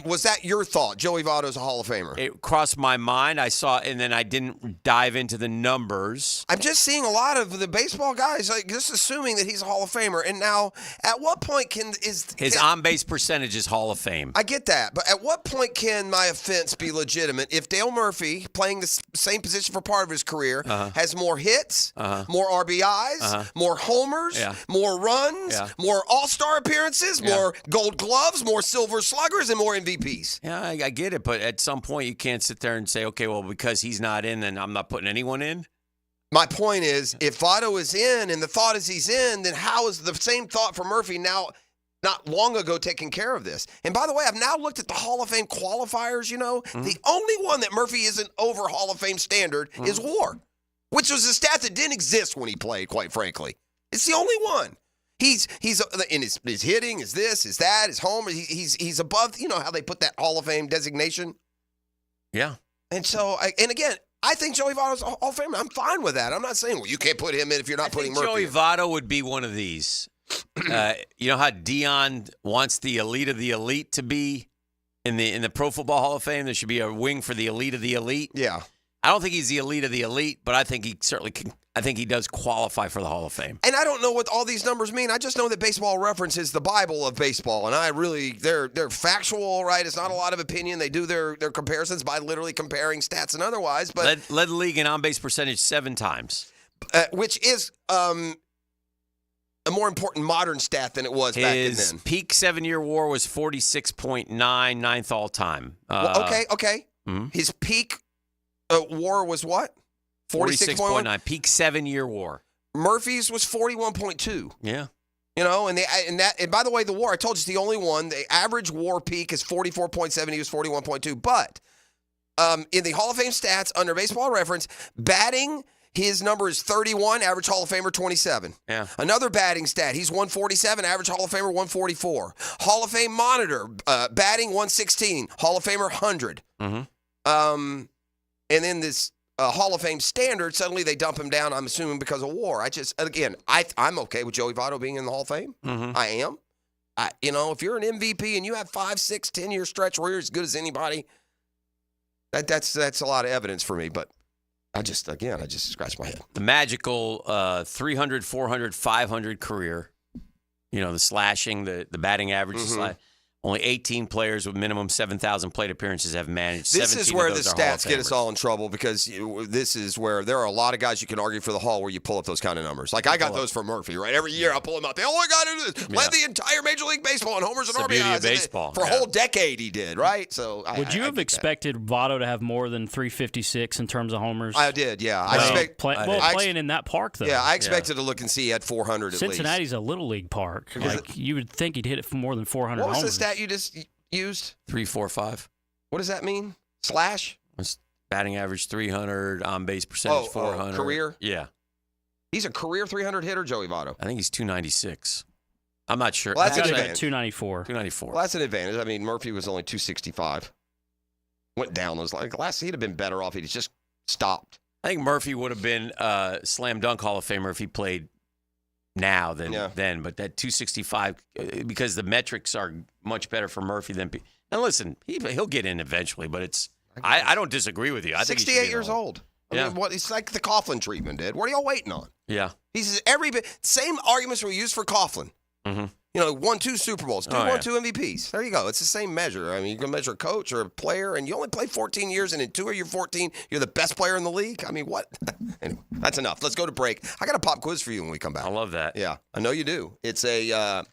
was that your thought? Joey Votto's a Hall of Famer? It crossed my mind. I saw it, and then I didn't dive into the numbers. I'm just seeing a lot of the baseball guys just assuming that he's a Hall of Famer. And now, at what point his on-base percentage is Hall of Fame? I get that, but at what point can my offense be legitimate if Dale Murphy, playing the same position for part of his career, has more hits, more RBIs, more homers, more runs, more All-Star appearances, more Gold Gloves, more Silver Sluggers, and more MVPs? Yeah, I get it, but at some point you can't sit there and say, okay, well, because he's not in, then I'm not putting anyone in. My point is, if Votto is in and the thought is he's in, then how is the same thought for Murphy now not long ago taking care of this? And by the way, I've now looked at the Hall of Fame qualifiers, The only one that Murphy isn't over Hall of Fame standard is WAR, which was a stat that didn't exist when he played, quite frankly. It's the only one. He's in his hitting, his this, his that, his home. He's above, how they put that Hall of Fame designation? Yeah. And so, again, I think Joey Votto's a Hall of Famer. I'm fine with that. I'm not saying, well, you can't put him in if you're not putting Murphy Joey in. Votto would be one of these. You know how Deion wants the elite of the elite to be in the Pro Football Hall of Fame? There should be a wing for the elite of the elite. Yeah. I don't think he's the elite of the elite, but I think he certainly can. I think he does qualify for the Hall of Fame. And I don't know what all these numbers mean. I just know that Baseball Reference is the Bible of baseball, and they're factual, right? It's not a lot of opinion. They do their comparisons by literally comparing stats and otherwise. But led the league in on-base percentage 7 times, which is a more important modern stat than it was back then. His peak 7-year WAR was 46.9, 9th all time. Okay. Mm-hmm. His peak WAR was what? 46.9. Peak 7-year WAR. Murphy's was 41.2. Yeah. And by the way, the WAR, I told you, it's the only one. The average WAR peak is 44.7. He was 41.2. But in the Hall of Fame stats under Baseball Reference, batting, his number is 31, average Hall of Famer 27. Yeah. Another batting stat, he's 147, average Hall of Famer 144. Hall of Fame monitor, batting 116, Hall of Famer 100. Mm-hmm. And then this Hall of Fame standard, suddenly they dump him down, I'm assuming because of WAR. I'm okay with Joey Votto being in the Hall of Fame. Mm-hmm. I am. If you're an MVP and you have 5, 6, 10-year stretch where you're as good as anybody, that's a lot of evidence for me. But I just scratch my head. The magical 300, 400, 500 career. The slashing, the batting average, Mm-hmm. Only 18 players with minimum 7,000 plate appearances have managed. This is where the stats get us all all in trouble, because this is where there are a lot of guys you can argue for the Hall where you pull up those kind of numbers. Like I got those for Murphy, right? Every year I pull them out. All I got to do is led the entire Major League Baseball in homers and It's the beauty RBIs. of baseball. For a whole decade he did, right? So would you have expected Votto to have more than 356 in terms of homers? I did, yeah. Playing in that park, though. Yeah, I expected to look and see he had 400 at least. Cincinnati's a little league park. You would think he'd hit it for more than 400 homers. What was the stat you just used? 345. What does that mean? Slash? Batting average 300, on base percentage 400. Career? Yeah. He's a career 300 hitter, Joey Votto. I think he's 296. I'm not sure. Well, that's an advantage. 294. 294. Well, that's an advantage. I mean, Murphy was only 265. went down. It was like last he'd have been better off. He'd just stopped. I think Murphy would have been slam dunk Hall of Famer if he played now than then. But that 265, because the metrics are much better for Murphy than. And listen, he'll get in eventually, but it's. I don't disagree with you. I think 68 years old. I Yeah. mean, it's like the Coughlin treatment, dude. What are y'all waiting on? Yeah. He's every bit. Same arguments we used for Coughlin. Mm-hmm. You know, won 2 Super Bowls, Oh, yeah. 2 MVPs. There you go. It's the same measure. I mean, you can measure a coach or a player, and you only play 14 years, and in 2 of your 14, you're the best player in the league. I mean, what? Anyway, that's enough. Let's go to break. I got a pop quiz for you when we come back. I love that. Yeah, I know you do. It's a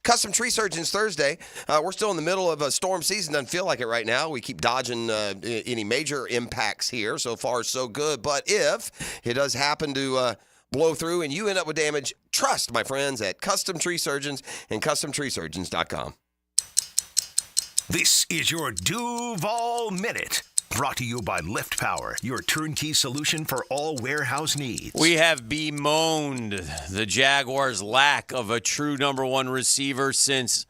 Custom Tree Surgeons Thursday. We're still in the middle of a storm season. Doesn't feel like it right now. We keep dodging any major impacts here. So far, so good. But if it does happen to blow through and you end up with damage, trust my friends at Custom Tree Surgeons and CustomTreeSurgeons.com. This is your Duval Minute. Brought to you by Lift Power, your turnkey solution for all warehouse needs. We have bemoaned the Jaguars' lack of a true number one receiver since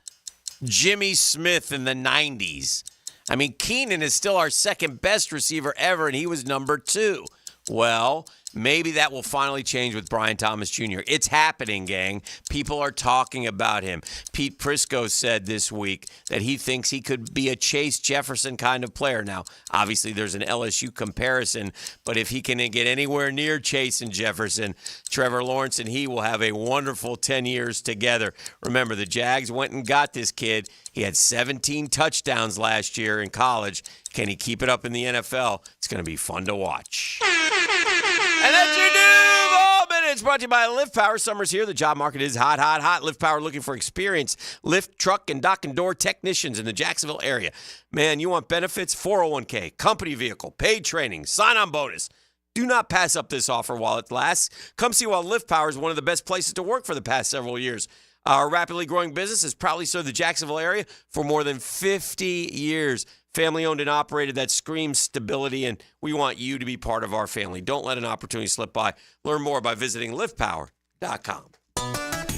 Jimmy Smith in the 90s. I mean, Keenan is still our second best receiver ever, and he was number 2. Well, maybe that will finally change with Brian Thomas Jr. It's happening, gang. People are talking about him. Pete Prisco said this week that he thinks he could be a Chase Jefferson kind of player. Now, obviously, there's an LSU comparison, but if he can get anywhere near Chase and Jefferson, Trevor Lawrence and he will have a wonderful 10 years together. Remember, the Jags went and got this kid. He had 17 touchdowns last year in college. Can he keep it up in the NFL? It's going to be fun to watch. And that's your Duval Minute. Brought to you by Lift Power. Summer's here. The job market is hot, hot, hot. Lift Power looking for experienced lift, truck, and dock and door technicians in the Jacksonville area. Man, you want benefits? 401k, company vehicle, paid training, sign-on bonus. Do not pass up this offer while it lasts. Come see why Lift Power is one of the best places to work for the past several years. Our rapidly growing business has proudly served the Jacksonville area for more than 50 years. Family owned and operated, that screams stability, and we want you to be part of our family. Don't let an opportunity slip by. Learn more by visiting liftpower.com.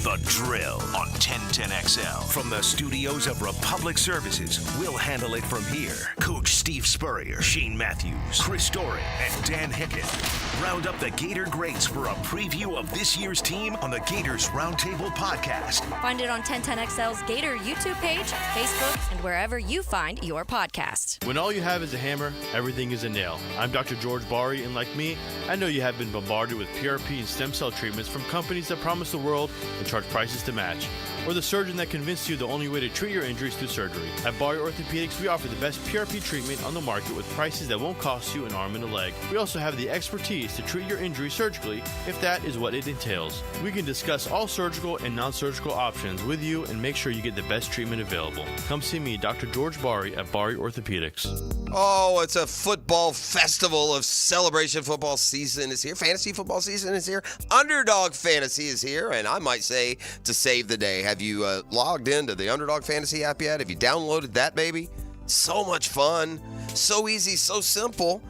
The Drill on 1010XL. From the studios of Republic Services, we'll handle it from here. Coach Steve Spurrier, Shane Matthews, Chris Story, and Dan Hicken. Round up the Gator greats for a preview of this year's team on the Gators Roundtable podcast. Find it on 1010XL's Gator YouTube page, Facebook, and wherever you find your podcast. When all you have is a hammer, everything is a nail. I'm Dr. George Bari, and like me, I know you have been bombarded with PRP and stem cell treatments from companies that promise the world and charge prices to match, or the surgeon that convinced you the only way to treat your injuries through surgery. At Bari Orthopedics, we offer the best PRP treatment on the market with prices that won't cost you an arm and a leg. We also have the expertise to treat your injury surgically if that is what it entails. We can discuss all surgical and non-surgical options with you and make sure you get the best treatment available. Come see me, Dr. George Bari at Bari Orthopedics. Oh, it's a football festival of celebration. Football season is here. Fantasy football season is here. Underdog Fantasy is here. And I might say to save the day, have you logged into the Underdog Fantasy app yet? Have you downloaded that, baby? So much fun. So easy, so simple.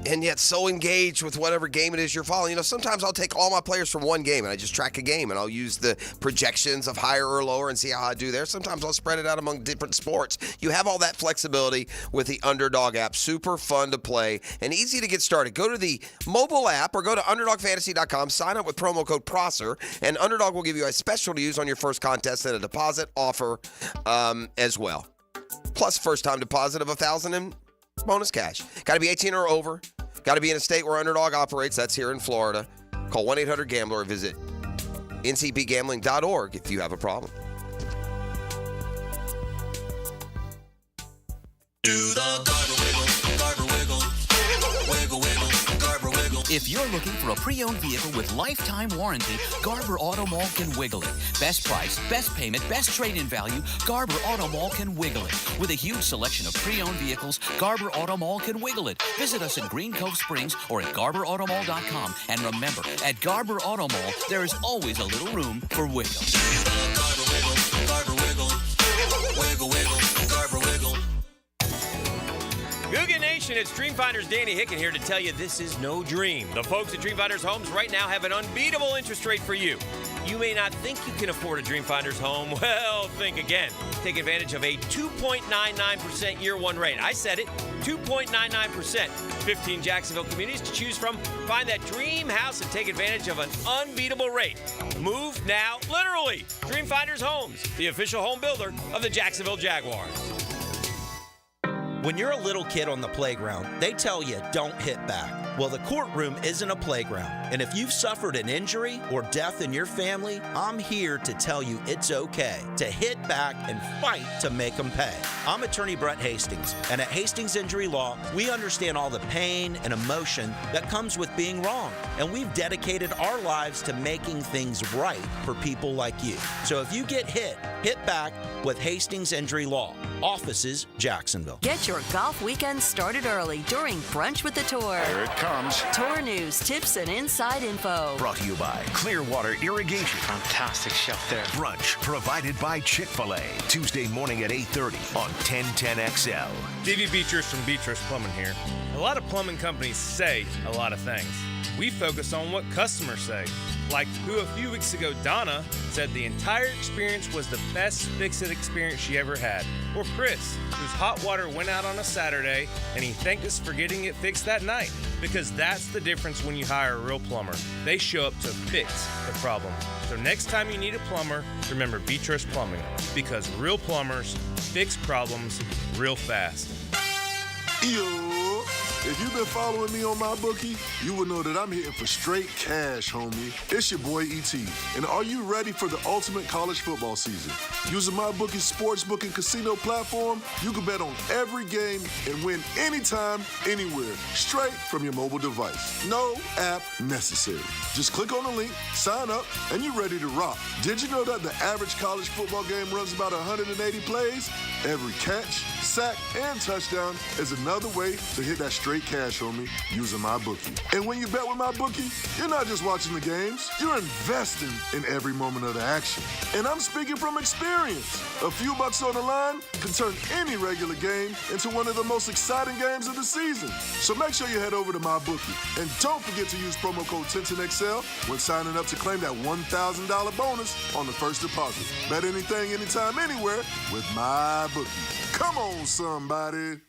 And yet so engaged with whatever game it is you're following. You know, sometimes I'll take all my players from one game and I just track a game and I'll use the projections of higher or lower and see how I do there. Sometimes I'll spread it out among different sports. You have all that flexibility with the Underdog app. Super fun to play and easy to get started. Go to the mobile app or go to UnderdogFantasy.com, sign up with promo code PROSSER, and Underdog will give you a special to use on your first contest and a deposit offer as well. Plus first time deposit of $1,000 in bonus cash. Got to be 18 or over. Got to be in a state where Underdog operates. That's here in Florida. Call 1-800-GAMBLER or visit ncbgambling.org if you have a problem. Do the Garber Wiggle, Garber Wiggle, Wiggle, Wiggle, Garber Wiggle. If you're looking for a pre-owned vehicle with lifetime warranty, Garber Auto Mall can wiggle it. Best price, best payment, best trade-in value, Garber Auto Mall can wiggle it. With a huge selection of pre-owned vehicles, Garber Auto Mall can wiggle it. Visit us in Green Cove Springs or at GarberAutomall.com. And remember, at Garber Auto Mall, there is always a little room for wiggle. Garber Wiggle, Garber Wiggle, Wiggle, Wiggle, Garber Wiggle. Good Cougar Nation, it's Dreamfinders Danny Hicken here to tell you this is no dream. The folks at Dreamfinders Homes right now have an unbeatable interest rate for you. You may not think you can afford a Dreamfinders home. Well, think again. Take advantage of a 2.99% year one rate. I said it, 2.99%. 15 Jacksonville communities to choose from. Find that dream house and take advantage of an unbeatable rate. Move now, literally. Dreamfinders Homes, the official home builder of the Jacksonville Jaguars. When you're a little kid on the playground, they tell you don't hit back. Well, the courtroom isn't a playground. And if you've suffered an injury or death in your family, I'm here to tell you it's okay to hit back and fight to make them pay. I'm attorney Brett Hastings, and at Hastings Injury Law, we understand all the pain and emotion that comes with being wrong. And we've dedicated our lives to making things right for people like you. So if you get hit back with Hastings Injury Law. Offices, Jacksonville. Get your golf weekend started early during Brunch with the Tour. Here it comes. Tour news, tips, and inside info. Brought to you by Clearwater Irrigation. Fantastic chef there. Brunch provided by Chick-fil-A. Tuesday morning at 8:30 on 1010XL. Stevie Beatrice from Beatrice Plumbing here. A lot of plumbing companies say a lot of things. We focus on what customers say. Like who a few weeks ago, Donna, said the entire experience was the best fix-it experience she ever had. Or Chris, whose hot water went out on a Saturday and he thanked us for getting it fixed that night. Because that's the difference when you hire a real plumber. They show up to fix the problem. So next time you need a plumber, remember Beatrice Plumbing. Because real plumbers fix problems real fast. Yo, if you've been following me on my bookie, you will know that I'm hitting for straight cash, homie. It's your boy E.T. And are you ready for the ultimate college football season? Using my bookie's sportsbook and casino platform, you can bet on every game and win anytime, anywhere, straight from your mobile device. No app necessary. Just click on the link, sign up, and you're ready to rock. Did you know that the average college football game runs about 180 plays? Every catch, sack, and touchdown is another way to hit that straight cash, homie, using my bookie. And when you bet with my bookie, you're not just watching the games, you're investing in every moment of the action. And I'm speaking from experience. A few bucks on the line can turn any regular game into one of the most exciting games of the season. So make sure you head over to my bookie. And don't forget to use promo code 1010XL when signing up to claim that $1,000 bonus on the first deposit. Bet anything, anytime, anywhere with my bookie. Come on, somebody.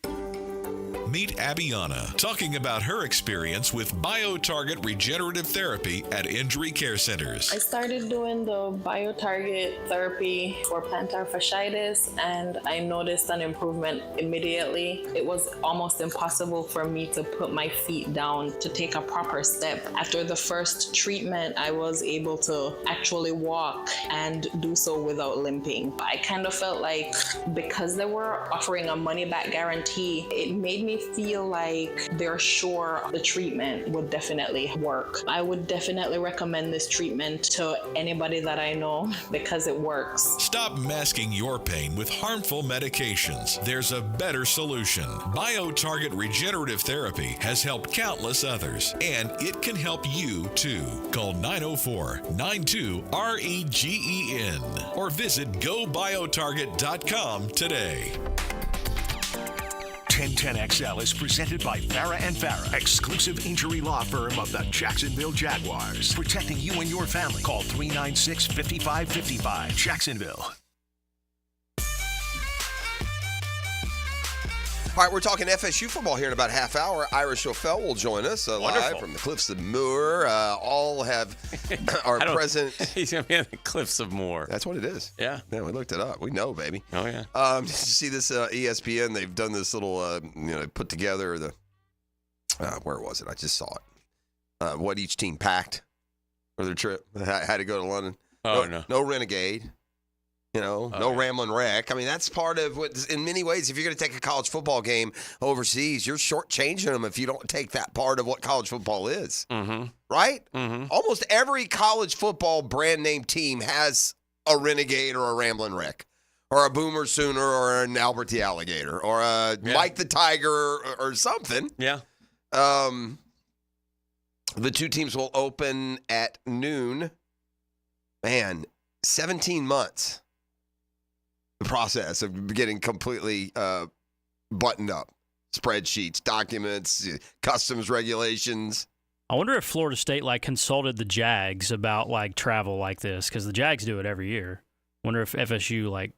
Meet Abiana talking about her experience with BioTarget regenerative therapy at injury care centers. I started doing the BioTarget therapy for plantar fasciitis, and I noticed an improvement immediately. It was almost impossible for me to put my feet down to take a proper step. After the first treatment, I was able to actually walk and do so without limping. I kind of felt like because they were offering a money-back guarantee, it made me feel like they're sure the treatment would definitely work. I would definitely recommend this treatment to anybody that I know because it works. Stop masking your pain with harmful medications. There's a better solution. BioTarget regenerative therapy has helped countless others, and it can help you too. Call 904-92-REGEN or visit gobiotarget.com today. 1010XL is presented by Farah & Farah, exclusive injury law firm of the Jacksonville Jaguars. Protecting you and your family. Call 396-5555. Jacksonville. All right, we're talking FSU football here in about a half hour. Ira Schoffel will join us live from the Cliffs of Moher. All have our present. He's going to be on the Cliffs of Moher. That's what it is. Yeah. Yeah, we looked it up. We know, baby. Oh, yeah. Did you see this ESPN? They've done this little, put together the, where was it? I just saw it. What each team packed for their trip. Had to go to London. Oh, no. No Renegade. No rambling wreck. I mean, that's part of what, in many ways, if you're going to take a college football game overseas, you're shortchanging them if you don't take that part of what college football is. Mm-hmm. Right? Mm-hmm. Almost every college football brand name team has a Renegade or a rambling wreck or a Boomer Sooner or an Albert the Alligator or a Mike the Tiger or something. Yeah. The two teams will open at noon. Man, 17 months. The process of getting completely buttoned up. spreadsheets, documents, customs regulations. I wonder if Florida State consulted the Jags about travel like this, because the Jags do it every year. Wonder if FSU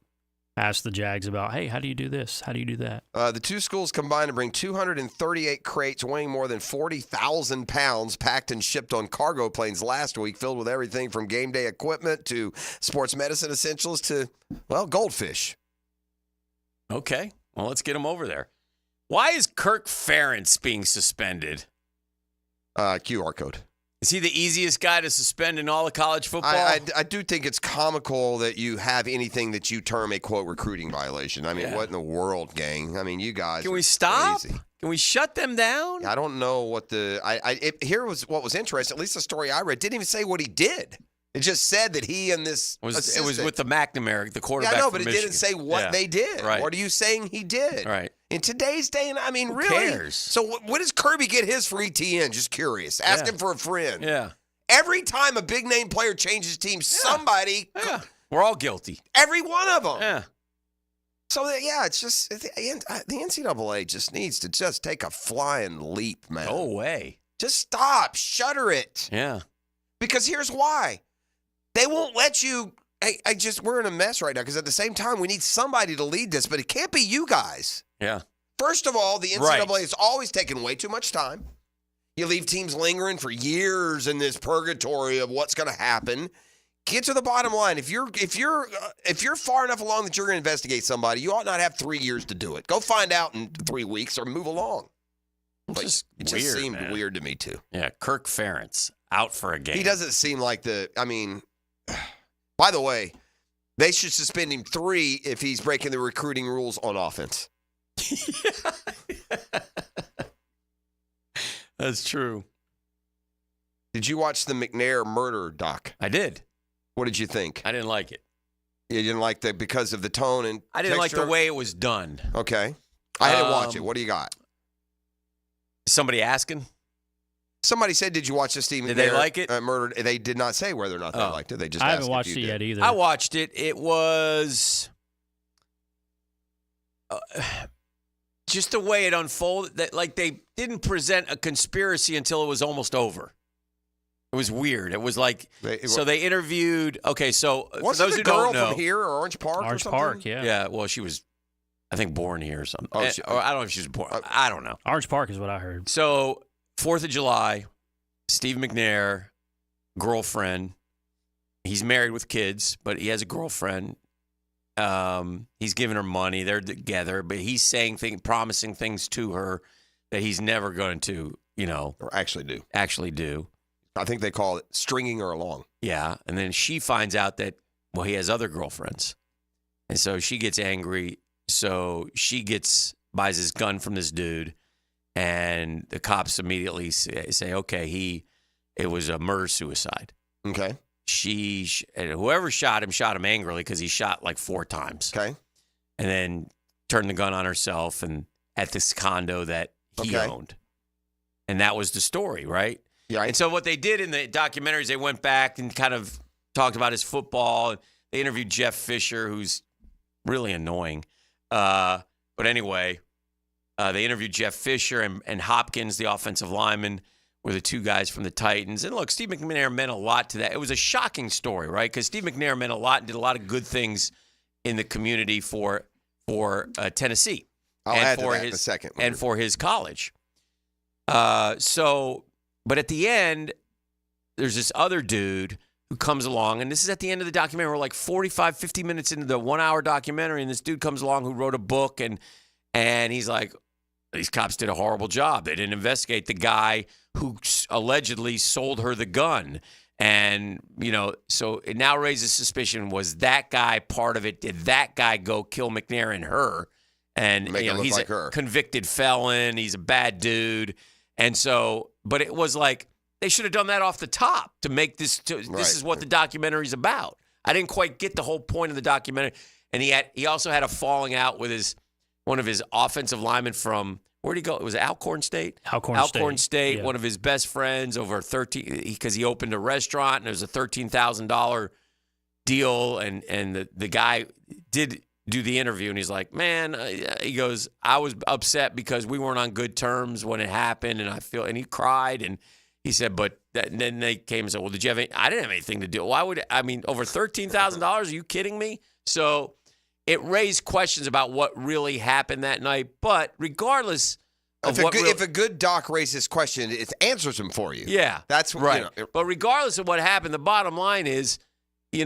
asked the Jags about, hey, how do you do this? How do you do that? The two schools combined to bring 238 crates weighing more than 40,000 pounds packed and shipped on cargo planes last week, filled with everything from game day equipment to sports medicine essentials to, goldfish. Okay. Well, let's get them over there. Why is Kirk Ferentz being suspended? QR code. Is he the easiest guy to suspend in all of college football? I do think it's comical that you have anything that you term a, quote, recruiting violation. I mean, what in the world, gang? I mean, you guys. Can we stop? Crazy. Can we shut them down? I don't know what here was what was interesting. At least the story I read didn't even say what he did. It just said that he and this it was with the McNamara, the quarterback. Yeah, I know, from but it Michigan. didn't say what they did. Right. What are you saying he did? Right. In today's day, and I mean, Who really? cares? So what does Kirby get his for ETN? Just curious. Ask him for a friend. Yeah. Every time a big name player changes teams, somebody. Yeah. We're all guilty. Every one of them. Yeah. So, it's just the NCAA just needs to just take a flying leap, man. Go away. Just stop. Shutter it. Yeah. Because here's why. They won't let you. We're in a mess right now because at the same time, we need somebody to lead this, but it can't be you guys. Yeah. First of all, the NCAA has always taken way too much time. You leave teams lingering for years in this purgatory of what's going to happen. Get to the bottom line. If you're far enough along that you're going to investigate somebody, you ought not have 3 years to do it. Go find out in 3 weeks or move along. It just seemed weird to me too. Yeah, Kirk Ferentz out for a game. He doesn't seem like by the way, they should suspend him 3 if he's breaking the recruiting rules on offense. That's true. Did you watch the McNair murder doc? I did. What did you think? I didn't like it. You didn't like because of the tone and I didn't texture? like the way it was done. Okay. I had to watch it. What do you got? Somebody asking? Somebody said, did you watch the Steve McNair Did they like it? murder? They did not say whether or not they liked it. They just I asked haven't watched it yet either. I watched it. It was just the way it unfolded. That they didn't present a conspiracy until it was almost over. It was weird. It was they interviewed. Okay, so for those the who girl don't know, from here or Orange Park? Orange or something? Park, yeah. Yeah, well, she was, I think, born here or something. Oh, Or I don't know if she was born. I don't know. Orange Park is what I heard. So 4th of July, Steve McNair, girlfriend. He's married with kids, but he has a girlfriend. He's giving her money. They're together, but he's saying promising things to her that he's never going to, or actually do. I think they call it stringing her along. Yeah, and then she finds out that he has other girlfriends, and so she gets angry. So she buys his gun from this dude, and the cops immediately say, okay, it was a murder suicide. Okay. And whoever shot him angrily because he shot 4 times. Okay. And then turned the gun on herself and at this condo that he owned. And that was the story, right? Yeah. And so what they did in the documentaries, they went back and kind of talked about his football. They interviewed Jeff Fisher, who's really annoying. But anyway, they interviewed Jeff Fisher and Hopkins, the offensive lineman, were the 2 guys from the Titans. And look, Steve McNair meant a lot to that. It was a shocking story, right? Because Steve McNair meant a lot and did a lot of good things in the community for Tennessee. I'll add to that in a second. And for his college. But at the end, there's this other dude who comes along, and this is at the end of the documentary. We're 45, 50 minutes into the 1-hour documentary, and this dude comes along who wrote a book, and he's like, these cops did a horrible job. They didn't investigate the guy who allegedly sold her the gun. And, so it now raises suspicion, was that guy part of it? Did that guy go kill McNair and her? And he's a convicted felon. He's a bad dude. And so, but it was they should have done that off the top to make this. This is what the documentary's about. I didn't quite get the whole point of the documentary. And he also had a falling out with one of his offensive linemen from, where'd he go? It was Alcorn State? Alcorn State. Yeah. One of his best friends over because he opened a restaurant and it was a $13,000 deal. And the guy did do the interview, and he's like, man, he goes, I was upset because we weren't on good terms when it happened, and he cried, and he said, but and then they came and said, well, did you have any? I didn't have anything to do. Why would, over $13,000? Are you kidding me? So it raised questions about what really happened that night, but regardless of if a good doc raises this question, it answers them for you. Yeah. That's right. You know, but regardless of what happened, the bottom line is, she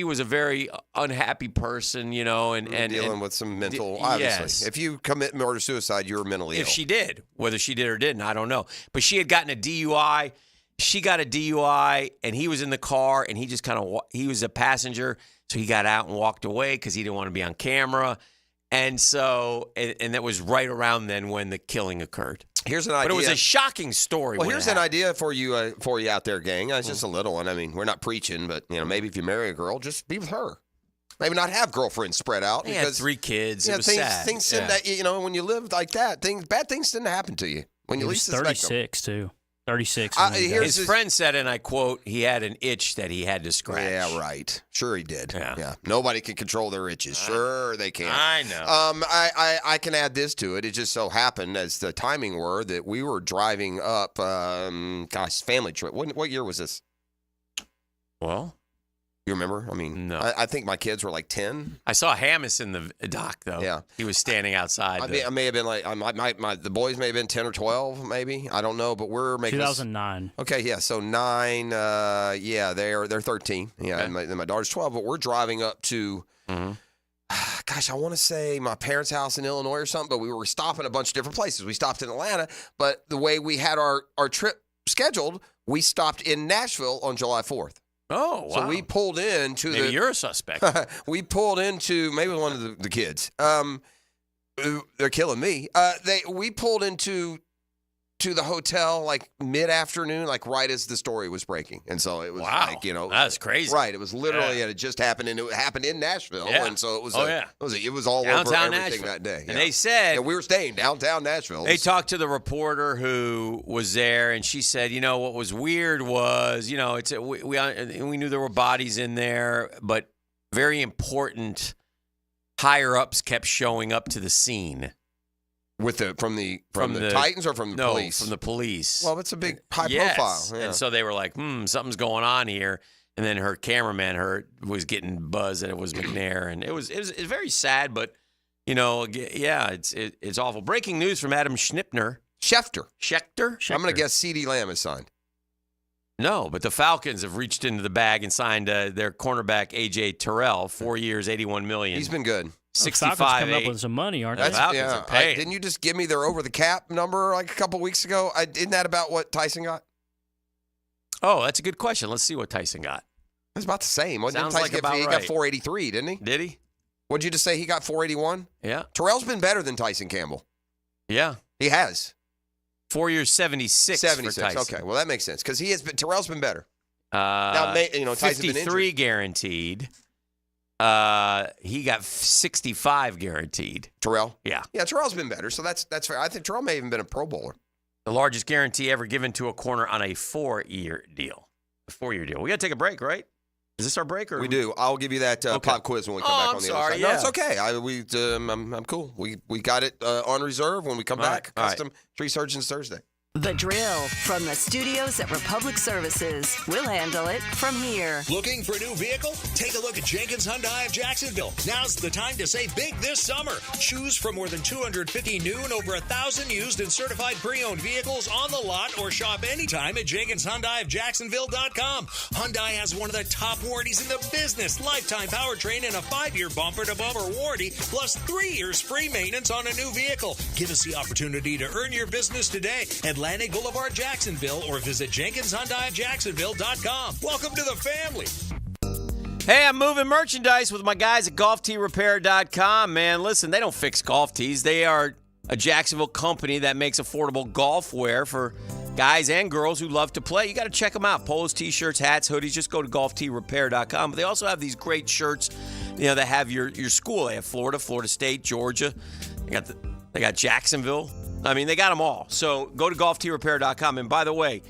was a very unhappy person, and dealing with some mental, obviously. Yes. If you commit murder-suicide, you're mentally ill. If she did. Whether she did or didn't, I don't know. But she had gotten a DUI. She got a DUI, and he was in the car, and he just he was a passenger, so he got out and walked away because he didn't want to be on camera. And so, and that was right around then when the killing occurred. Here's an idea. But it was a shocking story. Well, here's an idea for you out there, gang. It's just a little one. I mean, we're not preaching, but maybe if you marry a girl, just be with her. Maybe not have girlfriends spread out. He had 3 kids. It was things, sad. Things that when you live like that, bad things didn't happen to you when you least suspect them. 36 too. 36. His friend said, and I quote, he had an itch that he had to scratch. Yeah, right. Sure he did. Yeah. Nobody can control their itches. Sure they can. I know. I can add this to it. It just so happened, as the timing were, that we were driving up, family trip. What year was this? Well, you remember? I mean, no. I think my kids were like 10. I saw Hammis in the dock, though. Yeah. He was standing outside. I may have been like, the boys may have been 10 or 12, maybe. I don't know, but we're making 2009. Okay, yeah, so 9, they're 13. Yeah, Okay. and my daughter's 12, but we're driving up to, gosh, I want to say my parents' house in Illinois or something, but we were stopping a bunch of different places. We stopped in Atlanta, but the way we had our trip scheduled, we stopped in Nashville on July 4th. Oh, wow. So we pulled into Maybe you're a suspect. We pulled into maybe one of the kids. They're killing me. We pulled into the hotel like mid-afternoon, like right as the story was breaking. And so it was that's crazy. Right. It was literally, it had just happened, and it happened in Nashville. Yeah. And so it was, it was all downtown over everything Nashville. that day. And they said, we were staying downtown Nashville. They talked to the reporter who was there, and she said, what was weird was, we knew there were bodies in there, but very important higher ups kept showing up to the scene. From the Titans or from the police? From the police. Well, it's a big high Yes. profile. Yeah. And so they were like, something's going on here. And then her cameraman was getting buzzed, and it was McNair, and it was very sad, but it's awful. Breaking news from Adam Schefter. I'm going to guess CeeDee Lamb is signed. No, but the Falcons have reached into the bag and signed their cornerback A.J. Terrell, 4 years, $81 million. He's been good. 65. Falcons coming up with some money, aren't they? Falcons are paid. Didn't you just give me their over the cap number like a couple weeks ago? Isn't that about what Tyson got? Oh, that's a good question. Let's see what Tyson got. It's about the same. Sounds like about he right. got 483, didn't he? Did he? What'd you just say? He got 481? Yeah. Terrell's been better than Tyson Campbell. Yeah. He has. 4 years, 76 for Tyson. Okay, well, that makes sense because Terrell's been better. Tyson's 53 been guaranteed. He got 65 guaranteed. Terrell? Yeah. Yeah, Terrell's been better, so that's fair. I think Terrell may have even been a Pro Bowler. The largest guarantee ever given to a corner on a 4-year deal. A 4-year deal. We got to take a break, right? Is this our break? Or we do. I'll give you that pop quiz when we come back on the other side. Yeah. No, it's okay. I'm cool. We got it on reserve when we come back. All Custom Tree Surgeons Thursday. The Drill from the studios at Republic Services. We'll handle it from here. Looking for a new vehicle? Take a look at Jenkins Hyundai of Jacksonville. Now's the time to save big this summer. Choose from more than 250 new and over 1,000 used and certified pre-owned vehicles on the lot, or shop anytime at JenkinsHyundaiofJacksonville.com. Hyundai has one of the top warranties in the business. Lifetime powertrain and a 5-year bumper-to-bumper warranty, plus 3 years free maintenance on a new vehicle. Give us the opportunity to earn your business today at Atlantic Boulevard, Jacksonville, or visit JenkinsHyundaiofJacksonville.com. Welcome to the family. Hey, I'm moving merchandise with my guys at GolfTeeRepair.com, man. Listen, they don't fix golf tees. They are a Jacksonville company that makes affordable golf wear for guys and girls who love to play. You got to check them out. Polos, T-shirts, hats, hoodies. Just go to GolfTeeRepair.com. But they also have these great shirts, that have your school. They have Florida, Florida State, Georgia. They got Jacksonville. I mean, they got them all. So go to GolfTeeRepair.com. And by the way,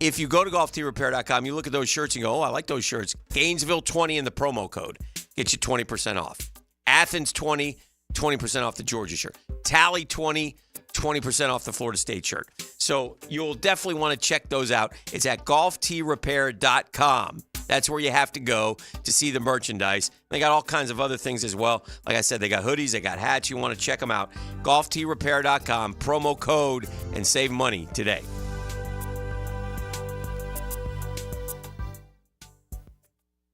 If you go to golfteerepair.com, you look at those shirts and go, oh, I like those shirts. Gainesville 20 in the promo code gets you 20% off. Athens 20, 20% off the Georgia shirt. Tally 20, 20% off the Florida State shirt. So you'll definitely want to check those out. It's at golfteerepair.com. That's where you have to go to see the merchandise. They got all kinds of other things as well. Like I said, they got hoodies, they got hats. You want to check them out. golfteerepair.com, promo code, and save money today.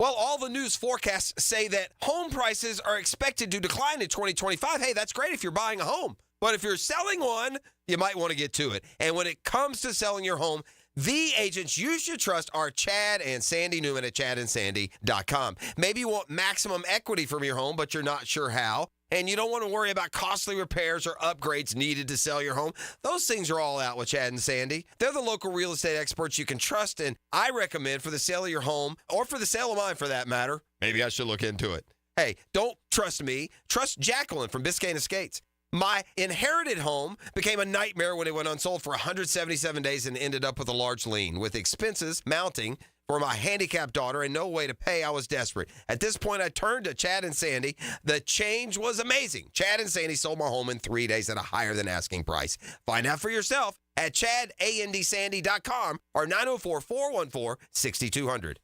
Well, all the news forecasts say that home prices are expected to decline in 2025. Hey, that's great if you're buying a home. But if you're selling one, you might want to get to it. And when it comes to selling your home, the agents you should trust are Chad and Sandy Newman at chadandsandy.com. Maybe you want maximum equity from your home, but you're not sure how. And you don't want to worry about costly repairs or upgrades needed to sell your home. Those things are all out with Chad and Sandy. They're the local real estate experts you can trust, and I recommend for the sale of your home, or for the sale of mine for that matter. Maybe I should look into it. Hey, don't trust me. Trust Jacqueline from Biscayne Estates. My inherited home became a nightmare when it went unsold for 177 days and ended up with a large lien. With expenses mounting for my handicapped daughter and no way to pay, I was desperate. At this point, I turned to Chad and Sandy. The change was amazing. Chad and Sandy sold my home in 3 days at a higher than asking price. Find out for yourself at chadandsandy.com or 904-414-6200.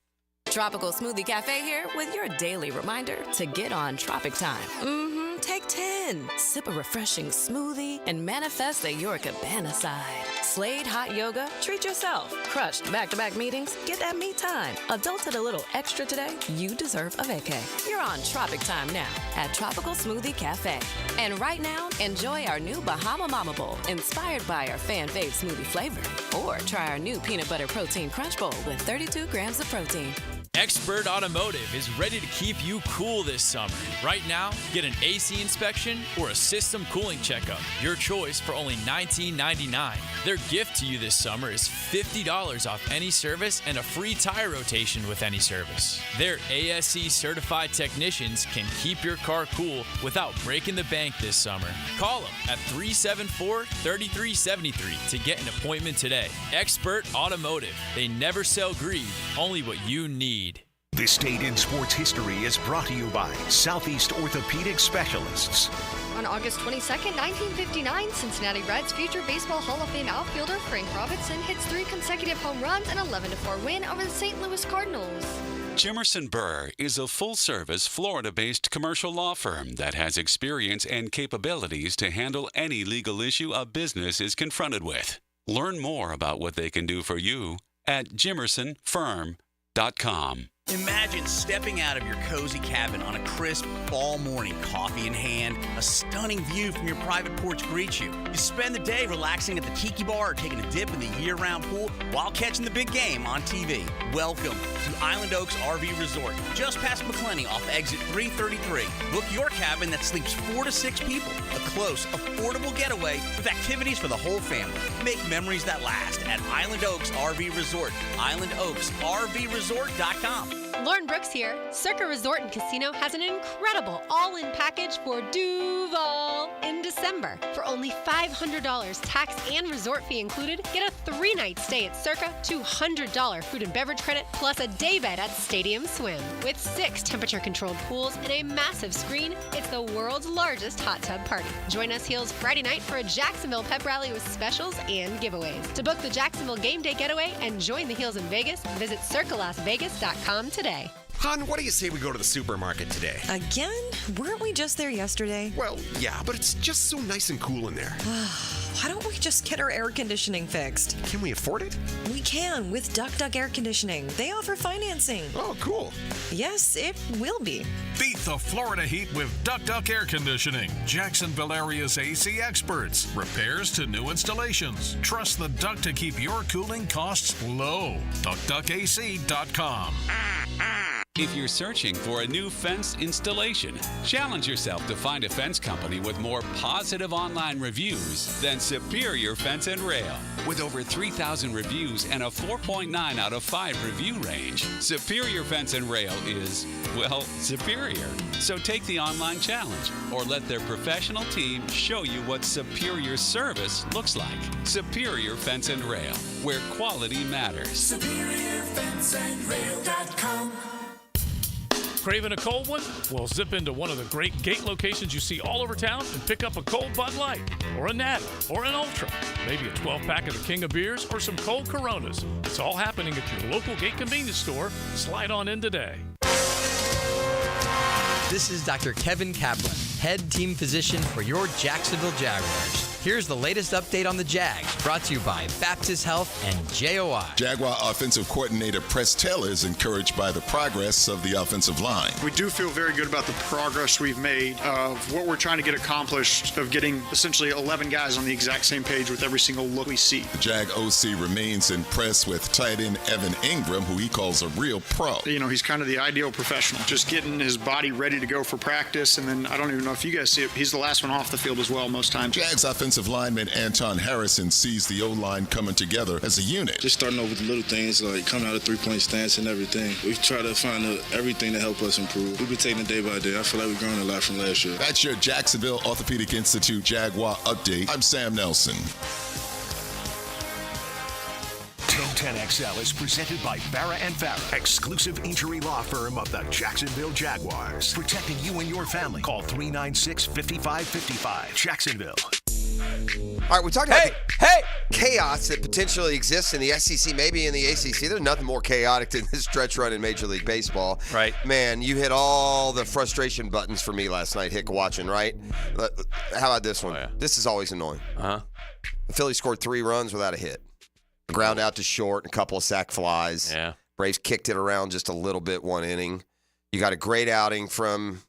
Tropical Smoothie Cafe here with your daily reminder to get on Tropic Time. Take 10. Sip a refreshing smoothie and manifest that you're a cabana side. Slade hot yoga, treat yourself. Crushed back-to-back meetings, get that me time. Adulted a little extra today, you deserve a vacay. You're on Tropic Time now at Tropical Smoothie Cafe. And right now, enjoy our new Bahama Mama Bowl, inspired by our fan fave smoothie flavor. Or try our new Peanut Butter Protein Crunch Bowl with 32 grams of protein. Expert Automotive is ready to keep you cool this summer. Right now, get an AC inspection or a system cooling checkup. Your choice for only $19.99. Their gift to you this summer is $50 off any service and a free tire rotation with any service. Their ASE certified technicians can keep your car cool without breaking the bank this summer. Call them at 374-3373 to get an appointment today. Expert Automotive. They never sell greed, only what you need. This Date in Sports History is brought to you by Southeast Orthopedic Specialists. On August 22nd, 1959, Cincinnati Reds future Baseball Hall of Fame outfielder Frank Robinson hits 3 consecutive home runs and 11-4 win over the St. Louis Cardinals. Jimerson Burr is a full-service, Florida-based commercial law firm that has experience and capabilities to handle any legal issue a business is confronted with. Learn more about what they can do for you at jimersonfirm.com. Imagine stepping out of your cozy cabin on a crisp fall morning, coffee in hand, a stunning view from your private porch greets you. You spend the day relaxing at the tiki bar or taking a dip in the year-round pool while catching the big game on TV. Welcome to Island Oaks RV Resort, just past McClenny off exit 333. Book your cabin that sleeps 4 to 6 people. A close, affordable getaway with activities for the whole family. Make memories that last at Island Oaks RV Resort. IslandOaksRVResort.com. Lauren Brooks here. Circa Resort and Casino has an incredible all-in package for Duval in December. For only $500 tax and resort fee included, get a 3-night stay at Circa, $200 food and beverage credit, plus a day bed at Stadium Swim. With 6 temperature-controlled pools and a massive screen, it's the world's largest hot tub party. Join us Heels Friday night for a Jacksonville pep rally with specials and giveaways. To book the Jacksonville game day getaway and join the Heels in Vegas, visit circalasvegas.com today. Hon, what do you say we go to the supermarket today? Again? Weren't we just there yesterday? Well, yeah, but it's just so nice and cool in there. Why don't we just get our air conditioning fixed? Can we afford it? We can with Duck Duck Air Conditioning. They offer financing. Oh, cool. Yes, it will be. Beat the Florida heat with Duck Duck Air Conditioning. Jacksonville area's AC experts. Repairs to new installations. Trust the Duck to keep your cooling costs low. DuckDuckAC.com. If you're searching for a new fence installation, challenge yourself to find a fence company with more positive online reviews than Superior Fence and Rail. With over 3,000 reviews and a 4.9 out of 5 review range, Superior Fence and Rail is, well, superior. So take the online challenge or let their professional team show you what superior service looks like. Superior Fence and Rail, where quality matters. SuperiorFenceandRail.com. Craving a cold one? Well, zip into one of the great Gate locations you see all over town and pick up a cold Bud Light, or a Natty, or an Ultra. Maybe a 12-pack of the King of Beers, or some cold Coronas. It's all happening at your local Gate convenience store. Slide on in today. This is Dr. Kevin Kaplan, head team physician for your Jacksonville Jaguars. Here's the latest update on the Jags, brought to you by Baptist Health and JOI. Jaguar offensive coordinator Press Taylor is encouraged by the progress of the offensive line. We do feel very good about the progress we've made of what we're trying to get accomplished, of getting essentially 11 guys on the exact same page with every single look we see. The Jag OC remains impressed with tight end Evan Ingram, who he calls a real pro. You know, he's kind of the ideal professional, just getting his body ready to go for practice. And then I don't even know if you guys see it, he's the last one off the field as well most times. Jags offensive lineman Anton Harrison sees the O-line coming together as a unit. Just starting over with the little things like coming out of three-point stance and everything. We've tried to find everything to help us improve. We've been taking it day by day. I feel like we've grown a lot from last year. That's your Jacksonville Orthopedic Institute Jaguar update. I'm Sam Nelson. 1010XL is presented by Farah and Farah, exclusive injury law firm of the Jacksonville Jaguars. Protecting you and your family. Call 396-5555. Jacksonville. All right, we're talking about chaos that potentially exists in the SEC, maybe in the ACC. There's nothing more chaotic than this stretch run in Major League Baseball. Right. Man, you hit all the frustration buttons for me last night, Hick, watching, right? How about this one? Oh, yeah. This is always annoying. Uh-huh. The Phillies scored 3 runs without a hit. A ground out to short and a couple of sac flies. Yeah. Braves kicked it around just a little bit one inning. You got a great outing from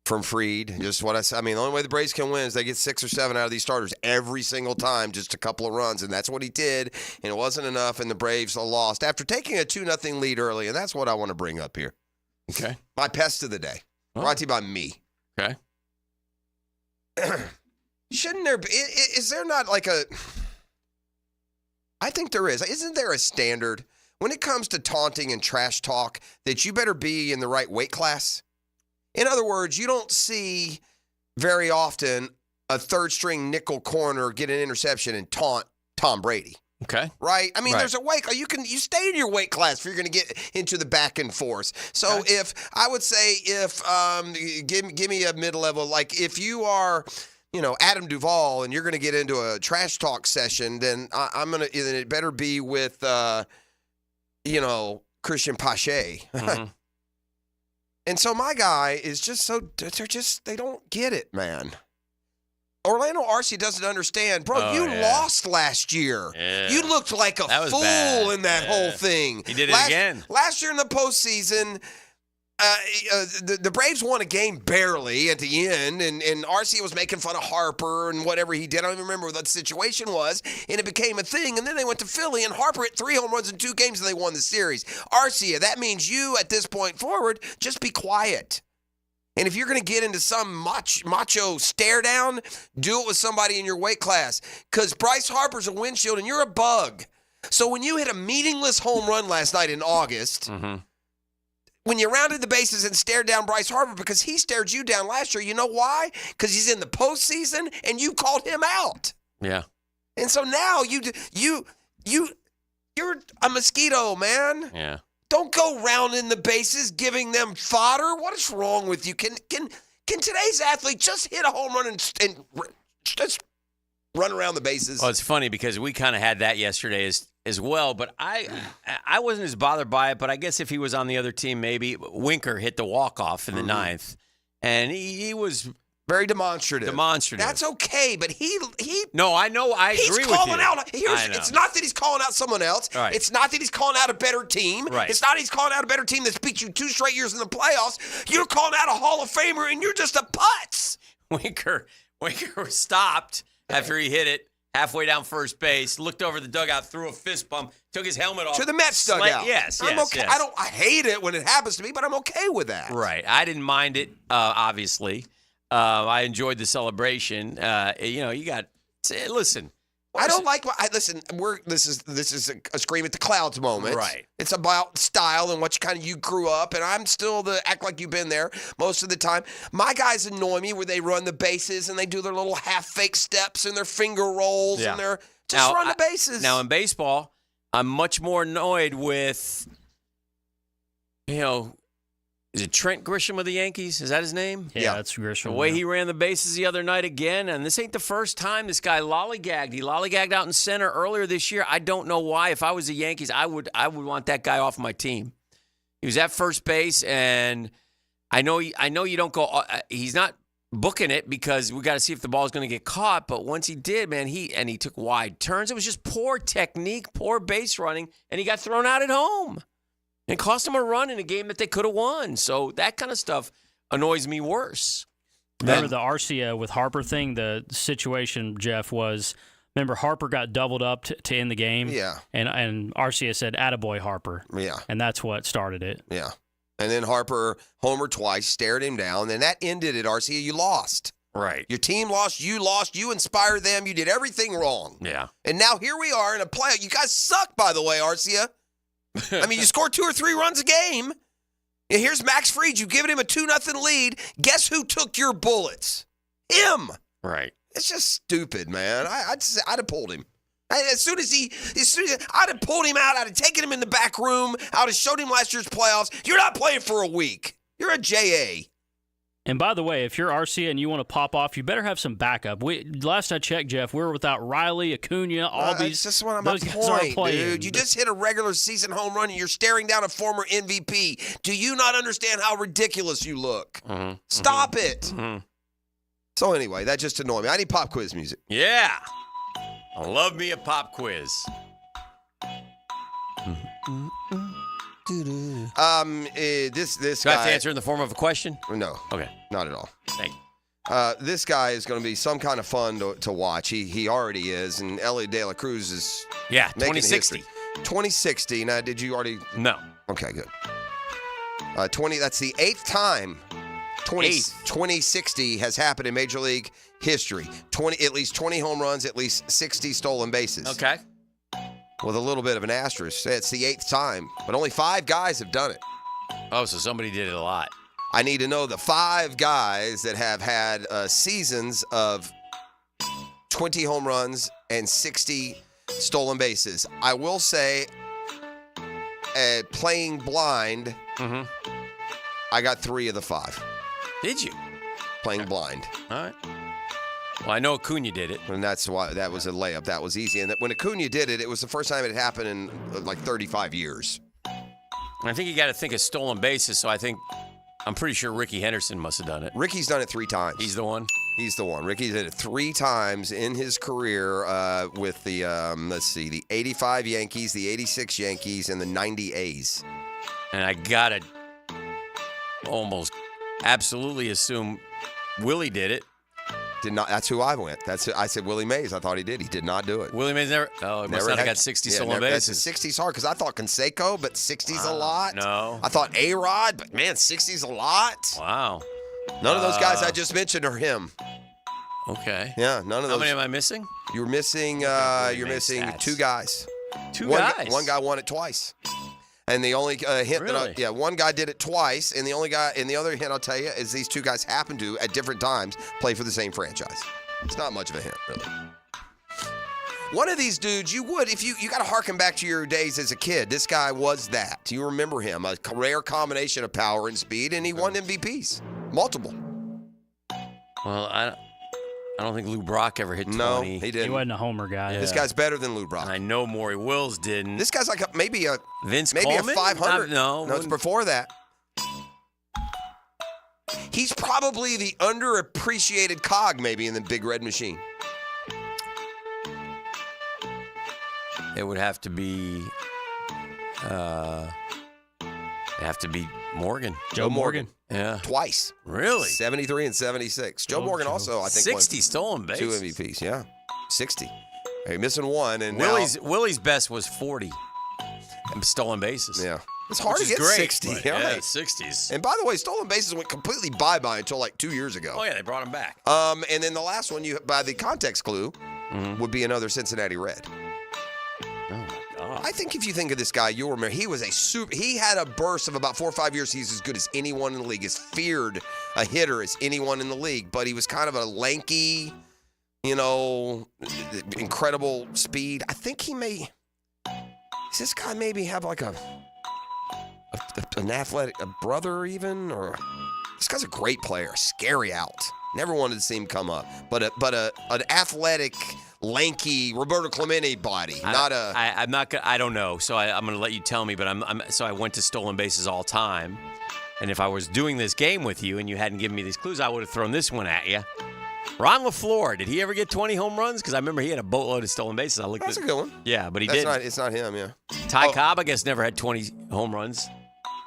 Fried. Just what I said. I mean, the only way the Braves can win is they get 6 or 7 out of these starters every single time, just a couple of runs, and that's what he did, and it wasn't enough, and the Braves lost after taking a 2-0 lead early, and that's what I want to bring up here. Okay. My pest of the day. Brought to you by me. Okay. Shouldn't there be, is there not like a, I think there is. Isn't there a standard when it comes to taunting and trash talk that you better be in the right weight class? In other words, you don't see very often a third-string nickel corner get an interception and taunt Tom Brady. Okay. Right? I mean, there's a weight. You stay in your weight class if you're going to get into the back and forth. So if give me a mid-level, like if you are, Adam Duvall and you're going to get into a trash talk session, then then it better be with, Christian Pache. Mm-hmm. And so my guy is just they don't get it, man. Orlando Arce doesn't understand. Bro, you lost last year. Yeah. You looked like a fool in that whole thing. He did it again. Last year in the postseason, the Braves won a game barely at the end, and Arce was making fun of Harper and whatever he did. I don't even remember what the situation was, and it became a thing. And then they went to Philly, and Harper hit 3 home runs in 2 games, and they won the series. Arce, that means you, at this point forward, just be quiet. And if you're going to get into some macho stare down, do it with somebody in your weight class. Because Bryce Harper's a windshield, and you're a bug. So when you hit a meaningless home run last night in August, when you rounded the bases and stared down Bryce Harper because he stared you down last year, you know why? Because he's in the postseason, and you called him out. Yeah. And so now you're a mosquito, man. Yeah. Don't go rounding the bases, giving them fodder. What is wrong with you? Can today's athlete just hit a home run and just run around the bases? Well, it's funny because we kind of had that yesterday as well, but I wasn't as bothered by it. But I guess if he was on the other team, maybe Winker hit the walk-off in the 9th, and he was very demonstrative. Demonstrative. That's okay, but he. No, I know. I agree with you. He's calling out. It's not that he's calling out someone else. Right. It's not that he's calling out a better team. Right. It's not that he's calling out a better team that's beat you 2 straight years in the playoffs. You're calling out a Hall of Famer, and you're just a putz. Winker was stopped after he hit it, halfway down first base, looked over the dugout, threw a fist bump, took his helmet off. To the Mets dugout. Yes, I'm okay. yes. I hate it when it happens to me, but I'm okay with that. Right. I didn't mind it, obviously. I enjoyed the celebration. You got – listen. I don't like – listen, this is a scream at the clouds moment. Right. It's about style and what you grew up, and I'm still the act like you've been there most of the time. My guys annoy me where they run the bases and they do their little half-fake steps and their finger rolls and they're – just run the bases. Now, in baseball, I'm much more annoyed with, is it Trent Grisham of the Yankees? Is that his name? Yeah, that's Grisham. The way he ran the bases the other night again, and this ain't the first time this guy lollygagged. He lollygagged out in center earlier this year. I don't know why. If I was the Yankees, I would want that guy off my team. He was at first base, and I know you don't go. He's not booking it because we got to see if the ball is going to get caught. But once he did, man, he took wide turns. It was just poor technique, poor base running, and he got thrown out at home. It cost them a run in a game that they could have won. So that kind of stuff annoys me worse. Remember the Arcia with Harper thing? The situation, Jeff, was, remember Harper got doubled up to end the game? Yeah. And Arcia said, "Attaboy, Harper." Yeah. And that's what started it. Yeah. And then Harper homered twice, stared him down, and that ended it, Arcia. You lost. Right. Your team lost. You inspired them. You did everything wrong. Yeah. And now here we are in a playoff. You guys suck, by the way, Arcia. I mean, you score 2 or 3 runs a game. And here's Max Fried. You've given him a 2-0 lead. Guess who took your bullets? Him. Right. It's just stupid, man. I'd have pulled him. As soon as I'd have pulled him out. I'd have taken him in the back room. I would have showed him last year's playoffs. You're not playing for a week. You're a JA. And by the way, if you're Arcia and you want to pop off, you better have some backup. Last I checked, Jeff, we were without Riley, Acuna, Albies. That's just what I'm my point, dude. You just hit a regular season home run and you're staring down a former MVP. Do you not understand how ridiculous you look? Mm-hmm. Stop it. Mm-hmm. So anyway, that just annoyed me. I need pop quiz music. Yeah. I love me a pop quiz. This Do guy. I have to answer in the form of a question? No. Okay. Not at all. Thank you. This guy is going to be some kind of fun to watch. He already is, and Ellie De La Cruz is. Yeah, making 2060. history. 2060. Now, did you already? No. Okay, good. 20. That's the 8th time. 2060 has happened in Major League history. At least 20 home runs, at least 60 stolen bases. Okay. With a little bit of an asterisk. It's the 8th time, but only 5 guys have done it. Oh, so somebody did it a lot. I need to know the 5 guys that have had seasons of 20 home runs and 60 stolen bases. I will say, playing blind, I got 3 of the 5. Did you? Playing blind. All right. Well, I know Acuna did it. And that's why that was a layup. That was easy. And when Acuna did it, it was the first time it happened in like 35 years. I think you got to think of stolen bases, so I'm pretty sure Ricky Henderson must have done it. Ricky's done it 3 times. He's the one? He's the one. Ricky did it 3 times in his career with the, the 85 Yankees, the 86 Yankees, and the 90 A's. And I got to almost absolutely assume Willie did it. Did not. That's who I went. I said Willie Mays. I thought he did. He did not do it. Willie Mays never. Oh, must not have got 60 stolen bases. That's 60's hard because I thought Canseco, but 60's a lot. No. I thought A-Rod, but man, 60's a lot. Wow. None of those guys I just mentioned are him. Okay. Yeah, none of those. How many am I missing? You're missing. You're missing stats. 2 guys. 2 guys. One guy won it twice. And the only hint that one guy did it twice, and the other hint I'll tell you is these 2 guys happen to at different times play for the same franchise. It's not much of a hint, really. One of these dudes, you would, if you got to harken back to your days as a kid. This guy was that. Do you remember him? A rare combination of power and speed, and he won MVPs, multiple. Well, I don't think Lou Brock ever hit 20. No, he didn't. He wasn't a homer guy. Yeah. This guy's better than Lou Brock. I know Maury Wills didn't. This guy's like maybe a Coleman? 500. No, it's before that. He's probably the underappreciated cog maybe in the Big Red Machine. It would have to be Morgan. Joe Morgan. Yeah. Twice. Really? 73 and 76. Joe Morgan also, I think, 60 won stolen bases. 2 MVPs, yeah. 60. Hey, missing one, and Willie's best was 40 stolen bases. Yeah. It's hard to get 60. Right. Yeah, 60s. And by the way, stolen bases went completely bye-bye until like 2 years ago. Oh, yeah, they brought him back. And then the last one, by the context clue, would be another Cincinnati Red. Oh, my God. I think if you think of this guy, you'll remember he was he had a burst of about 4 or 5 years. He's as good as anyone in the league, as feared a hitter as anyone in the league. But he was kind of a lanky, incredible speed. I think does this guy maybe have like an athletic, a brother even? Or this guy's a great player, scary out. Never wanted to see him come up. But an athletic, lanky Roberto Clemente body, I'm not gonna. I don't know. So I'm gonna let you tell me. But so I went to stolen bases all time. And if I was doing this game with you and you hadn't given me these clues, I would have thrown this one at you. Ron LaFleur, did he ever get 20 home runs? Because I remember he had a boatload of stolen bases. That's a good one. Yeah, but he didn't. It's not him, yeah. Ty Cobb, I guess, never had 20 home runs.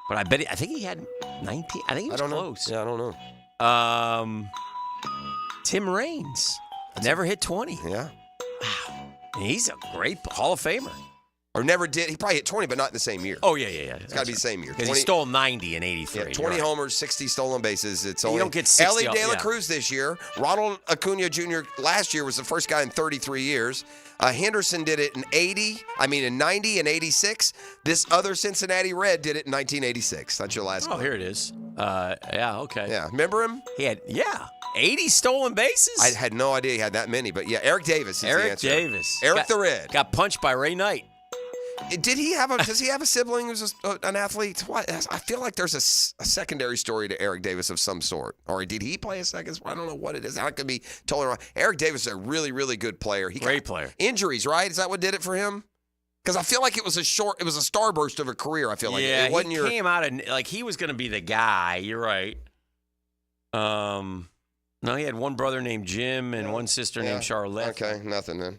But I think he had 19. I think he was close. Yeah, I don't know. Tim Raines never hit 20. Yeah. Wow. He's a great Hall of Famer. Or never did. He probably hit 20, but not in the same year. Oh, yeah. It's got to be the same year. Because he stole 90 in 83. Yeah, 20 homers, 60 stolen bases. It's only you don't get 60. Ellie De La Cruz this year. Ronald Acuna Jr. last year was the first guy in 33 years. Henderson did it in 90 and 86. This other Cincinnati Red did it in 1986. That's your last Oh, here it is. Yeah, okay. Yeah, remember him? He had, 80 stolen bases? I had no idea he had that many, but yeah, Eric Davis is the answer. Eric the Red. Got punched by Ray Knight. Does he have a sibling who's an athlete? What? I feel like there's a secondary story to Eric Davis of some sort. Or did he play a second? I don't know what it is. I could be totally wrong. Eric Davis is a really, really good player. Great player. Injuries, right? Is that what did it for him? Because I feel like it was a starburst of a career. I feel like it wasn't he came out and he was going to be the guy. You're right. No, he had one brother named Jim and one sister named Charlotte. Okay, nothing then.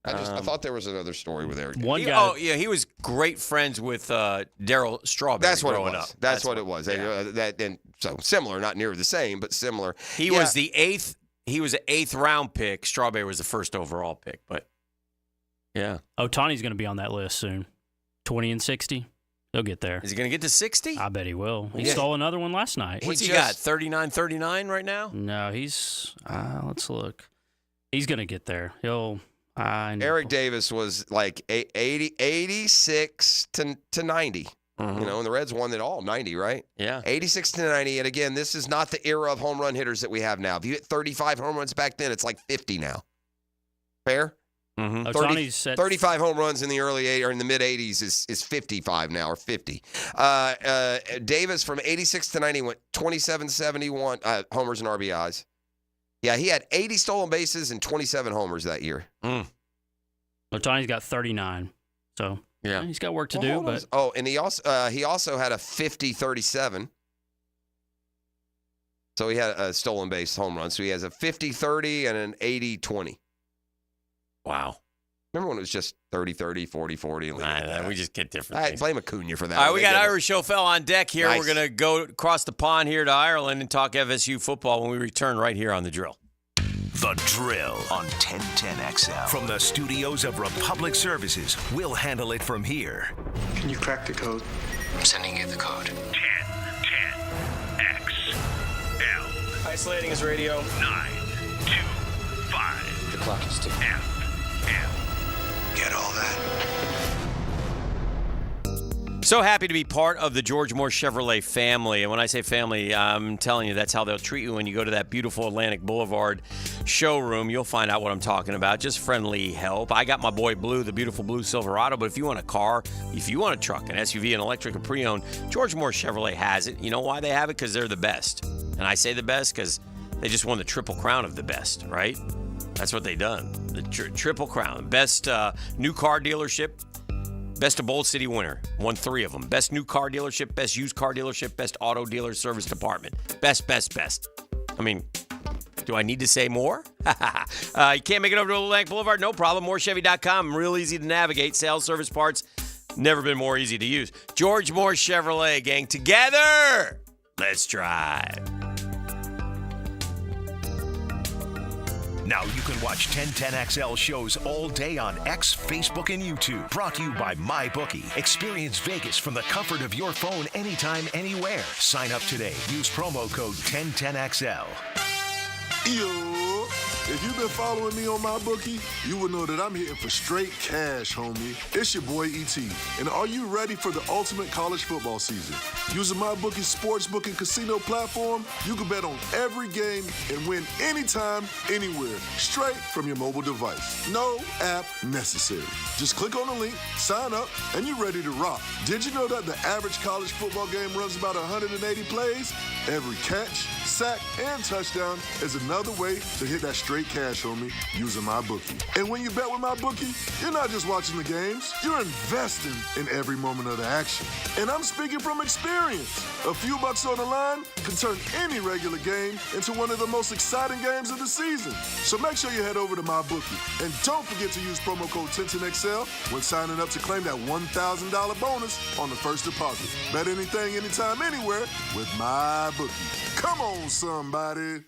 I thought there was another story with Eric. He was great friends with Darryl Strawberry. That's what growing it was. up. That's what it was. Yeah. And so similar, not near the same, but similar. He was the eighth. He was an 8th round pick. Strawberry was the first overall pick. But yeah, Ohtani's going to be on that list soon. 20 and 60. He'll get there. Is he going to get to 60? I bet he will. He stole another one last night. What's he got? 39 right now? No, he's. Let's look. He's going to get there. Eric Davis was like 86 to 90. Mm-hmm. And the Reds won it all, 90, right? Yeah. 86 to 90. And again, this is not the era of home run hitters that we have now. If you hit 35 home runs back then, it's like 50 now. Fair? Mm-hmm. 35 home runs in the early 80s or in the mid 80s is 55 now, or 50. Davis from 86 to 90 went 2771 homers and RBIs. Yeah, he had 80 stolen bases and 27 homers that year. Ohtani's got 39, so he's got work to do. But and he also had a 50-37. So he had a stolen base home run. So he has a 50-30 and an 80-20. Wow. Remember when it was just 30-30, 40-40? We just get different things. Blame Acuna for that. All right, we got Ira Schoffel on deck here. Nice. We're going to go across the pond here to Ireland and talk FSU football when we return right here on The Drill. The Drill on 1010XL. From the studios of Republic Services, we'll handle it from here. Can you crack the code? I'm sending you the code. 1010XL. Isolating his radio. 925. The clock is ticking. FM. Get all that? So happy to be part of the George Moore Chevrolet family. And when I say family, I'm telling you that's how they'll treat you when you go to that beautiful Atlantic Boulevard showroom. You'll find out what I'm talking about. Just friendly help. I got my boy Blue, the beautiful blue Silverado. But if you want a car, if you want a truck, an SUV, an electric, or pre-owned, George Moore Chevrolet has it. You know why they have it? Because they're the best. And I say the best because they just won the Triple Crown of the best, right? That's what they done. The Triple Crown. Best new car dealership. Best of Bold City winner. Won 3 of them. Best new car dealership, best used car dealership, best auto dealer service department. Best. I mean, do I need to say more? You can't make it over to Atlantic Boulevard? No problem. MooreChevy.com. Real easy to navigate. Sales, service, parts. Never been more easy to use. George Moore Chevrolet, gang. Together, let's drive. Now you can watch 1010XL shows all day on X, Facebook, and YouTube. Brought to you by MyBookie. Experience Vegas from the comfort of your phone anytime, anywhere. Sign up today. Use promo code 1010XL. Yo, if you've been following me on MyBookie, you will know that I'm hitting for straight cash, homie. It's your boy E.T. And are you ready for the ultimate college football season? Using MyBookie's sportsbook and casino platform, you can bet on every game and win anytime, anywhere, straight from your mobile device. No app necessary. Just click on the link, sign up, and you're ready to rock. Did you know that the average college football game runs about 180 plays? Every catch, sack, and touchdown is another way to hit that straight cash, homie, using MyBookie. And when you bet with MyBookie, you're not just watching the games, you're investing in every moment of the action. And I'm speaking from experience. A few bucks on the line can turn any regular game into one of the most exciting games of the season. So make sure you head over to MyBookie. And don't forget to use promo code 1010XL when signing up to claim that $1,000 bonus on the first deposit. Bet anything, anytime, anywhere with MyBookie. Come on, somebody.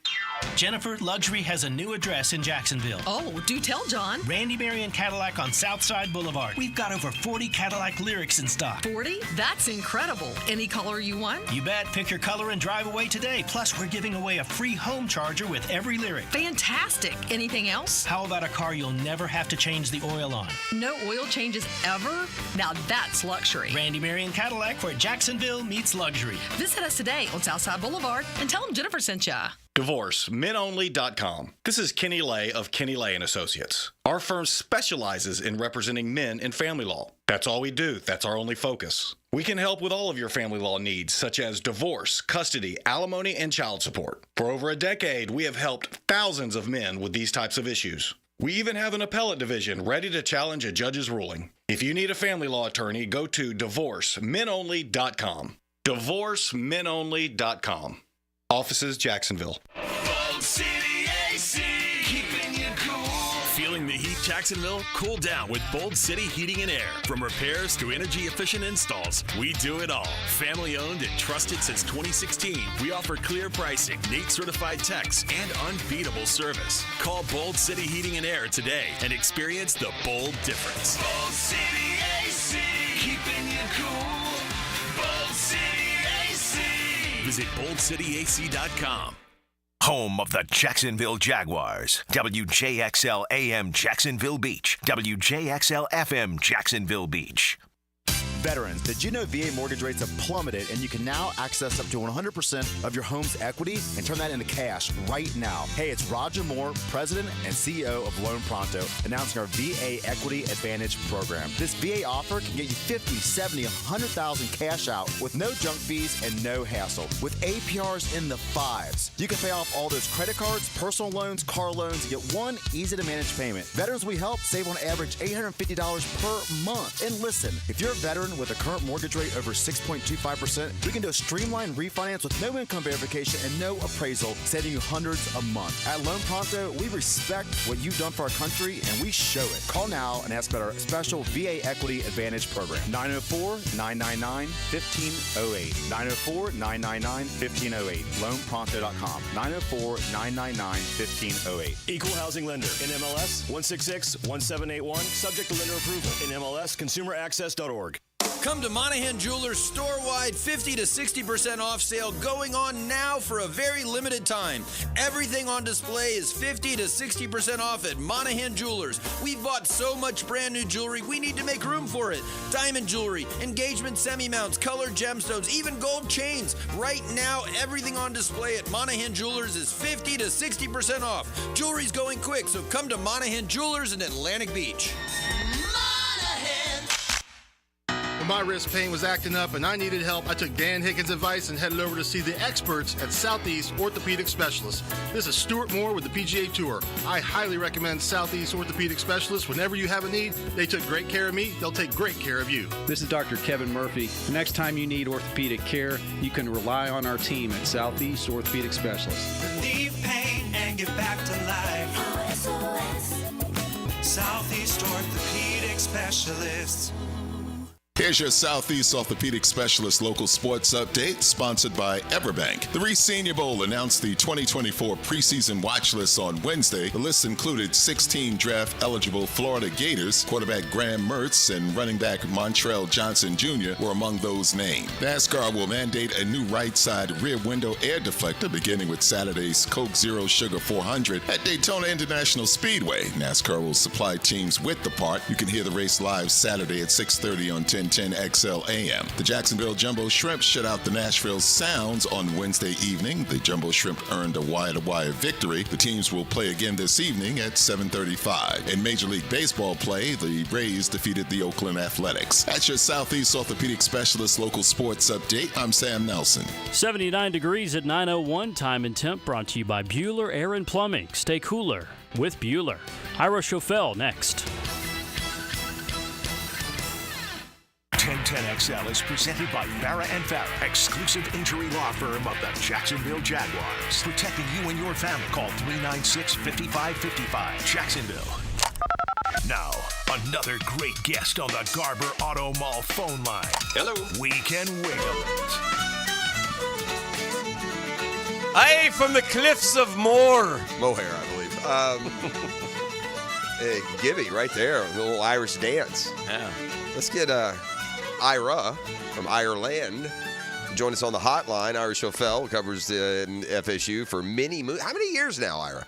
Jennifer, Luxury has a new address in Jacksonville. Oh, do tell, John. Randy Marion Cadillac on Southside Boulevard. We've got over 40 Cadillac Lyrics in stock. 40? That's incredible. Any color you want? You bet. Pick your color and drive away today. Plus, we're giving away a free home charger with every Lyric. Fantastic. Anything else? How about a car you'll never have to change the oil on? No oil changes ever? Now that's luxury. Randy Marion Cadillac, where Jacksonville meets luxury. Visit us today on Southside Boulevard and tell them Jennifer sent ya. DivorceMenOnly.com. This is Kenny Lay of Kenny Lay & Associates. Our firm specializes in representing men in family law. That's all we do. That's our only focus. We can help with all of your family law needs, such as divorce, custody, alimony, and child support. For over a decade, we have helped thousands of men with these types of issues. We even have an appellate division ready to challenge a judge's ruling. If you need a family law attorney, go to DivorceMenOnly.com. DivorceMenOnly.com. Offices, Jacksonville. Bold City AC, keeping you cool. Feeling the heat, Jacksonville? Cool down with Bold City Heating and Air. From repairs to energy-efficient installs, we do it all. Family-owned and trusted since 2016, we offer clear pricing, NATE-certified techs, and unbeatable service. Call Bold City Heating and Air today and experience the bold difference. Bold City AC, keeping you cool. Bold City AC. Visit boldcityac.com. Home of the Jacksonville Jaguars. WJXL AM Jacksonville Beach. WJXL FM Jacksonville Beach. Veterans, did you know VA mortgage rates have plummeted and you can now access up to 100% of your home's equity and turn that into cash right now? Hey, it's Roger Moore, President and CEO of Loan Pronto, announcing our VA Equity Advantage program. This VA offer can get you $50,000, $70,000, $100,000 cash out with no junk fees and no hassle. With APRs in the 5s, you can pay off all those credit cards, personal loans, car loans, and get one easy-to-manage payment. Veterans we help save on average $850 per month. And listen, if you're a veteran with a current mortgage rate over 6.25%, we can do a streamlined refinance with no income verification and no appraisal, saving you hundreds a month. At Loan Pronto, we respect what you've done for our country, and we show it. Call now and ask about our special VA Equity Advantage program. 904-999-1508. 904-999-1508. LoanPronto.com. 904-999-1508. Equal housing lender. NMLS 166-1781. Subject to lender approval. NMLSconsumeraccess.org. Come to Monahan Jewelers store-wide 50 to 60% off sale going on now for a very limited time. Everything on display is 50 to 60% off at Monahan Jewelers. We've bought so much brand new jewelry, we need to make room for it. Diamond jewelry, engagement semi-mounts, colored gemstones, even gold chains. Right now, everything on display at Monahan Jewelers is 50 to 60% off. Jewelry's going quick, so come to Monahan Jewelers in Atlantic Beach. When my wrist pain was acting up and I needed help, I took Dan Hicken's advice and headed over to see the experts at Southeast Orthopedic Specialists. This is Stuart Moore with the PGA Tour. I highly recommend Southeast Orthopedic Specialists. Whenever you have a need, they took great care of me. They'll take great care of you. This is Dr. Kevin Murphy. The next time you need orthopedic care, you can rely on our team at Southeast Orthopedic Specialists. Relieve pain and get back to life. SOS. Southeast Orthopedic Specialists. Here's your Southeast Orthopedic Specialist local sports update, sponsored by Everbank. The Reese Senior Bowl announced the 2024 preseason watch list on Wednesday. The list included 16 draft-eligible Florida Gators. Quarterback Graham Mertz and running back Montrell Johnson Jr. were among those named. NASCAR will mandate a new right-side rear window air deflector beginning with Saturday's Coke Zero Sugar 400 at Daytona International Speedway. NASCAR will supply teams with the part. You can hear the race live Saturday at 6:30 on 1010 XL AM. The Jacksonville Jumbo Shrimp shut out the Nashville Sounds on Wednesday evening. The Jumbo Shrimp earned a wire-to-wire victory. The teams will play again this evening at 7:35. In Major League Baseball play, the Rays defeated the Oakland Athletics. That's your Southeast Orthopedic Specialist local sports update. I'm Sam Nelson. 79 degrees at 9:01. Time and temp brought to you by Bueller Air and Plumbing. Stay cooler with Bueller. Ira Schoffel next. 1010XL is presented by Farrah & Farrah, exclusive injury law firm of the Jacksonville Jaguars. Protecting you and your family. Call 396-5555. Jacksonville. Now, another great guest on the Garber Auto Mall phone line. Hello. Weekend Wiggle. Hey, from the cliffs of Moher, I believe. Gibby right there, a little Irish dance. Yeah. Let's get Ira from Ireland to join us on the hotline. Ira Schoffel covers FSU for how many years now, Ira?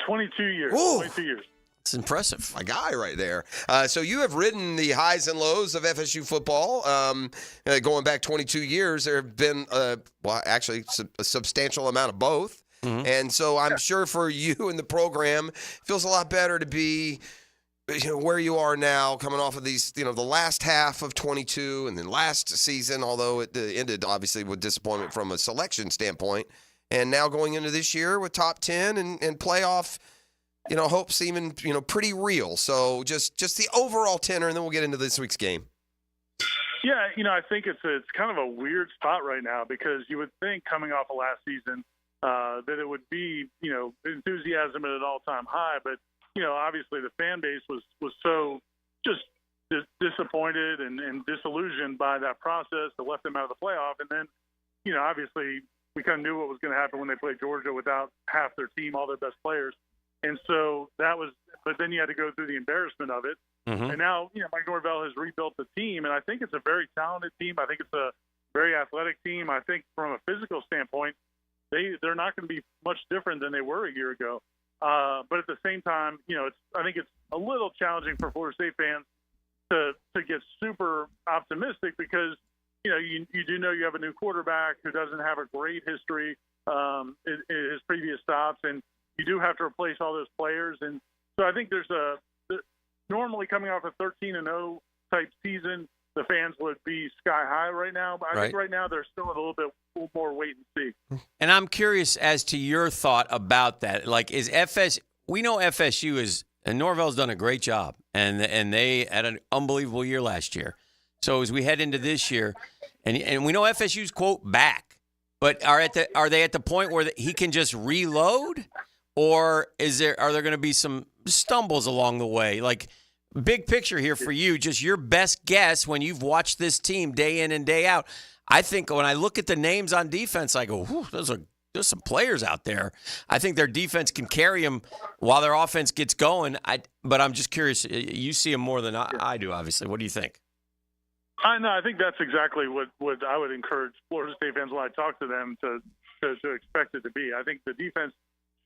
22 years. Ooh. 22 years. It's impressive. My guy right there. So you have ridden the highs and lows of FSU football. Going back 22 years, there have been, actually a substantial amount of both. Mm-hmm. And so I'm sure for you and the program, it feels a lot better to be where you are now, coming off of these, the last half of 22 and then last season, although it ended obviously with disappointment from a selection standpoint. And now going into this year with top 10 and playoff, hope seeming, pretty real. So just the overall tenor, and then we'll get into this week's game. Yeah, I think it's kind of a weird spot right now because you would think coming off of last season that it would be, enthusiasm at an all-time high. But, obviously the fan base was so just disappointed and disillusioned by that process that left them out of the playoff. And then, obviously we kind of knew what was going to happen when they played Georgia without half their team, all their best players. And so but then you had to go through the embarrassment of it. Mm-hmm. And now, Mike Norvell has rebuilt the team, and I think it's a very talented team. I think it's a very athletic team. I think from a physical standpoint, they're not going to be much different than they were a year ago. But at the same time, I think it's a little challenging for Florida State fans to get super optimistic because, you do know you have a new quarterback who doesn't have a great history in his previous stops, and you do have to replace all those players. And so I think normally coming off a 13-0 type season, the fans would be sky high right now. But I think right now they're still a little bit more wait and see. And I'm curious as to your thought about that. Like, we know FSU is, and Norvell's done a great job, and they had an unbelievable year last year. So as we head into this year, and we know FSU's, quote, back, but are they at the point where he can just reload? Or are there going to be some stumbles along the way? Like, big picture here for you, just your best guess when you've watched this team day in and day out. I think when I look at the names on defense, I go, there's some players out there. I think their defense can carry them while their offense gets going. But I'm just curious. You see them more than I do, obviously. What do you think? I think that's exactly what I would encourage Florida State fans when I talk to them to expect it to be. I think the defense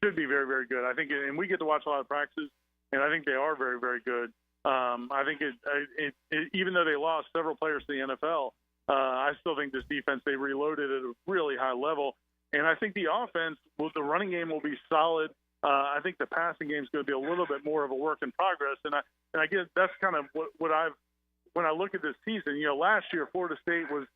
should be very, very good. I think, and we get to watch a lot of practices, and I think they are very, very good. I think even though they lost several players to the NFL, I still think this defense, they reloaded at a really high level. And I think the offense, the running game will be solid. I think the passing game is going to be a little bit more of a work in progress. And I guess that's kind of when I look at this season, last year Florida State was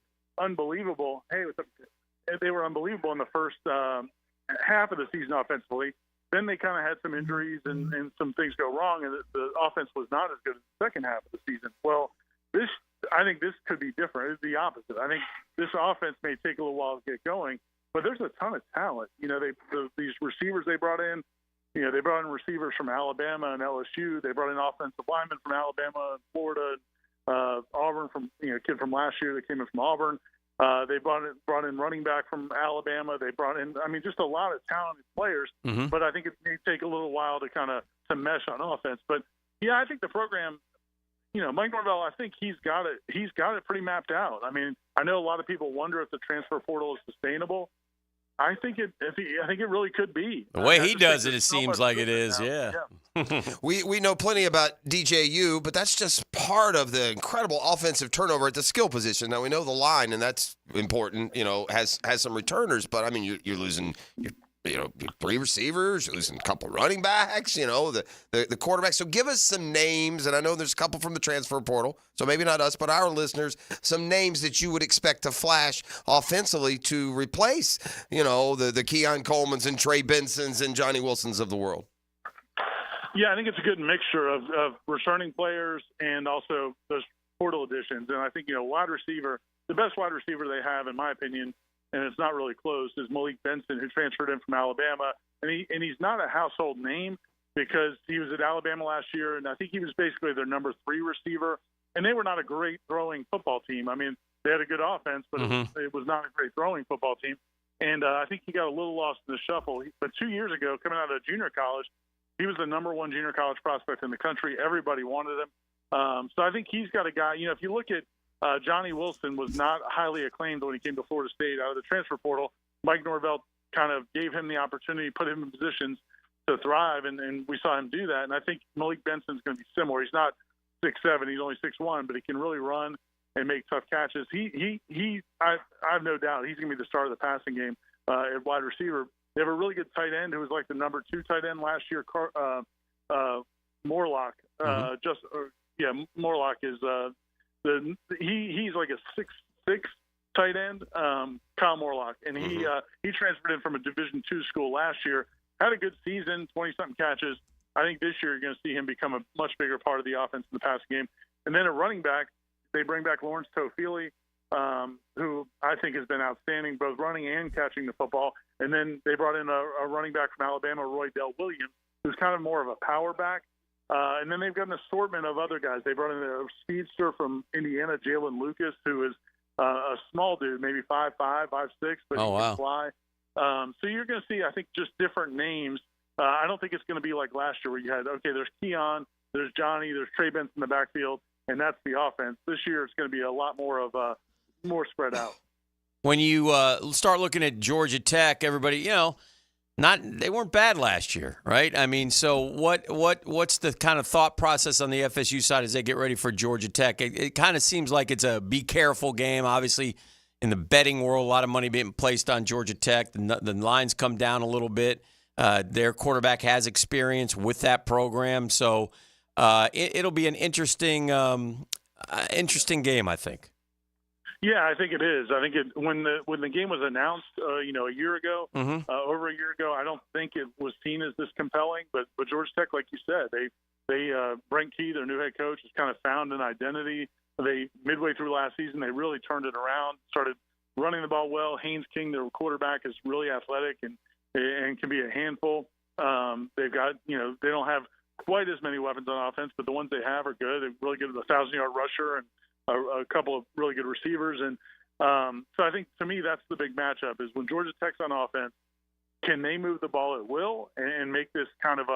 unbelievable. They were unbelievable in the first half of the season offensively. Then they kind of had some injuries and some things go wrong, and the offense was not as good as the second half of the season. Well, I think this could be different. It's the opposite. I think this offense may take a little while to get going, but there's a ton of talent. These receivers they brought in, they brought in receivers from Alabama and LSU. They brought in offensive linemen from Alabama and Florida. Auburn from kid from last year that came in from Auburn. They brought in running back from Alabama. They brought in, just a lot of talented players. Mm-hmm. But I think it may take a little while to to mesh on offense. But yeah, I think the program, Mike Norvell, I think he's got it pretty mapped out. I know a lot of people wonder if the transfer portal is sustainable. I think it really could be. The way he does it seems like it is. Yeah. We know plenty about DJU, but that's just part of the incredible offensive turnover at the skill position. Now we know the line, and that's important. Has some returners, but you're losing your 3 receivers, you're losing a couple running backs. The quarterback. So give us some names, and I know there's a couple from the transfer portal. So maybe not us, but our listeners, some names that you would expect to flash offensively to replace, the Keon Colemans and Trey Bensons and Johnny Wilsons of the world. Yeah, I think it's a good mixture of returning players and also those portal additions. And I think, wide receiver, the best wide receiver they have, in my opinion, and it's not really close, is Malik Benson, who transferred in from Alabama. And he's not a household name because he was at Alabama last year, and I think he was basically their number 3 receiver. And they were not a great throwing football team. They had a good offense, but it was not a great throwing football team. And I think he got a little lost in the shuffle. But 2 years ago, coming out of junior college, he was the number 1 junior college prospect in the country. Everybody wanted him. So I think he's got a guy. If you look at Johnny Wilson, was not highly acclaimed when he came to Florida State out of the transfer portal. Mike Norvell kind of gave him the opportunity, put him in positions to thrive, and we saw him do that. And I think Malik Benson's going to be similar. He's not 6'7", he's only 6'1", but he can really run and make tough catches. I have no doubt he's going to be the star of the passing game at wide receiver. They have a really good tight end who was like the number 2 tight end last year, Morlock. Morlock is he's like a 6'6" tight end, Kyle Morlock, and he transferred in from a Division II school last year. Had a good season, 20-something catches. I think this year you're going to see him become a much bigger part of the offense in the passing game. And then at running back, they bring back Lawrence Toafili, who I think has been outstanding, both running and catching the football. And then they brought in a running back from Alabama, Roy Dell Williams, who's kind of more of a power back. And then they've got an assortment of other guys. They brought in a speedster from Indiana, Jalen Lucas, who is a small dude, maybe 5'5", 5'6", but he can fly. So you're going to see, I think, just different names. I don't think it's going to be like last year where you had, there's Keon, there's Johnny, there's Trey Benson in the backfield, and that's the offense. This year it's going to be a lot more of more spread out. When you start looking at Georgia Tech, everybody, they weren't bad last year, right? So what's the kind of thought process on the FSU side as they get ready for Georgia Tech? It kind of seems like it's a be careful game. Obviously, in the betting world, a lot of money being placed on Georgia Tech. The lines come down a little bit. Their quarterback has experience with that program, so it'll be an interesting game, I think. Yeah, I think it is. I think when the game was announced, a year ago, over a year ago, I don't think it was seen as this compelling. But Georgia Tech, like you said, they Brent Key, their new head coach, has kind of found an identity. They midway through last season, they really turned it around, started running the ball well. Haynes King, their quarterback, is really athletic and can be a handful. They've got they don't have quite as many weapons on offense, but the ones they have are good. They're really good with a 1,000-yard rusher and a couple of really good receivers. And so I think, to me, that's the big matchup is when Georgia Tech's on offense, can they move the ball at will and make this kind of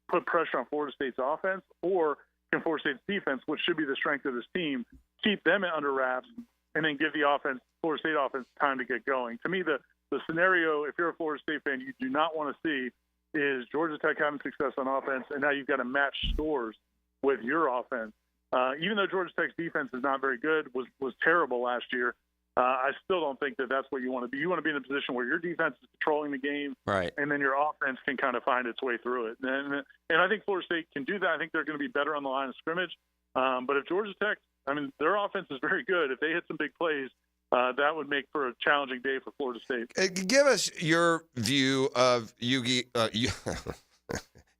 put pressure on Florida State's offense, or can Florida State's defense, which should be the strength of this team, keep them under wraps and then give the Florida State offense time to get going? To me, the scenario, if you're a Florida State fan, you do not want to see is Georgia Tech having success on offense, and now you've got to match scores with your offense. Even though Georgia Tech's defense is not very good, was terrible last year, I still don't think that that's what you want to be. You want to be in a position where your defense is controlling the game, right, and then your offense can kind of find its way through it. And I think Florida State can do that. I think they're going to be better on the line of scrimmage. But if Georgia Tech, their offense is very good. If they hit some big plays, that would make for a challenging day for Florida State. Give us your view of Yugi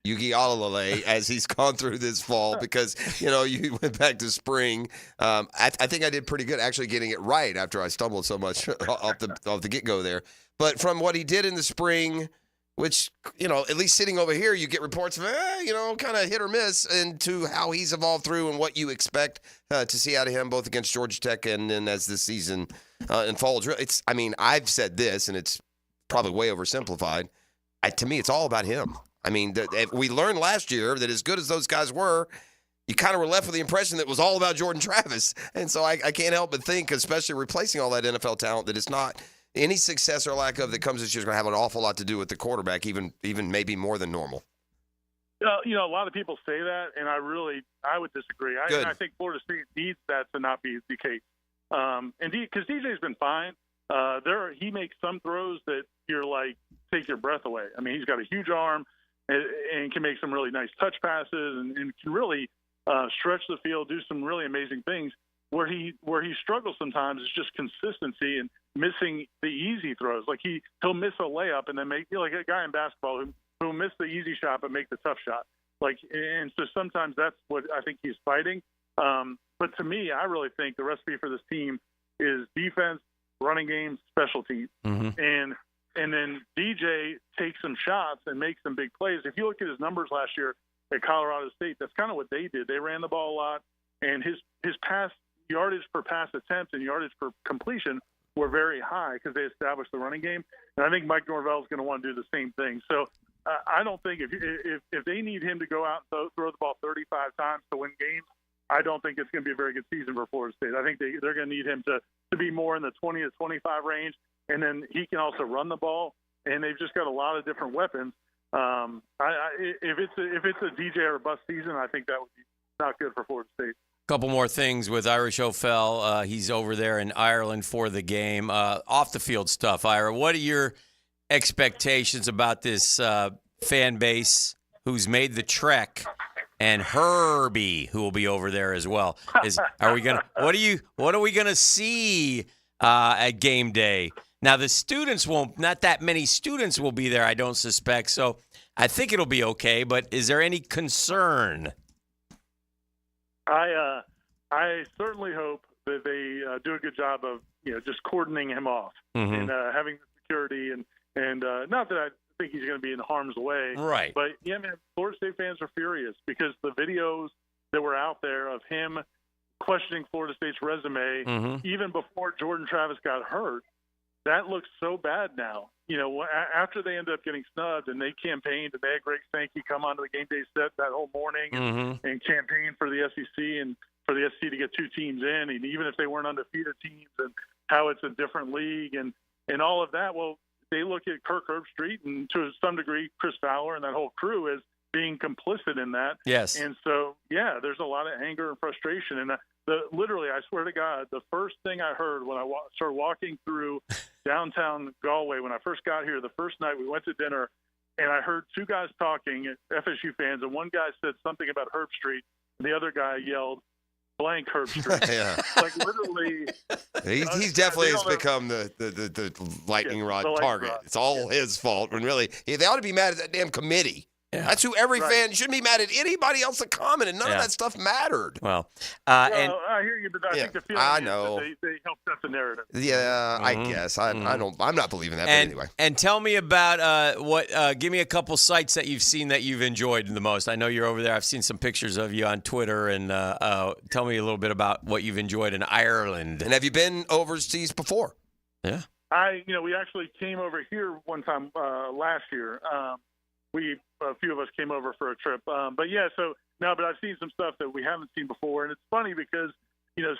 Alalale as he's gone through this fall, because you went back to spring. I think I did pretty good actually getting it right after I stumbled so much off the get-go there. But from what he did in the spring, which, at least sitting over here, you get reports of, kind of hit or miss into how he's evolved through and what you expect to see out of him, both against Georgia Tech and then as this season unfolds. I've said this, and it's probably way oversimplified. To me, it's all about him. We learned last year that as good as those guys were, you kind of were left with the impression that it was all about Jordan Travis. And so I can't help but think, especially replacing all that NFL talent, that it's not any success or lack of that comes this year is going to have an awful lot to do with the quarterback, even maybe more than normal. A lot of people say that, and I would disagree. I think Florida State needs that to not be the case. Because DJ's been fine. He makes some throws that you're like, take your breath away. He's got a huge arm and can make some really nice touch passes and can really stretch the field, do some really amazing things. Where he struggles sometimes is just consistency and missing the easy throws. Like he'll miss a layup and then make like a guy in basketball who miss the easy shot but make the tough shot. And so sometimes that's what I think he's fighting. But to me, I really think the recipe for this team is defense, running game, special teams. Mm-hmm. And then DJ takes some shots and makes some big plays. If you look at his numbers last year at Colorado State, that's kind of what they did. They ran the ball a lot, and his pass yardage per pass attempt and yardage per completion were very high because they established the running game. And I think Mike Norvell is going to want to do the same thing. So I don't think if they need him to go out and throw the ball 35 times to win games, I don't think it's going to be a very good season for Florida State. I think they're going to need him to be more in the 20 to 25 range, and then he can also run the ball. And they've just got a lot of different weapons. If it's a DJ or a bust season, I think that would be not good for Florida State. Couple more things with Ira Schoffel. He's over there in Ireland for the game. Off the field stuff, Ira. What are your expectations about this fan base who's made the trek, and Herbie, who will be over there as well? What are we gonna see at game day? Now the students not that many students will be there, I don't suspect. So I think it'll be okay. But is there any concern? I certainly hope that they do a good job of just cordoning him off and having the security and not that I think he's going to be in harm's way, right? But yeah, man, Florida State fans are furious because the videos that were out there of him questioning Florida State's resume even before Jordan Travis got hurt, that looks so bad now. After they ended up getting snubbed and they campaigned and they had Greg Sankey come onto the game day set that whole morning and campaign for the SEC and for the SEC to get two teams in, and even if they weren't undefeated teams, and how it's a different league and all of that. Well, they look at Kirk Herbstreit and to some degree Chris Fowler and that whole crew as being complicit in that. Yes. And so, yeah, there's a lot of anger and frustration. And literally, I swear to God, the first thing I heard when I started walking through downtown Galway, when I first got here, the first night we went to dinner, and I heard two guys talking, FSU fans, and one guy said something about Herbstreit, and the other guy yelled, blank Herbstreit. Yeah. Like literally. He's definitely has become the lightning rod target. It's all his fault when really they ought to be mad at that damn committee. Yeah. That's who every fan shouldn't be mad at anybody else that commented. None of that stuff mattered. Well, I hear you, but I think the feeling is that they help set the narrative. Yeah, I guess. I'm not believing that, but anyway. And tell me about give me a couple sites that you've seen that you've enjoyed the most. I know you're over there. I've seen some pictures of you on Twitter, and tell me a little bit about what you've enjoyed in Ireland. And have you been overseas before? Yeah. We actually came over here one time last year. A few of us came over for a trip. But I've seen some stuff that we haven't seen before. And it's funny because,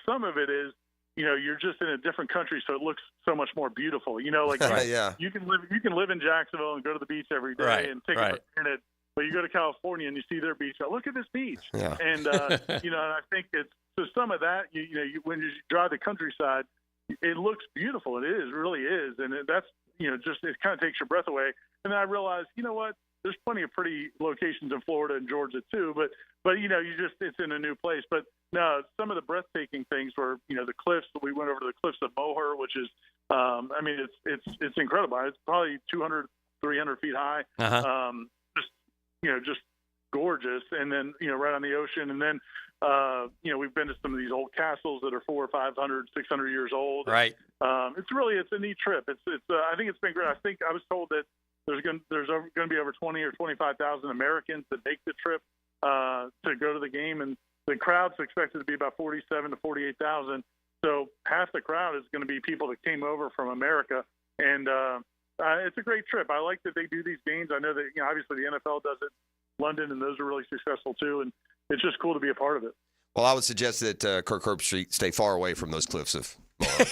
some of it is, you're just in a different country, so it looks so much more beautiful. You can live in Jacksonville and go to the beach every day and take it for granted. But you go to California and you see their beach. Oh, look at this beach. Yeah. And, and I think some of that, when you drive the countryside, it looks beautiful. It really is. And that's, it kind of takes your breath away. And then I realized, you know what? There's plenty of pretty locations in Florida and Georgia too, but it's in a new place. But no, some of the breathtaking things were, the cliffs. We went over to the cliffs of Moher, which is, it's incredible. It's probably 200, 300 feet high. Just gorgeous. And then, right on the ocean. And then, we've been to some of these old castles that are 400, 500, 600 years old. Right. It's a neat trip. I think it's been great. I think I was told that there's going to be over 20 or 25,000 Americans that make the trip to go to the game, and the crowd's expected to be about 47 to 48,000. So half the crowd is going to be people that came over from America, and it's a great trip. I like that they do these games. I know that obviously the NFL does it in London, and those are really successful too, and it's just cool to be a part of it. Well, I would suggest that Kirk Herbstreit stay far away from those cliffs of Moab.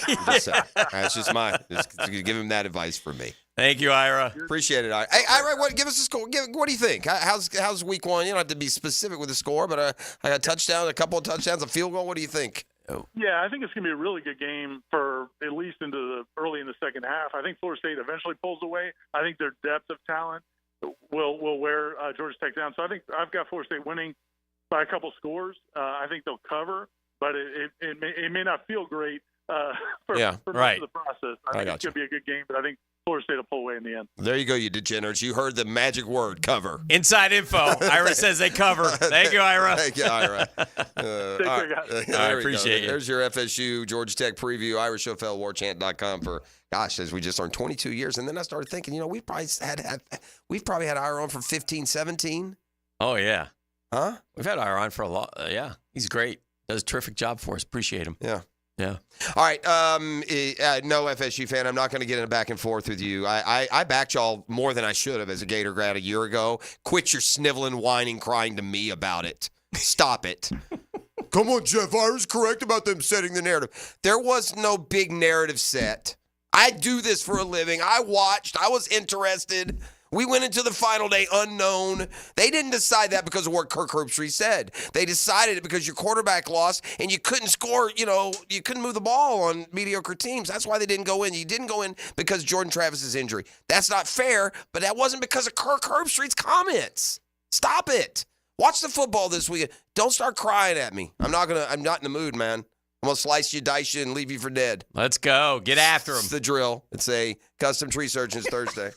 That's just give him that advice from me. Thank you, Ira. Appreciate it, Ira. Hey, Ira, give us a score. What do you think? How's week one? You don't have to be specific with the score, but I got a touchdown, a couple of touchdowns, a field goal. What do you think? Yeah, I think it's going to be a really good game for at least into early in the second half. I think Florida State eventually pulls away. I think their depth of talent will wear Georgia Tech down. So I think I've got Florida State winning by a couple scores. I think they'll cover, but it may not feel great for most of the process. I think it's going to be a good game, but I think Florida State will pull away in the end. There you go, you degenerates. You heard the magic word, cover. Inside info. Ira says they cover. Thank you, Ira. Thank you, Ira. Take care, guys. I appreciate you. There's your FSU-Georgia Tech preview. Ira Schoffel, warchant.com for, as we just learned, 22 years. And then I started thinking, we've probably had Ira on for 15, 17. Oh, yeah. Huh? We've had Ira on for a lot. Yeah, he's great. Does a terrific job for us. Appreciate him. Yeah. Yeah. All right. No FSU fan. I'm not going to get in a back and forth with you. I backed y'all more than I should have as a Gator grad a year ago. Quit your sniveling, whining, crying to me about it. Stop it. Come on, Jeff. Ira's correct about them setting the narrative. There was no big narrative set. I do this for a living. I watched. I was interested. We went into the final day unknown. They didn't decide that because of what Kirk Herbstreit said. They decided it because your quarterback lost and you couldn't score, you couldn't move the ball on mediocre teams. That's why they didn't go in. You didn't go in because of Jordan Travis's injury. That's not fair, but that wasn't because of Kirk Herbstreit's comments. Stop it. Watch the football this weekend. Don't start crying at me. I'm not in the mood, man. I'm going to slice you, dice you, and leave you for dead. Let's go. Get after them. It's the drill. It's a custom tree surgeons Thursday.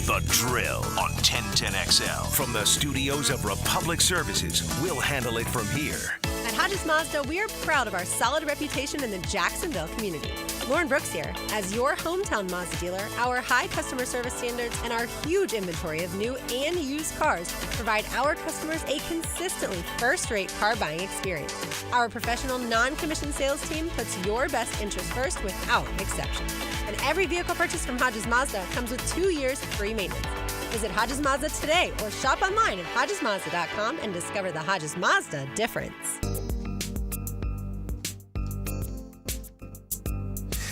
The Drill on 1010XL. From the studios of Republic Services, we'll handle it from here. At Hodges Mazda, we are proud of our solid reputation in the Jacksonville community. Lauren Brooks here. As your hometown Mazda dealer, our high customer service standards and our huge inventory of new and used cars provide our customers a consistently first-rate car buying experience. Our professional, non-commissioned sales team puts your best interest first without exception. And every vehicle purchased from Hodges Mazda comes with 2 years free maintenance. Visit Hodges Mazda today or shop online at HodgesMazda.com and discover the Hodges Mazda difference.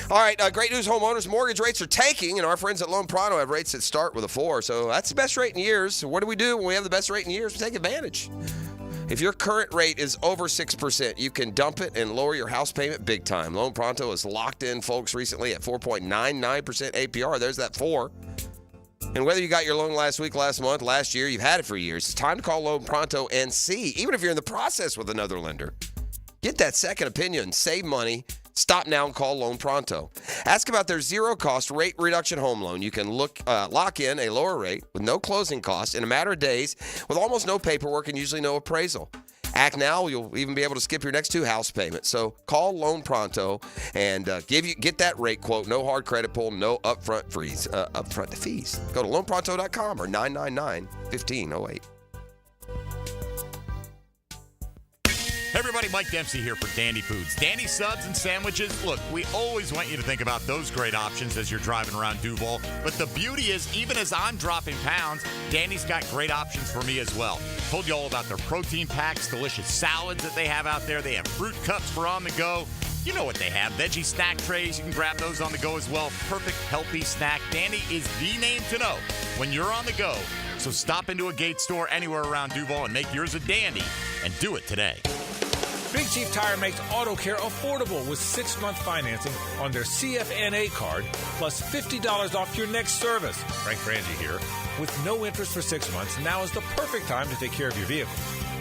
All right, great news, homeowners. Mortgage rates are tanking, and our friends at Loan Pronto have rates that start with a 4. So that's the best rate in years. So what do we do when we have the best rate in years? We take advantage. If your current rate is over 6%, you can dump it and lower your house payment big time. Loan Pronto is locked in, folks, recently at 4.99% APR. There's that 4. And whether you got your loan last week, last month, last year, you've had it for years, it's time to call Loan Pronto and see, even if you're in the process with another lender. Get that second opinion, save money. Stop now and call Loan Pronto. Ask about their zero-cost rate reduction home loan. You can lock in a lower rate with no closing costs in a matter of days with almost no paperwork and usually no appraisal. Act now. You'll even be able to skip your next 2 house payments. So call Loan Pronto and get that rate quote. No hard credit pull, no upfront fees. Go to loanpronto.com or 999-1508. Hey everybody, Mike Dempsey here for Dandy Foods. Dandy subs and sandwiches. Look, we always want you to think about those great options as you're driving around Duval. But the beauty is, even as I'm dropping pounds, Dandy's got great options for me as well. Told you all about their protein packs, delicious salads that they have out there. They have fruit cups for on the go. You know what they have. Veggie snack trays. You can grab those on the go as well. Perfect, healthy snack. Dandy is the name to know when you're on the go. So stop into a Gate store anywhere around Duval and make yours a Dandy. And do it today. Big Chief Tire makes auto care affordable with 6-month financing on their CFNA card, plus $50 off your next service. Frank Frangie here. With no interest for 6 months, now is the perfect time to take care of your vehicle.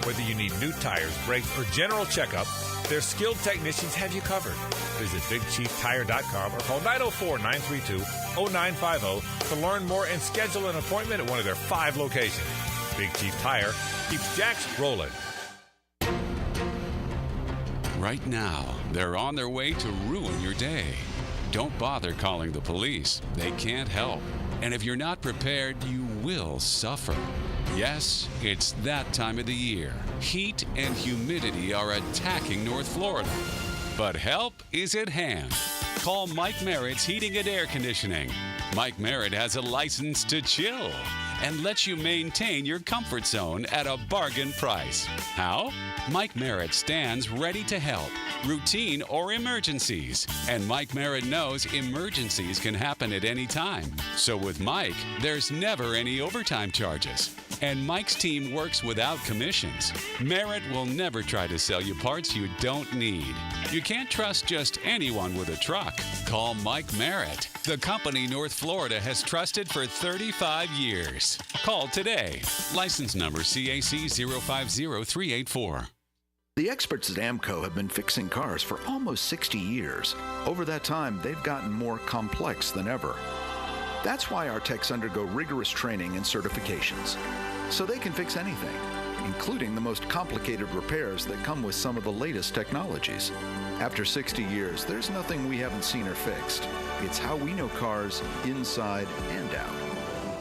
Whether you need new tires, brakes, or general checkup, their skilled technicians have you covered. Visit BigChiefTire.com or call 904-932-0950 to learn more and schedule an appointment at one of their 5 locations. Big Chief Tire keeps jacks rolling. Right now, they're on their way to ruin your day. Don't bother calling the police. They can't help. And if you're not prepared, you will suffer. Yes, it's that time of the year. Heat and humidity are attacking North Florida. But help is at hand. Call Mike Merritt's Heating and Air Conditioning. Mike Merritt has a license to chill and lets you maintain your comfort zone at a bargain price. How? Mike Merritt stands ready to help, routine or emergencies. And Mike Merritt knows emergencies can happen at any time. So with Mike, there's never any overtime charges. And Mike's team works without commissions. Merritt will never try to sell you parts you don't need. You can't trust just anyone with a truck. Call Mike Merritt, the company North Florida has trusted for 35 years. Call today. License number CAC 050384. The experts at AMCO have been fixing cars for almost 60 years. Over that time, they've gotten more complex than ever. That's why our techs undergo rigorous training and certifications, so they can fix anything, including the most complicated repairs that come with some of the latest technologies. After 60 years, there's nothing we haven't seen or fixed. It's how we know cars inside and out.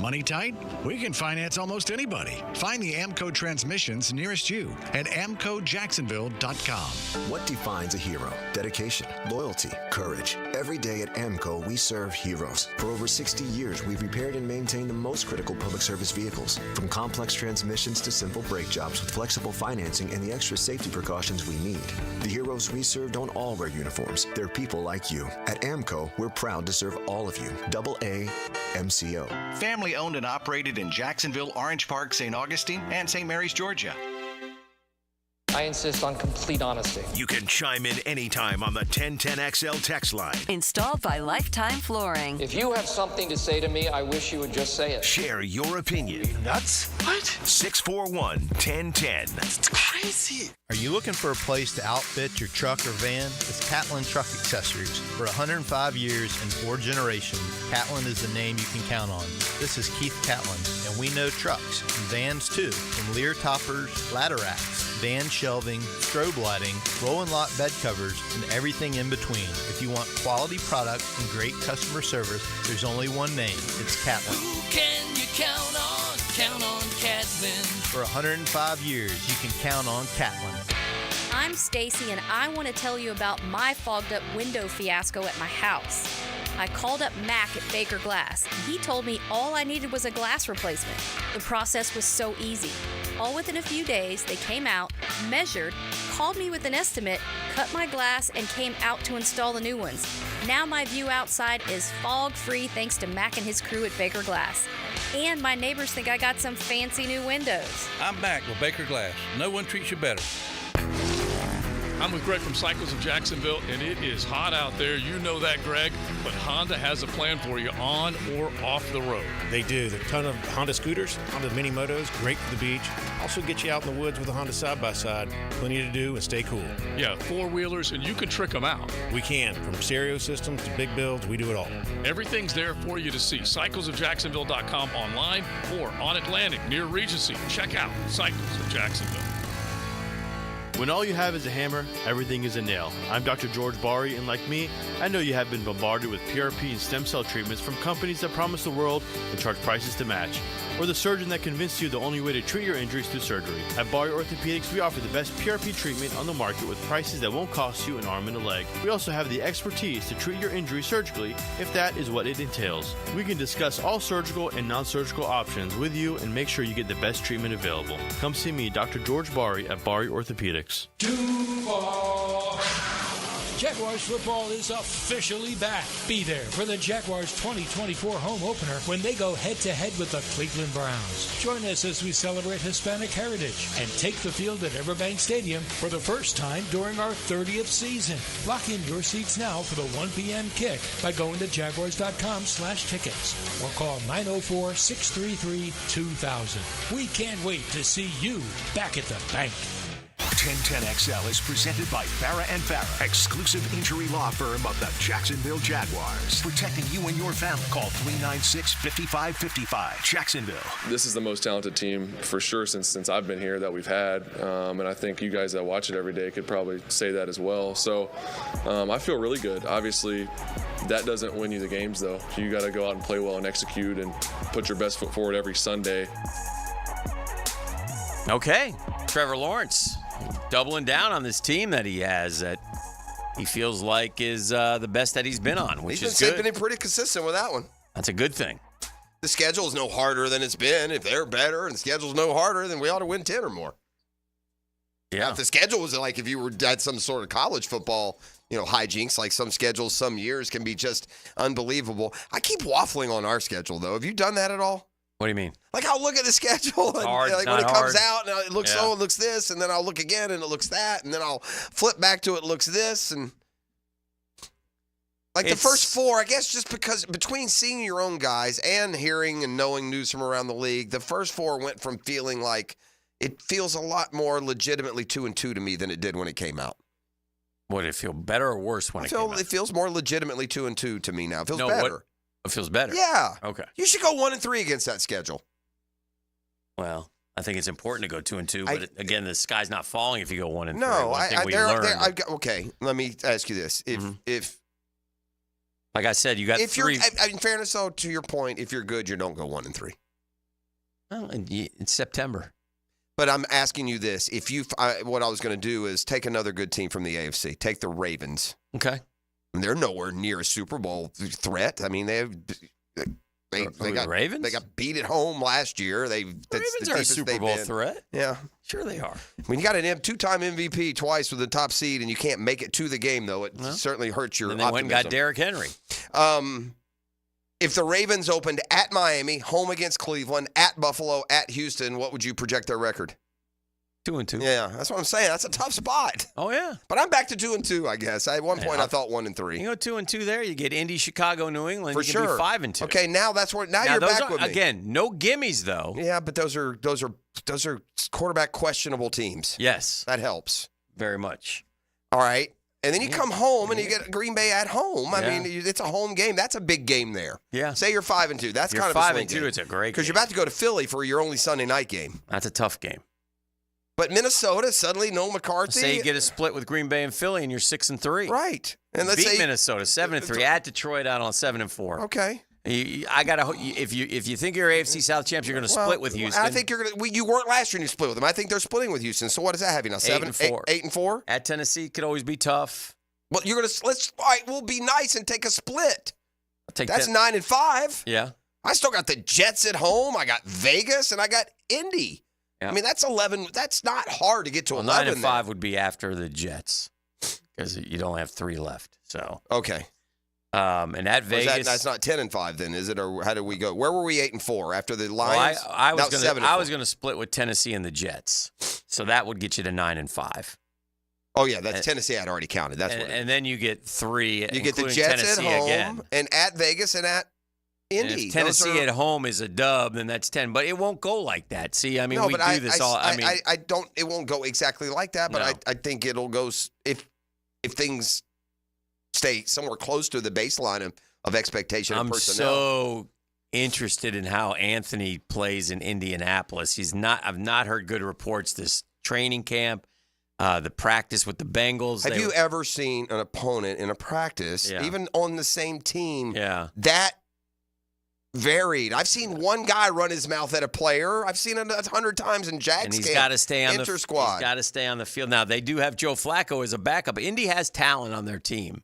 Money tight? We can finance almost anybody. Find the AMCO transmissions nearest you at amcojacksonville.com. What defines a hero? Dedication, loyalty, courage. Every day at AMCO, we serve heroes. For over 60 years, we've repaired and maintained the most critical public service vehicles. From complex transmissions to simple brake jobs with flexible financing and the extra safety precautions we need. The heroes we serve don't all wear uniforms. They're people like you. At AMCO, we're proud to serve all of you. AA MCO. Family owned and operated in Jacksonville, Orange Park, St. Augustine, and St. Mary's, Georgia. I insist on complete honesty. You can chime in anytime on the 1010XL text line. Installed by Lifetime Flooring. If you have something to say to me, I wish you would just say it. Share your opinion. Are you nuts? What? 641-1010. That's crazy. Are you looking for a place to outfit your truck or van? It's Catlin Truck Accessories. For 105 years and 4 generations, Catlin is the name you can count on. This is Keith Catlin, and we know trucks and vans too, from Lear toppers, ladder racks, van shelving, strobe lighting, roll and lock bed covers, and everything in between. If you want quality product and great customer service, there's only one name. It's Catlin. Who can you count on? Count on Catlin. For 105 years, you can count on Catlin. I'm Stacy, and I want to tell you about my fogged up window fiasco at my house. I called up Mac at Baker Glass, and he told me all I needed was a glass replacement. The process was so easy. All within a few days, they came out, measured, called me with an estimate, cut my glass, and came out to install the new ones. Now my view outside is fog-free thanks to Mac and his crew at Baker Glass. And my neighbors think I got some fancy new windows. I'm Mac with Baker Glass. No one treats you better. I'm with Greg from Cycles of Jacksonville, and it is hot out there. You know that, Greg. But Honda has a plan for you on or off the road. They do. There are a ton of Honda scooters, Honda mini motos, great for the beach. Also get you out in the woods with a Honda side-by-side. Plenty to do and stay cool. Yeah, four-wheelers, and you can trick them out. We can. From stereo systems to big builds, we do it all. Everything's there for you to see. CyclesofJacksonville.com online or on Atlantic near Regency. Check out Cycles of Jacksonville. When all you have is a hammer, everything is a nail. I'm Dr. George Bari, and like me, I know you have been bombarded with PRP and stem cell treatments from companies that promise the world and charge prices to match. Or the surgeon that convinced you the only way to treat your injuries through surgery. At Bari Orthopedics, we offer the best PRP treatment on the market with prices that won't cost you an arm and a leg. We also have the expertise to treat your injury surgically if that is what it entails. We can discuss all surgical and non-surgical options with you and make sure you get the best treatment available. Come see me, Dr. George Bari at Bari Orthopedics. Duval. Jaguars football is officially back. Be there for the Jaguars 2024 home opener when they go head-to-head with the Cleveland Browns. Join us as we celebrate Hispanic heritage and take the field at Everbank Stadium for the first time during our 30th season. Lock in your seats now for the 1 p.m. kick by going to jaguars.com/tickets or call 904-633-2000. We can't wait to see you back at the bank. 1010XL is presented by Farrah & Farrah, exclusive injury law firm of the Jacksonville Jaguars. Protecting you and your family. Call 396-5555. Jacksonville. This is the most talented team for sure since I've been here that we've had. And I think you guys that watch it every day could probably say that as well. So I feel really good. Obviously, that doesn't win you the games, though. You got to go out and play well and execute and put your best foot forward every Sunday. Okay. Trevor Lawrence doubling down on this team that he has that he feels like is the best that he's been on, which is good. He's been pretty consistent with that one. That's a good thing. The schedule is no harder than it's been. If they're better and the schedule's no harder, then we ought to win 10 or more. Yeah. If the schedule was like if you were at some sort of college football, hijinks, like some schedules some years can be just unbelievable. I keep waffling on our schedule, though. Have you done that at all? What do you mean? Like I'll look at the schedule and hard, like when it comes out and it looks it looks this, and then I'll look again and it looks that, and then I'll flip back to it looks this, and like the first four, I guess just because between seeing your own guys and hearing and knowing news from around the league, the first four went from feeling like it feels a lot more legitimately 2-2 to me than it did when it came out. Would it feel better or worse when it came out? It feels more legitimately 2-2 to me now. It feels better. It feels better? Yeah. Okay. You should go 1-3 against that schedule. Well, I think it's important to go 2-2, but again, the sky's not falling if you go 1-3. No, okay. Let me ask you this: if like I said, you got three. In fairness, though, to your point, if you're good, you don't go 1-3. Well, it's September. But I'm asking you this: if what I was going to do is take another good team from the AFC, take the Ravens. Okay. And they're nowhere near a Super Bowl threat. I mean, they got Ravens. They got beat at home last year. Ravens are a Super Bowl threat. Yeah, sure they are. When you got an two-time MVP twice with the top seed, and you can't make it to the game, though, it certainly hurts your. And they went and got Derrick Henry. If the Ravens opened at Miami, home against Cleveland, at Buffalo, at Houston, what would you project their record? 2-2. Yeah, that's what I'm saying. That's a tough spot. Oh, yeah. But I'm back to 2-2, I guess. At one point, I thought 1-3. You go 2-2 there. You get Indy, Chicago, New England. For you sure. Can be 5-2. Okay, now that's where you're back with me. Again, no gimmies though. Yeah, but those are quarterback questionable teams. Yes, that helps very much. All right, and then you come home and you get Green Bay at home. I mean, it's a home game. That's a big game there. Yeah. Say you're 5-2. That's kind of a swing game. 5-2. It's a great game because you're about to go to Philly for your only Sunday night game. That's a tough game. But Minnesota, suddenly no McCarthy. Say you get a split with Green Bay and Philly, and you're 6-3. Right. And let's beat say Minnesota 7-3 at Detroit out on 7-4. Okay. I gotta. If you think you're AFC South champs, you're going to split with Houston. I think you're going to. You weren't last year and you split with them. I think they're splitting with Houston. So what does that have you now? 8-4. 8-4. At Tennessee could always be tough. Well, you're going to. All right. We'll be nice and take a split. That's 9-5. Yeah. I still got the Jets at home. I got Vegas and I got Indy. I mean, that's 11. That's not hard to get to 11. 9-5 would be after the Jets because you'd only have 3 left. So okay. And at Vegas, that's not 10-5 then, is it? Or how did we go? Where were we 8-4 after the Lions? Well, I was going to split with Tennessee and the Jets, so that would get you to 9-5. Oh yeah, that's Tennessee. I'd already counted. That's and then you get 3. You get the Jets Tennessee at home again. And at Vegas and at Indy. And if Tennessee at home is a dub, then that's 10. But it won't go like that. See, I mean, we do this all. I don't. It won't go exactly like that. But I think it'll go if things stay somewhere close to the baseline of expectation. I'm of personnel. so interested in how Anthony plays in Indianapolis. I've not heard good reports this training camp. The practice with the Bengals. Have you ever seen an opponent in a practice, even on the same team, that varied? I've seen one guy run his mouth at a player. I've seen it 100 times in Jags camp. And he's got to stay on inter-squad. He's got to stay on the field. Now, they do have Joe Flacco as a backup. Indy has talent on their team.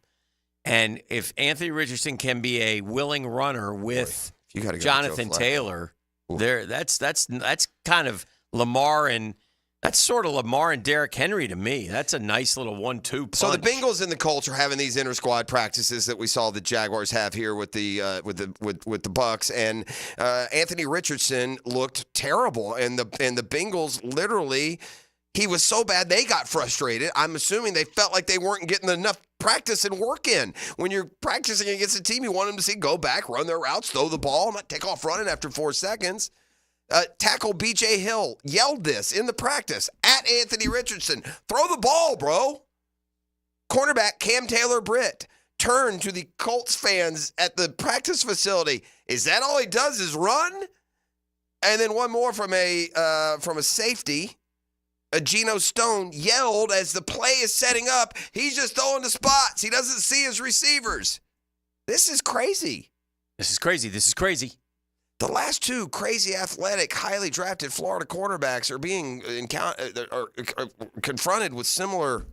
And if Anthony Richardson can be a willing runner with Jonathan Taylor, that's kind of Lamar and that's sort of Lamar and Derrick Henry to me. That's a nice little 1-2 punch. So the Bengals and the Colts are having these inter-squad practices that we saw the Jaguars have here with the Bucs, and Anthony Richardson looked terrible, and the Bengals literally. He was so bad they got frustrated. I'm assuming they felt like they weren't getting enough practice and work in. When you're practicing against a team, you want them to see go back, run their routes, throw the ball, not take off running after 4 seconds. Tackle B.J. Hill yelled this in the practice at at Anthony Richardson. Throw the ball, bro. Cornerback Cam Taylor-Britt turned to the Colts fans at the practice facility. Is that all he does is run? And then one more from a safety. Geno Stone yelled as the play is setting up. He's just throwing the spots. He doesn't see his receivers. This is crazy. This is crazy. The last two crazy athletic, highly drafted Florida quarterbacks are being confronted with similar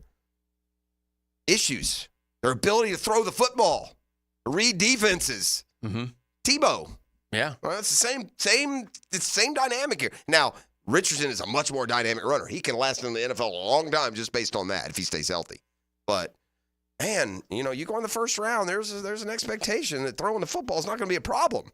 issues. Their ability to throw the football, read defenses. Mm-hmm. Tebow. Yeah. Well, it's the same dynamic here. Now, Richardson is a much more dynamic runner. He can last in the NFL a long time just based on that if he stays healthy. But, man, you go in the first round, there's an expectation that throwing the football is not going to be a problem.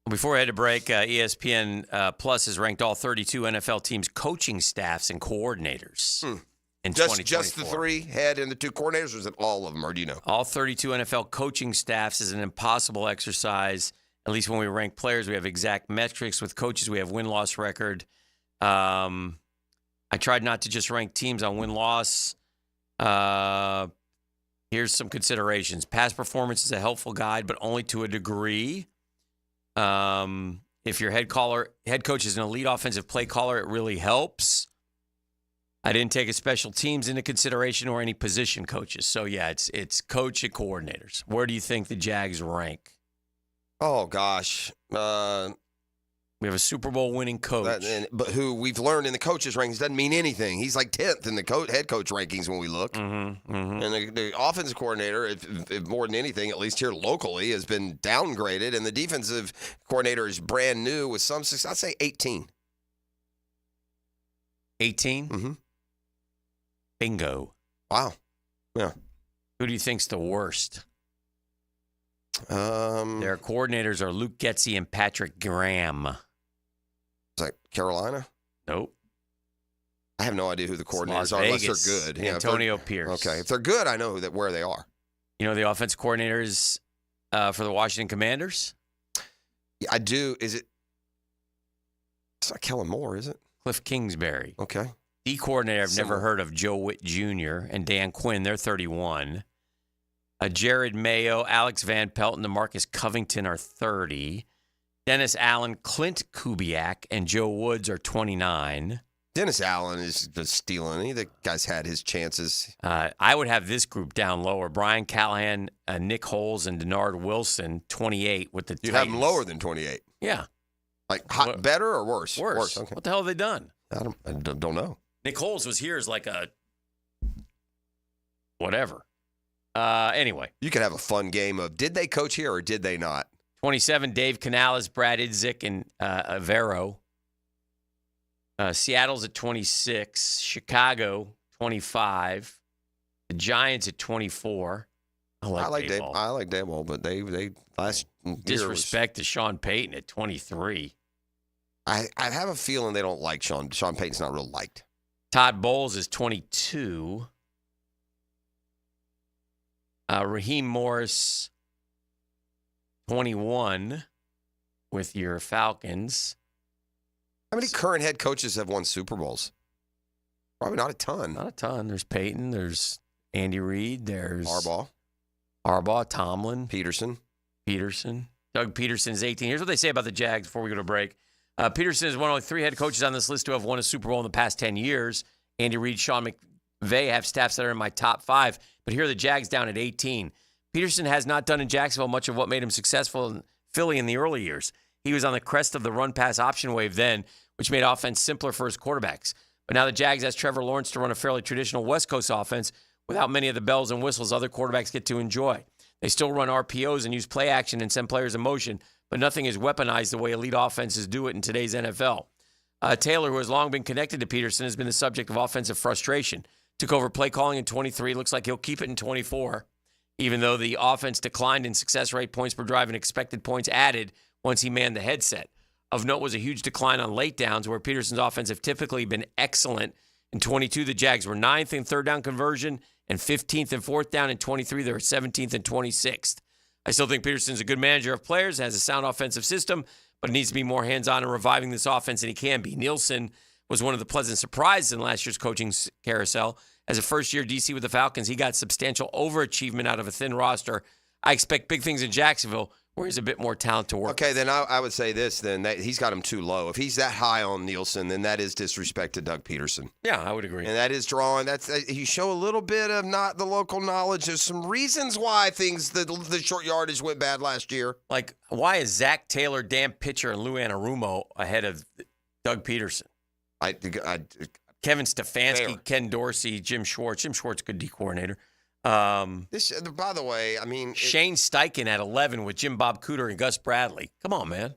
Before we had to break, ESPN Plus has ranked all 32 NFL teams' coaching staffs and coordinators in 2024. Just the 3 head and the 2 coordinators, or is it all of them, or do you know? All 32 NFL coaching staffs is an impossible exercise. At least when we rank players, we have exact metrics. With coaches, we have win-loss record. I tried not to just rank teams on win-loss. Here's some considerations. Past performance is a helpful guide, but only to a degree. If your head coach is an elite offensive play caller, it really helps. I didn't take a special teams into consideration or any position coaches. So, yeah, it's coach and coordinators. Where do you think the Jags rank? Oh, gosh. We have a Super Bowl winning coach. But who we've learned in the coaches' rankings doesn't mean anything. He's like 10th in the head coach rankings when we look. Mm-hmm. And the offensive coordinator, if more than anything, at least here locally, has been downgraded. And the defensive coordinator is brand new with some success. I'd say 18. 18? Mm-hmm. Bingo. Wow. Yeah. Who do you think's the worst? Their coordinators are Luke Getsy and Patrick Graham. Is that Carolina? Nope. I have no idea who the coordinators are unless they're good. Antonio Pierce. Okay. If they're good, I know where they are. You know the offensive coordinators for the Washington Commanders? Yeah, I do. It's not Kellen Moore, is it? Cliff Kingsbury. Okay. D coordinator I've never heard of, Joe Witt Jr. and Dan Quinn. They're 31. Jared Mayo, Alex Van Pelt, and DeMarcus Covington are 30. Dennis Allen, Clint Kubiak, and Joe Woods are 29. Dennis Allen is just stealing. The guy's had his chances. I would have this group down lower. Brian Callahan, Nick Holes, and Denard Wilson, 28 with the Titans. You'd have them lower than 28? Yeah. Like better or worse? Worse. Okay. What the hell have they done? I don't know. Nick Holes was here as like a whatever. Anyway. You could have a fun game of did they coach here or did they not? 27, Dave Canales, Brad Idzik, and Avero. Seattle's at 26. Chicago, 25. The Giants at 24. I like Daboll, but they last disrespect to Sean Payton at 23. I have a feeling they don't like Sean. Sean Payton's not real liked. Todd Bowles is 22. Raheem Morris, 21 with your Falcons. How many current head coaches have won Super Bowls? Probably not a ton. Not a ton. There's Peyton. There's Andy Reid. There's Harbaugh, Tomlin. Peterson. Doug Peterson's 18. Here's what they say about the Jags before we go to break. Peterson is one of only 3 head coaches on this list who have won a Super Bowl in the past 10 years. Andy Reid, Sean McVay have staffs that are in my top 5. But here are the Jags down at 18. Peterson has not done in Jacksonville much of what made him successful in Philly in the early years. He was on the crest of the run-pass option wave then, which made offense simpler for his quarterbacks. But now the Jags has Trevor Lawrence to run a fairly traditional West Coast offense without many of the bells and whistles other quarterbacks get to enjoy. They still run RPOs and use play action and send players in motion, but nothing is weaponized the way elite offenses do it in today's NFL. Taylor, who has long been connected to Peterson, has been the subject of offensive frustration. Took over play calling in 23. Looks like he'll keep it in 24, even though the offense declined in success rate, points per drive, and expected points added once he manned the headset. Of note was a huge decline on late downs, where Peterson's offense have typically been excellent. In 22, the Jags were 9th in third down conversion and 15th in fourth down. In 23, they were 17th and 26th. I still think Peterson's a good manager of players, has a sound offensive system, but it needs to be more hands-on in reviving this offense, and he can be. Nielsen was one of the pleasant surprises in last year's coaching carousel. As a first-year DC with the Falcons, he got substantial overachievement out of a thin roster. I expect big things in Jacksonville, where he's a bit more talent to work. Okay, then I would say this, then, that he's got him too low. If he's that high on Nielsen, then that is disrespect to Doug Peterson. Yeah, I would agree. And that is drawing. You show a little bit of not the local knowledge. There's some reasons why the short yardage went bad last year. Like, why is Zach Taylor, Dan Pitcher, and Lou Anarumo ahead of Doug Peterson? Kevin Stefanski, fair. Ken Dorsey, Jim Schwartz. Jim Schwartz, good D coordinator. By the way, I mean... Shane Steichen at 11 with Jim Bob Cooter and Gus Bradley. Come on, man.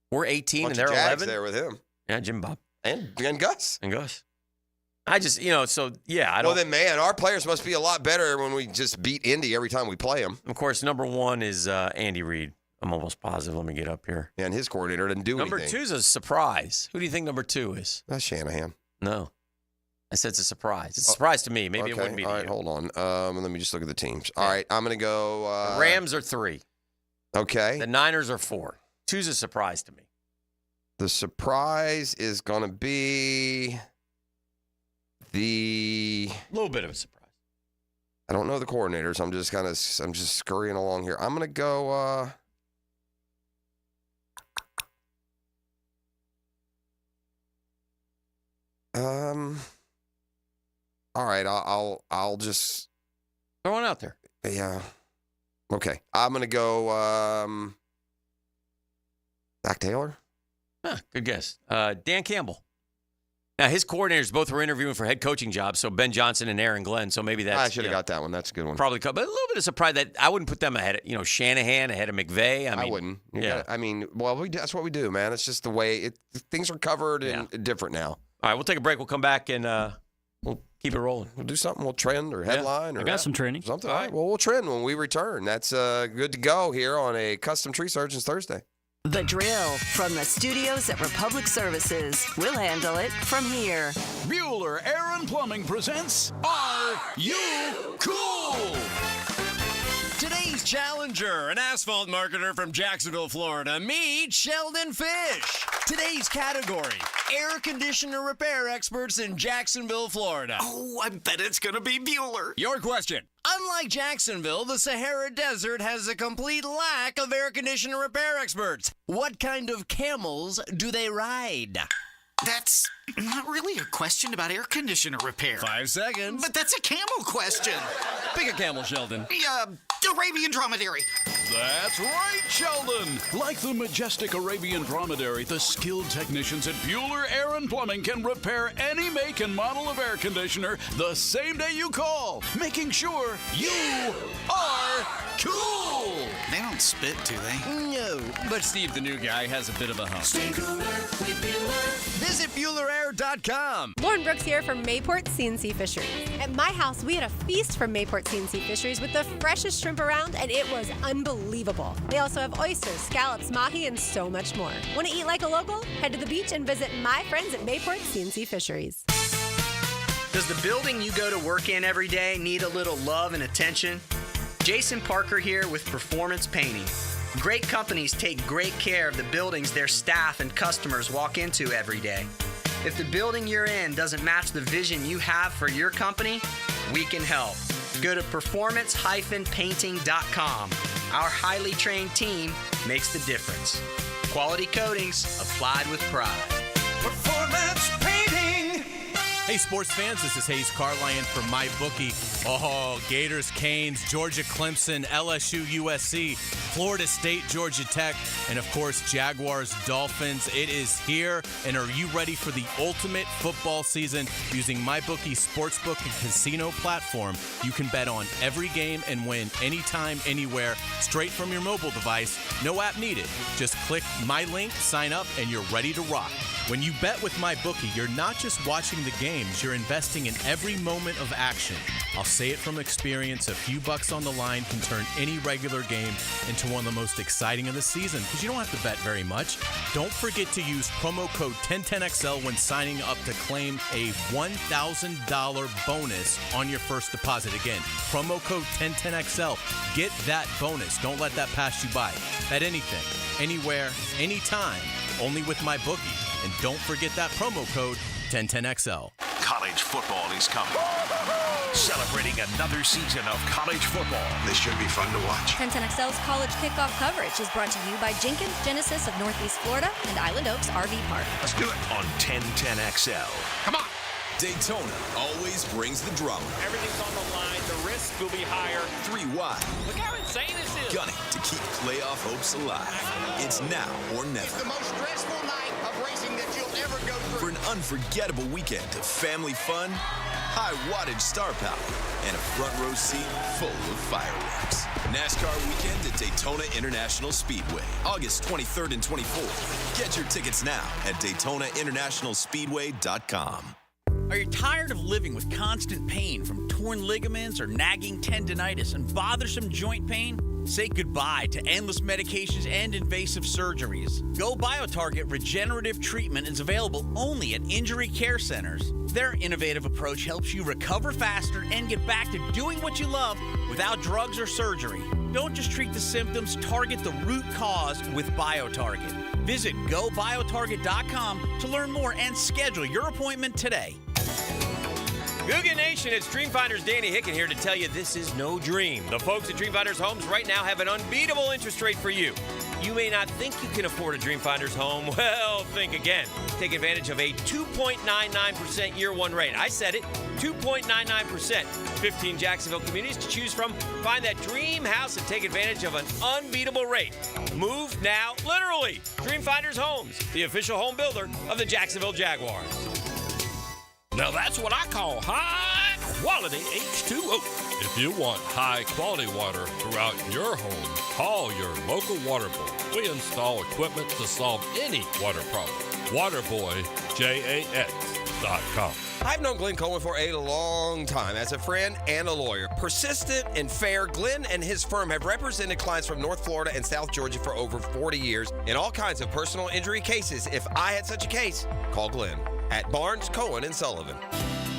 We're 18 and they're 11. there with him. Yeah, Jim Bob. And Gus. And Gus. I just, I don't... Well, then, man, our players must be a lot better when we just beat Indy every time we play them. Of course, number 1 is Andy Reid. I'm almost positive. Let me get up here. Yeah, and his coordinator didn't do anything. Number 2 is a surprise. Who do you think number 2 is? That's Shanahan. No. I said it's a surprise. It's a surprise to me. Maybe it wouldn't be to all right, you. hold on. Let me just look at the teams. All right, I'm going to go... the Rams are 3. Okay. The Niners are 4. 2's a surprise to me. The surprise is going to be a little bit of a surprise. I don't know the coordinators. I'm just scurrying along here. I'm going to go... All right, I'll just throw one out there. Yeah. Okay. I'm gonna go Zach Taylor. Good guess. Dan Campbell. Now his coordinators both were interviewing for head coaching jobs, so Ben Johnson and Aaron Glenn. So maybe that's I should have got that one. That's a good one. Probably, but a little bit of surprise that I wouldn't put them ahead of Shanahan, ahead of McVay. I wouldn't. Yeah. That's what we do, man. It's just the way things are covered and different now. All right, we'll take a break. We'll come back and we'll keep it rolling. We'll do something. We'll trend or headline. I got some training. Something. All right. Well, we'll trend when we return. That's good to go here on a Custom Tree Surgeons Thursday. The Drill from the studios at Republic Services. We'll handle it from here. Bueller Air and Plumbing presents Are You Cool? Today's challenger, an asphalt marketer from Jacksonville, Florida. Meet Sheldon Fish. Today's category, air conditioner repair experts in Jacksonville, Florida. Oh, I bet it's going to be Bueller. Your question. Unlike Jacksonville, the Sahara Desert has a complete lack of air conditioner repair experts. What kind of camels do they ride? That's not really a question about air conditioner repair. 5 seconds. But that's a camel question. Pick a camel, Sheldon. Arabian dromedary. That's right, Sheldon. Like the majestic Arabian dromedary, the skilled technicians at Bueller Air and Plumbing can repair any make and model of air conditioner the same day you call, making sure you are cool. They don't spit, do they? No, but Steve, the new guy, has a bit of a hump. Stay cooler with Bueller. Visit BuellerAir.com. Lauren Brooks here from Mayport CNC Fisheries. At my house, we had a feast from Mayport CNC Fisheries with the freshest shrimp around, and it was unbelievable. They also have oysters, scallops, mahi, and so much more. Want to eat like a local? Head to the beach and visit my friends at Mayport CNC Fisheries. Does the building you go to work in every day need a little love and attention? Jason Parker here with Performance Painting. Great companies take great care of the buildings their staff and customers walk into every day. If the building you're in doesn't match the vision you have for your company, we can help. Go to performance-painting.com. Our highly trained team makes the difference. Quality coatings applied with pride. Performance Painting. Hey, sports fans, this is Hayes Carlyon from MyBookie. Oh, Gators, Canes, Georgia, Clemson, LSU, USC, Florida State, Georgia Tech, and of course, Jaguars, Dolphins. It is here, and are you ready for the ultimate football season? Using MyBookie Sportsbook and Casino platform, you can bet on every game and win anytime, anywhere, straight from your mobile device. No app needed. Just click my link, sign up, and you're ready to rock. When you bet with MyBookie, you're not just watching the games, you're investing in every moment of action. I'll say it from experience, a few bucks on the line can turn any regular game into one of the most exciting of the season because you don't have to bet very much. Don't forget to use promo code 1010XL when signing up to claim a $1,000 bonus on your first deposit. Again, promo code 1010XL. Get that bonus. Don't let that pass you by. Bet anything, anywhere, anytime, only with MyBookie. And don't forget that promo code 1010XL. College football is coming. Celebrating another season of college football. This should be fun to watch. 1010XL's college kickoff coverage is brought to you by Jenkins Genesis of Northeast Florida and Island Oaks RV Park. Let's do it on 1010XL. Come on. Daytona always brings the drama. Everything's on the line. The risk will be higher. 3 wide. Look how insane this is. Gunning to keep playoff hopes alive. It's now or never. It's the most stressful night of racing that you'll ever go through. For an unforgettable weekend of family fun, high wattage star power, and a front row seat full of fireworks. NASCAR weekend at Daytona International Speedway, August 23rd and 24th. Get your tickets now at DaytonaInternationalSpeedway.com. Are you tired of living with constant pain from torn ligaments or nagging tendinitis and bothersome joint pain? Say goodbye to endless medications and invasive surgeries. Go BioTarget Regenerative Treatment is available only at injury care centers. Their innovative approach helps you recover faster and get back to doing what you love without drugs or surgery. Don't just treat the symptoms, target the root cause with BioTarget. Visit GoBioTarget.com to learn more and schedule your appointment today. Googan Nation, it's Dreamfinders Danny Hicken here to tell you this is no dream. The folks at Dreamfinders Homes right now have an unbeatable interest rate for you. You may not think you can afford a Dreamfinders home. Well, think again. Take advantage of a 2.99% year one rate. I said it, 2.99%. 15 Jacksonville communities to choose from. Find that dream house and take advantage of an unbeatable rate. Move now, literally. Dreamfinders Homes, the official home builder of the Jacksonville Jaguars. Now that's what I call high-quality H2O. If you want high-quality water throughout your home, call your local water boy. We install equipment to solve any water problem. WaterBoyJAX.com. I've known Glenn Coleman for a long time as a friend and a lawyer. Persistent and fair, Glenn and his firm have represented clients from North Florida and South Georgia for over 40 years in all kinds of personal injury cases. If I had such a case, call Glenn at Barnes, Cohen, and Sullivan.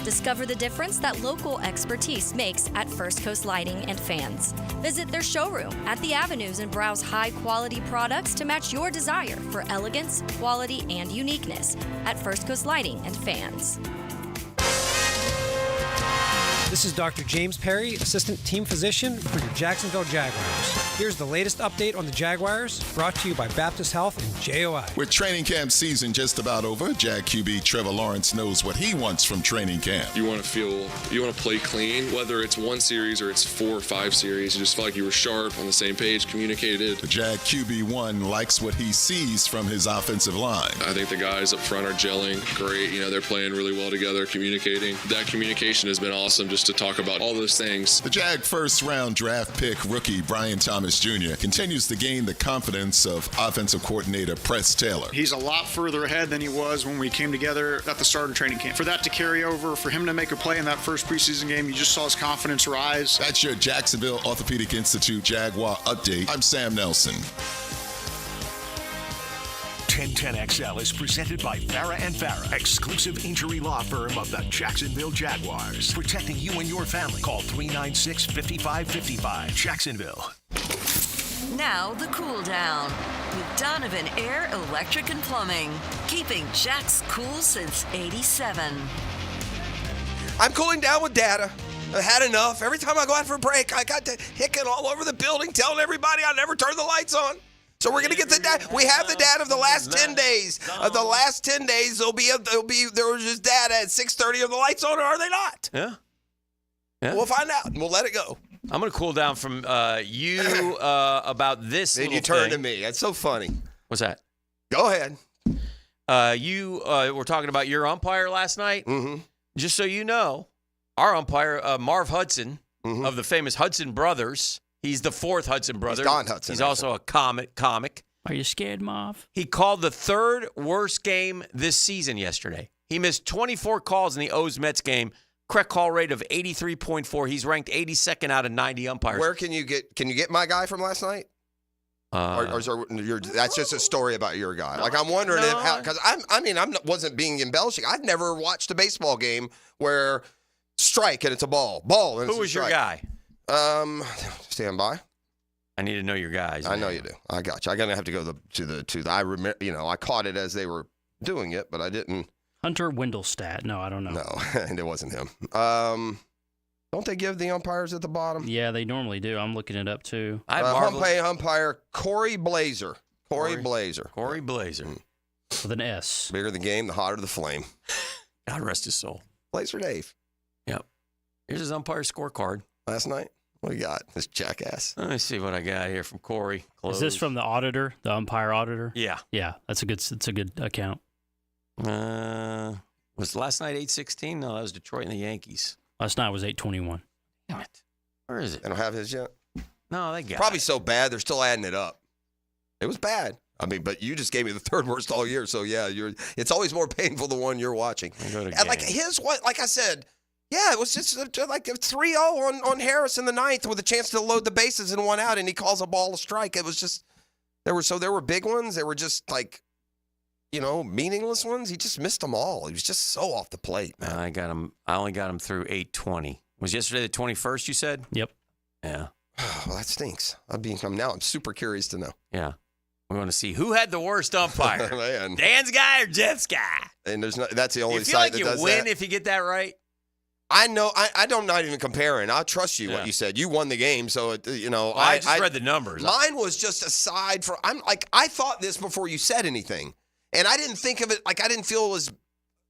Discover the difference that local expertise makes at First Coast Lighting and Fans. Visit their showroom at the Avenues and browse high-quality products to match your desire for elegance, quality, and uniqueness at First Coast Lighting and Fans. This is Dr. James Perry, Assistant Team Physician for your Jacksonville Jaguars. Here's the latest update on the Jaguars, brought to you by Baptist Health and JOI. With training camp season just about over, Jag QB Trevor Lawrence knows what he wants from training camp. You want to play clean, whether it's one series or it's 4 or 5 series. You just feel like you were sharp, on the same page, communicated. The Jag QB1 likes what he sees from his offensive line. I think the guys up front are gelling great. They're playing really well together, communicating. That communication has been awesome just to talk about all those things. The Jag first-round draft pick rookie Brian Thomas Jr. continues to gain the confidence of offensive coordinator Press Taylor. He's a lot further ahead than he was when we came together at the start of training camp. For that to carry over, for him to make a play in that first preseason game, you just saw his confidence rise. That's your Jacksonville Orthopedic Institute Jaguar update. I'm Sam Nelson. 1010XL is presented by Farah & Farah, exclusive injury law firm of the Jacksonville Jaguars. Protecting you and your family. Call 396-5555. Jacksonville. Now the cool down with Donovan Air, Electric and Plumbing. Keeping Jack's cool since '87. I'm cooling down with data. I've had enough. Every time I go out for a break, I got Hicken all over the building telling everybody I never turn the lights on. So we're going to get the data. We have the data of the last 10 days. Of the last 10 days, there was just data at 6:30. Are the lights on or are they not? Yeah. We'll find out and we'll let it go. I'm going to cool down from you about this. Then you turn to me. That's so funny. What's that? Go ahead. You were talking about your umpire last night. Mm-hmm. Just so you know, our umpire, Marv Hudson, of the famous Hudson Brothers. He's the fourth Hudson brother. He's Don Hudson. He's also a comic. Are you scared, Marv? He called the third worst game this season yesterday. He missed 24 calls in the O's-Mets game. Correct call rate of 83.4. He's ranked 82nd out of 90 umpires. Where can you get my guy from last night? Or is that's just a story about your guy. Like I'm wondering because I wasn't being embellishing. I've never watched a baseball game where strike and it's a ball. And who was your guy? Stand by. I need to know your guys. I know you do. I got you. I'm gonna have to go to the. I remember. I caught it as they were doing it, but I didn't. Hunter Wendelstadt. No, I don't know. No, and it wasn't him. Don't they give the umpires at the bottom? Yeah, they normally do. I'm looking it up, too. Umpire Corey Blazer. Corey Blazer. Corey Blazer. With an S. Bigger the game, the hotter the flame. God rest his soul. Blazer Dave. Yep. Here's his umpire scorecard. Last night. What do you got? This jackass. Let me see what I got here from Corey. Is this from the auditor, the umpire auditor? Yeah. Yeah, it's a good account. Was last night 8-16? No, that was Detroit and the Yankees. Last night was 8-21. Damn it. Where is it? They don't have his yet? No, they got Probably it. so bad, they're still adding it up. It was bad. I mean, but you just gave me the third worst all year, so yeah, it's always more painful the one you're watching. And like like I said, yeah, it was just like a 3-0 on Harris in the ninth with a chance to load the bases and 1 out, and he calls a ball a strike. It was just there were big ones. There were just like, meaningless ones. He just missed them all. He was just so off the plate, man. I only got him through 8-20. Was yesterday the 21st? You said? Yep. Yeah. Well, that stinks. I'm super curious to know. Yeah. We want to see who had the worst umpire, Man. Dan's guy or Jeff's guy. And that's the only you feel site like that you does win that. if you get that right. I know. I don't not even comparing. I'll trust you what you said. You won the game, so I just read the numbers. Mine was just aside from. I thought this before you said anything, and I didn't think of it like I didn't feel as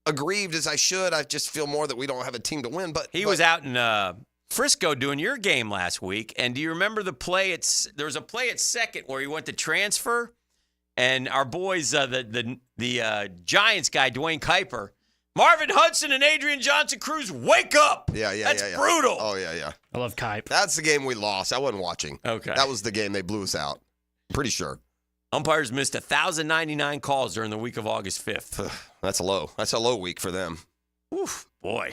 aggrieved as I should. I just feel more that we don't have a team to win. But he was out in Frisco doing your game last week, and do you remember the play? There was a play at second where he went to transfer, and our boys, the Giants guy, Dwayne Kuiper, Marvin Hudson and Adrian Johnson-Cruz, wake up! Yeah. That's brutal. Oh, yeah. I love Kuip. That's the game we lost. I wasn't watching. Okay. That was the game they blew us out. Pretty sure. Umpires missed 1,099 calls during the week of August 5th. That's low. That's a low week for them. Oof, boy.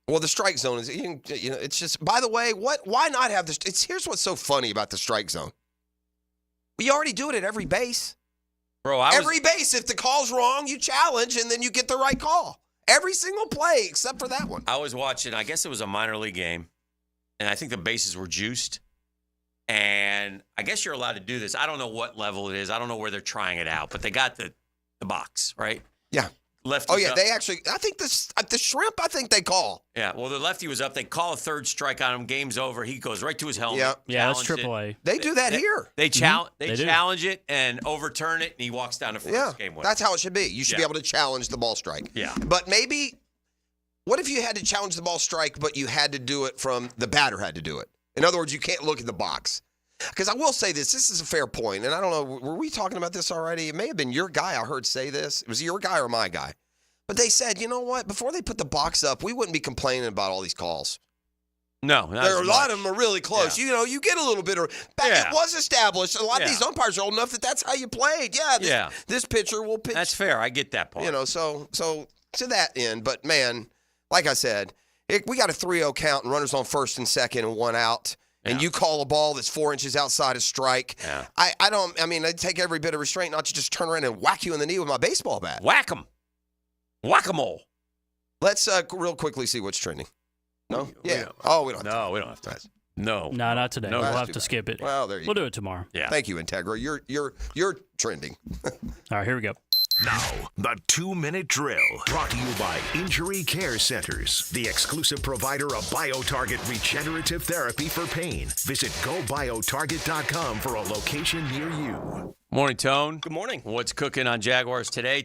Well, the strike zone is, it's just, by the way, why not have this? Here's what's so funny about the strike zone. We already do it at every base. Bro, every base, if the call's wrong, you challenge, and then you get the right call. Every single play, except for that one. I was watching, I guess it was a minor league game, and I think the bases were juiced. And I guess you're allowed to do this. I don't know what level it is. I don't know where they're trying it out, but they got the box, right? Yeah. Lefty. Oh, yeah, they actually, I think the shrimp, I think they call. Yeah, well, the lefty was up. They call a third strike on him. Game's over. He goes right to his helmet. Yeah, that's AAA. They do that here. They challenge do. it and overturn it, and he walks down to first. Yeah, Game winner. that's how it should be. You should be able to challenge the ball strike. Yeah. But maybe, what if you had to challenge the ball strike, but you had to do it from, the batter had to do it? In other words, you can't look at the box. Because I will say this is a fair point, and I don't know, were we talking about this already? It may have been your guy I heard say this. It was your guy or my guy. But they said, you know what? Before they put the box up, we wouldn't be complaining about all these calls. No, a lot of them are really close. Yeah. You get a little bit of. It was established. A lot of these umpires are old enough that's how you played. This pitcher will pitch. That's fair. I get that part. So to that end. But man, like I said, we got a 3-0 count and runners on first and second and 1 out. And you call a ball that's 4 inches outside a strike. Yeah. I'd take every bit of restraint not to just turn around and whack you in the knee with my baseball bat. Whack 'em. Whack-a-mole. Let's real quickly see what's trending. No? We don't have No, we don't have to. No. No, not today. No, we'll that's have too to bad. skip it. Well, there you go. We'll do it tomorrow. Yeah. Thank you, Integra. You're trending. All right, here we go. Now, the 2-minute drill, brought to you by Injury Care Centers, the exclusive provider of BioTarget regenerative therapy for pain. Visit GoBioTarget.com for a location near you. Morning, Tone. Good morning. What's cooking on Jaguars today?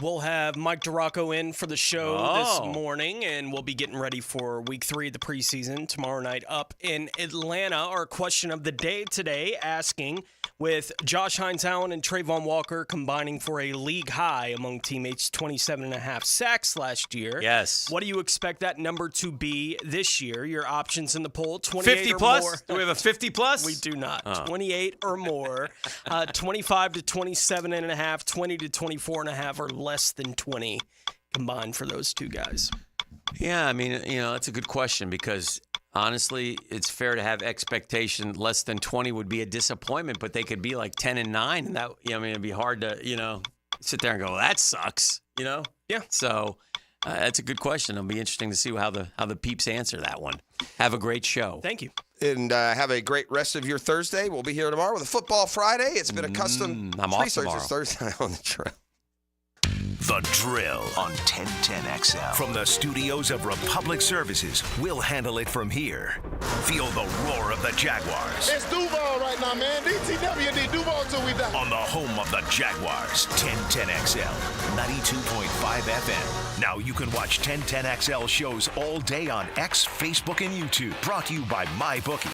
We'll have Mike DeRocco in for the show Oh. this morning, and we'll be getting ready for week 3 of the preseason tomorrow night up in Atlanta. Our question of the day today asking, with Josh Hines-Allen and Trayvon Walker combining for a league high among teammates 27.5 sacks last year. Yes. What do you expect that number to be this year? Your options in the poll, 28 50 or plus? more. Do we have a 50 plus? We do not. Oh. 28 or more. 25 to 27.5, 20 to 24.5, or less than 20 combined for those two guys. Yeah, that's a good question because honestly, it's fair to have expectation less than 20 would be a disappointment, but they could be like 10 and 9, and that it'd be hard to sit there and go, well, that sucks. Yeah. So that's a good question. It'll be interesting to see how the peeps answer that one. Have a great show. Thank you. And have a great rest of your Thursday. We'll be here tomorrow with a Football Friday. It's been a custom I'm off research tomorrow. this Thursday on the trail. The Drill on 1010XL. From the studios of Republic Services, we'll handle it from here. Feel the roar of the Jaguars. It's Duval right now, man. DTWD, Duval till we die. On the home of the Jaguars, 1010XL, 92.5 FM. Now you can watch 1010XL shows all day on X, Facebook, and YouTube. Brought to you by MyBookie.